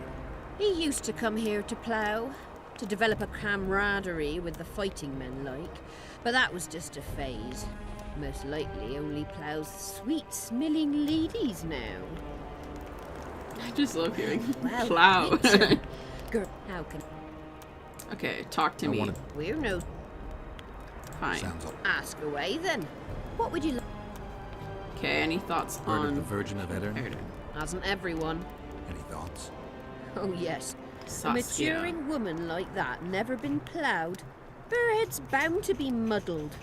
He used to come here to plough, to develop a camaraderie with the fighting men like, but that was just a phase. Most likely only ploughs sweet, smelling ladies now. I just love hearing Well, plow. witcher. Girl, how can... Okay, talk to me. We're no... Fine. Ask away, then. What would you like? Okay, any thoughts Heard on... of the Virgin of Eddern? Hasn't everyone? Any thoughts? Oh, yes. A Saskia. maturing woman like that never been ploughed. Her head's bound to be muddled.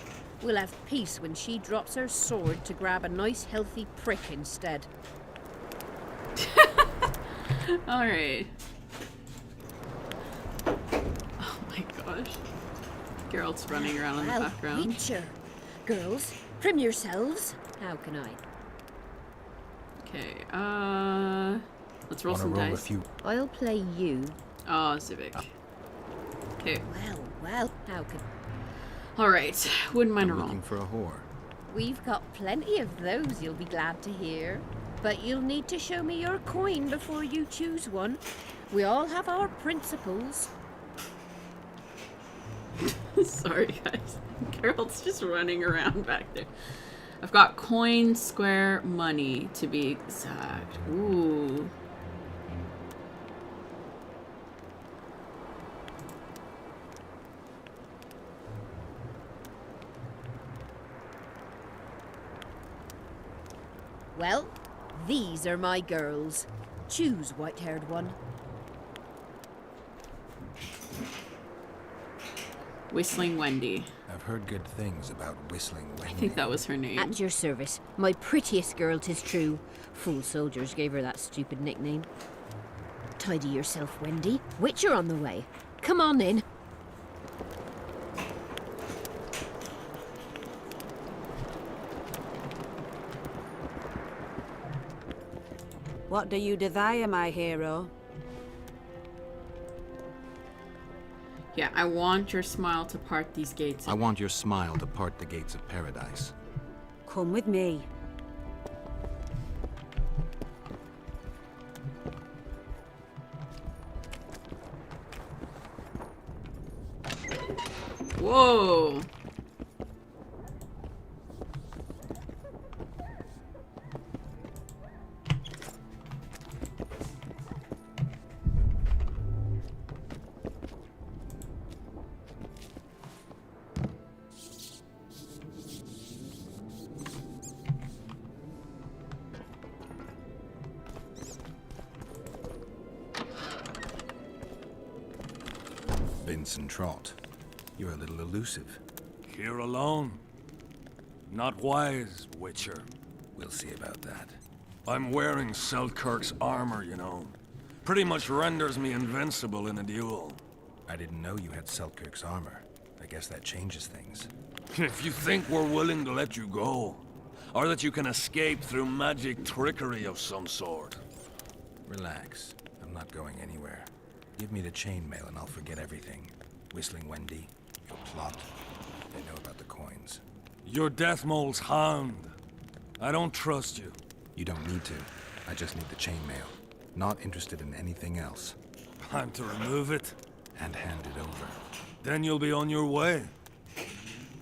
We'll have peace when she drops her sword to grab a nice healthy prick instead. Alright. Oh my gosh. Geralt's running around in the background. Witcher. Girls, prim yourselves. How can I? Okay, let's roll some dice. I'll play you. Oh, Civic. Okay. Well, well, how can... Alright, wouldn't mind a roll. Looking for a whore. We've got plenty of those, you'll be glad to hear. But you'll need to show me your coin before you choose one. We all have our principles. Sorry, guys. Geralt's just running around back there. I've got coin, square, money, to be exact. Ooh. Well, these are my girls. Choose, white-haired one. Whistling Wendy. I've heard good things about Whistling Wendy. I think that was her name. At your service. My prettiest girl, 'tis true. Fool soldiers gave her that stupid nickname. Tidy yourself, Wendy. Witcher on the way. Come on in. What do you desire, my hero? Yeah, I want your smile to part these gates. I want your smile to part the gates of paradise. Come with me. Whoa. Vincent Trott, you're a little elusive. Here alone. Not wise, Witcher. We'll see about that. I'm wearing Selkirk's armor, you know. Pretty much renders me invincible in a duel. I didn't know you had Selkirk's armor. I guess that changes things. If you think we're willing to let you go, or that you can escape through magic trickery of some sort. Relax. I'm not going anywhere. Give me the chainmail and I'll forget everything. Whistling Wendy, your plot. They know about the coins. You're Deathmole's hound. I don't trust you. You don't need to. I just need the chainmail. Not interested in anything else. I'm to remove it? And hand it over. Then you'll be on your way.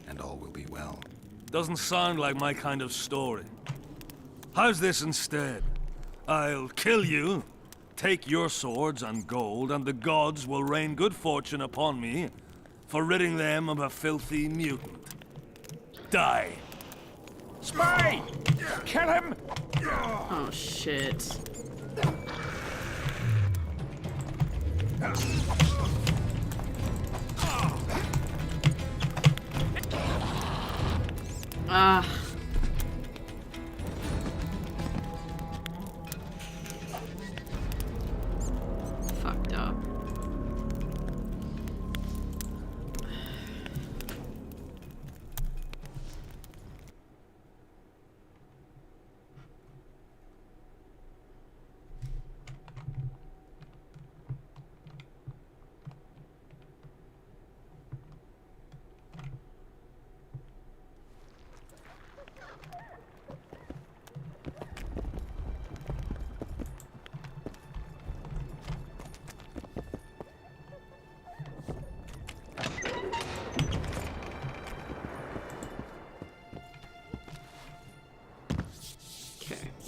And all will be well. Doesn't sound like my kind of story. How's this instead? I'll kill you, take your swords and gold, and the gods will rain good fortune upon me for ridding them of a filthy mutant. Die. Spy! Kill him! Oh, shit. Ah. Fucked up.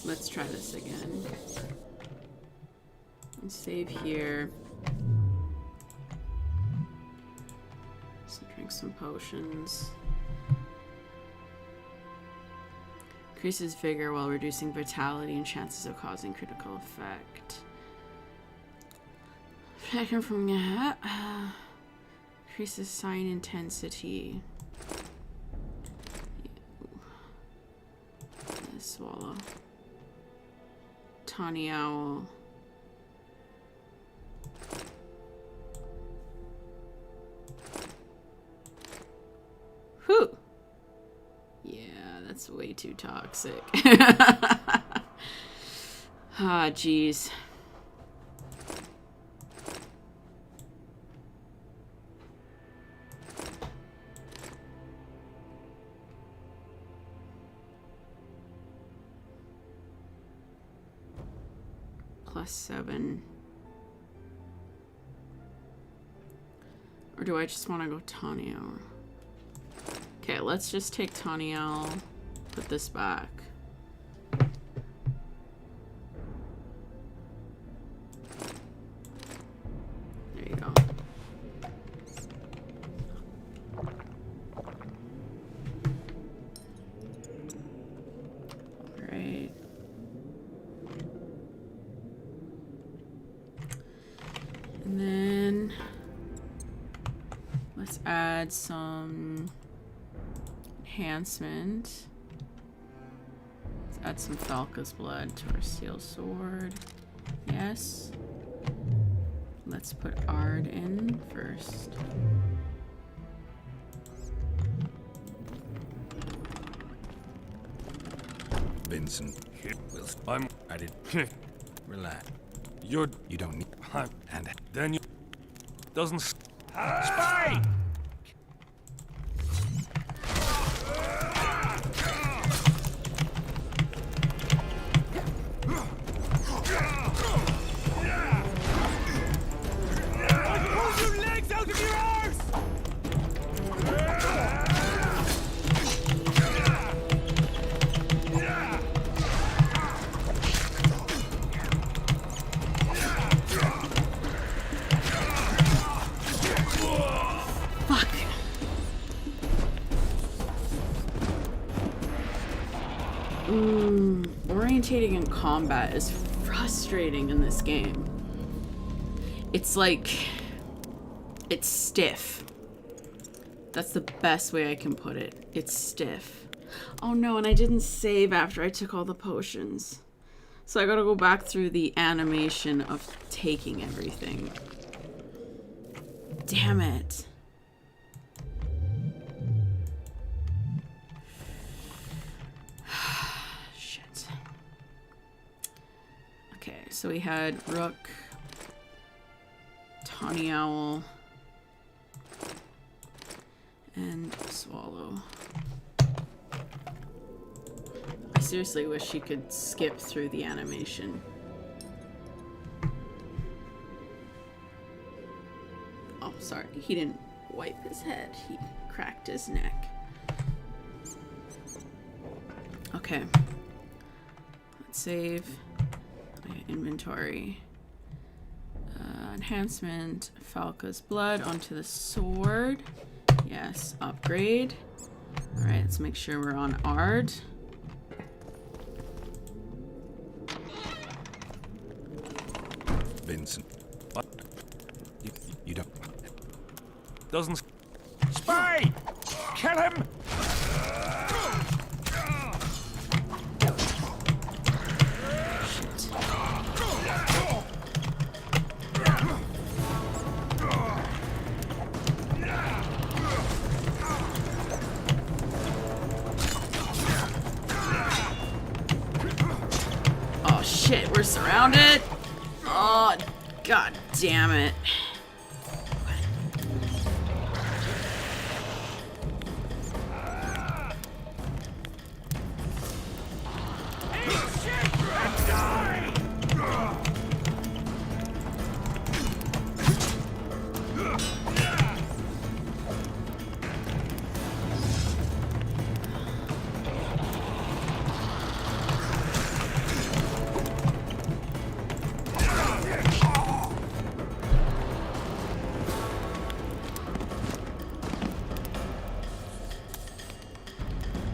Let's try this again. And save here. So drink some potions. Increases vigor while reducing vitality and chances of causing critical effect. Protect from increases sign intensity. Swallow. Tawny Owl. Whew. Yeah, that's way too toxic. Ah, jeez. +7. Or do I just want to go Tawny Owl? Okay, let's just take Tawny Owl, put this back. There you go. Alright. And then let's add some enhancement. Let's add some Falca's blood to our steel sword. Yes. Let's put Ard in first. Vincent. I did. Relax. You don't need. And then you doesn't. Spy! Orientating in combat is frustrating in this game. It's like It's stiff. That's the best way I can put it. It's stiff. Oh no, and I didn't save after I took all the potions. So I gotta go back through the animation of taking everything. Damn it. Shit. Okay, so we had Rook, Tawny Owl, and Swallow. I seriously wish he could skip through the animation. Oh, sorry. He didn't wipe his head. He cracked his neck. Okay. Let's save my inventory. Enhancement. Falca's blood onto the sword. Yes. Upgrade. Alright, let's make sure we're on Ard. Vincent. What? You don't... Doesn't... Spy! Kill him! Oh shit, we're surrounded. Oh, god damn it.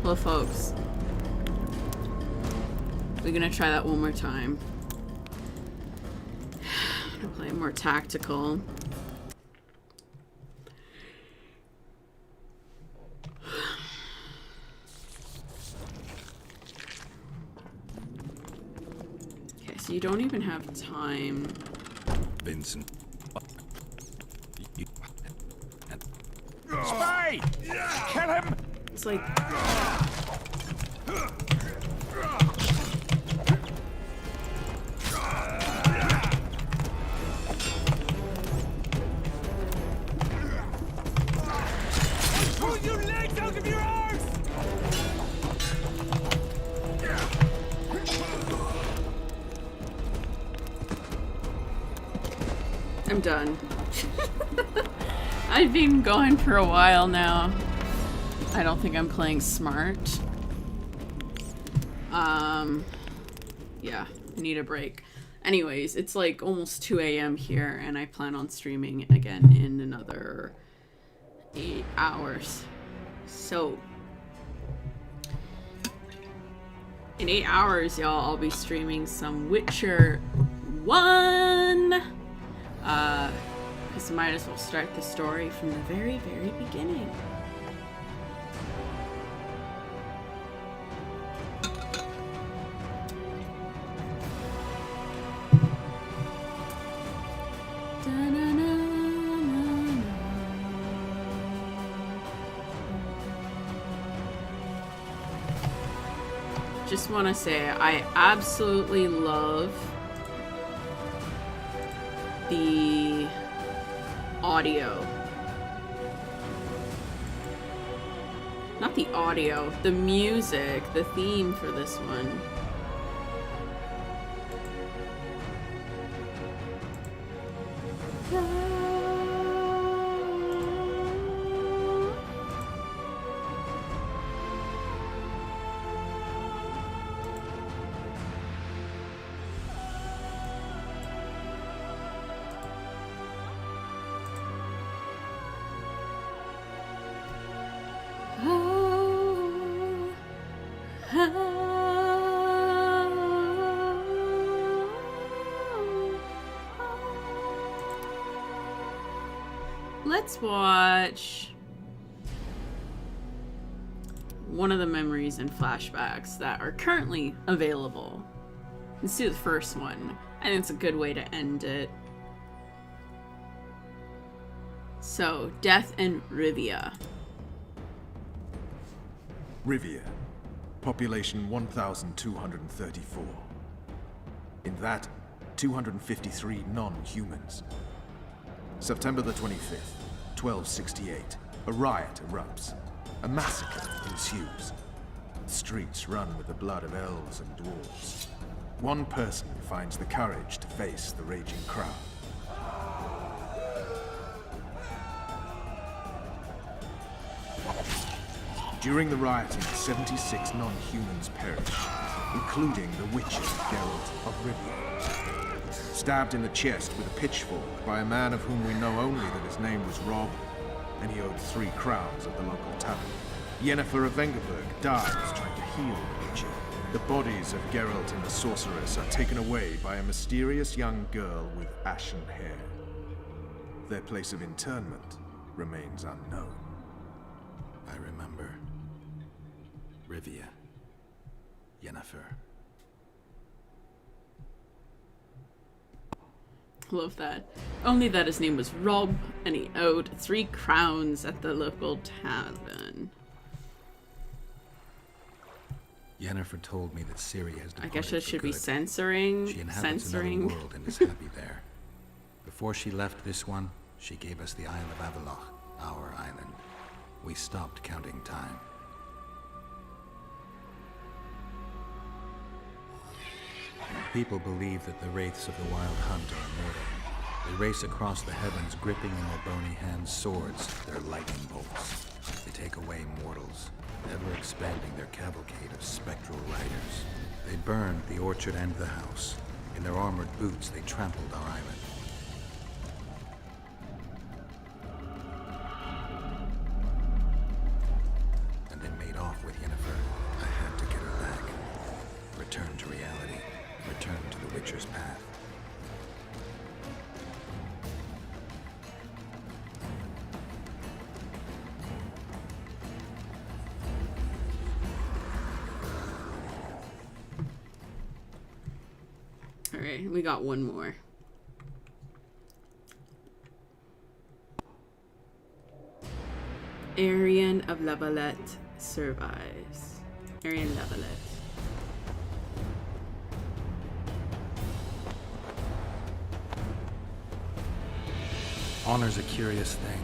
Well, folks, we're gonna try that one more time. I'm gonna play more tactical. Okay, so you don't even have time. Vincent. Spy! Kill him! It's like... Pull your legs out of your arms! I'm done. I've been going for a while now. I don't think I'm playing smart. Yeah, I need a break. Anyways, it's like almost 2 a.m. here, and I plan on streaming again in another 8 hours. So, in 8 hours, y'all, I'll be streaming some Witcher 1! Because I might as well start the story from the very, very beginning. Just want to say I absolutely love the audio. Not the audio, the music, the theme for this one. let's watch one of the memories and flashbacks that are currently available. Let's do the first one. I think it's a good way to end it. So, Death in Rivia. Rivia. Population 1,234. In that, 253 non-humans. September the 25th, 1268. A riot erupts. A massacre ensues. The streets run with the blood of elves and dwarves. One person finds the courage to face the raging crowd. During the rioting, 76 non-humans perished, including the Witcher Geralt of Rivia. Stabbed in the chest with a pitchfork by a man of whom we know only that his name was Rob, and he owed 3 crowns at the local tavern. Yennefer of Vengerberg dies trying to heal the Witcher. The bodies of Geralt and the sorceress are taken away by a mysterious young girl with ashen hair. Their place of internment remains unknown. I remember. Rivia. Yennefer. Love that. Only that his name was Rob, and he owed 3 crowns at the local tavern. Yennefer told me that Ciri has departed I guess it should be for good. censoring. She inhabits another world and is happy there. Before she left this one, she gave us the Isle of Avalok, our island. We stopped counting time. People believe that the wraiths of the Wild Hunt are immortal. They race across the heavens, gripping in their bony hands swords, their lightning bolts. They take away mortals, ever expanding their cavalcade of spectral riders. They burned the orchard and the house. In their armored boots, they trampled our island. And they made off with Yennefer. I had to get her back. Return to reality. Return to the Witcher's path. Alright, we got one more. Arian of La Valette survives. Arian La Valette. Honor's a curious thing.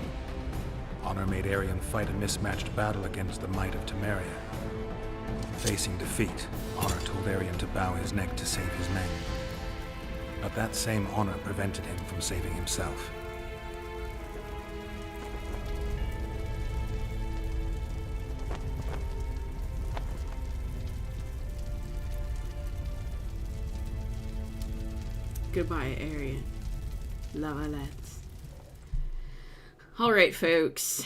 Honor made Arian fight a mismatched battle against the might of Temeria. Facing defeat, Honor told Arian to bow his neck to save his men. But that same honor prevented him from saving himself. Goodbye, Arian. La Valette. Alright, folks.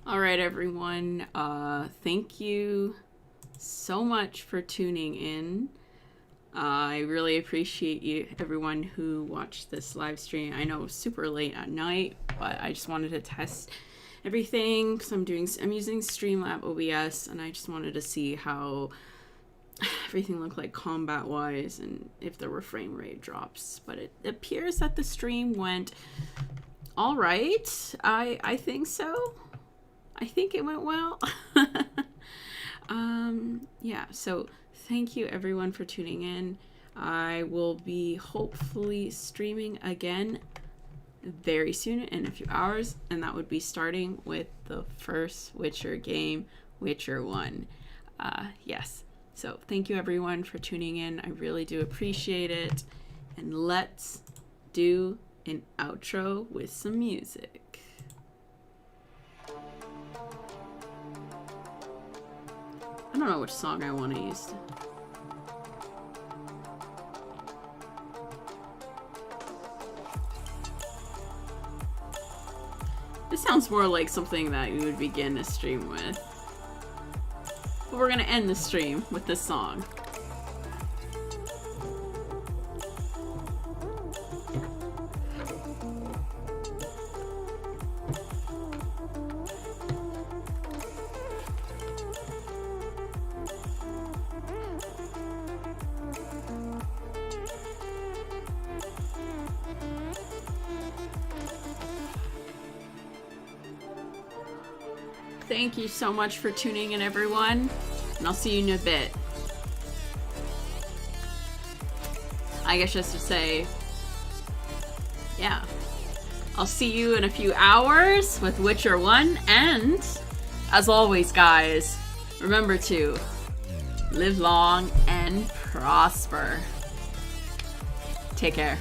Alright, everyone. Thank you so much for tuning in. I really appreciate you, everyone who watched this live stream. I know it was super late at night, but I just wanted to test everything because I'm using Streamlab OBS, and I just wanted to see how everything looked like combat-wise and if there were frame rate drops. But it appears that the stream went all right. I think so. I think it went well. Yeah, so thank you everyone for tuning in. I will be hopefully streaming again very soon in a few hours, and that would be starting with the first Witcher game, Witcher 1. Yes, so thank you everyone for tuning in. I really do appreciate it. And let's do an outro with some music. I don't know which song I want to use. sounds more like something that you would begin a stream with. But we're gonna end the stream with this song. Thank you so much for tuning in, everyone, and I'll see you in a bit. I guess just to say, yeah. I'll see you in a few hours with Witcher 1, and as always, guys, remember to live long and prosper. Take care.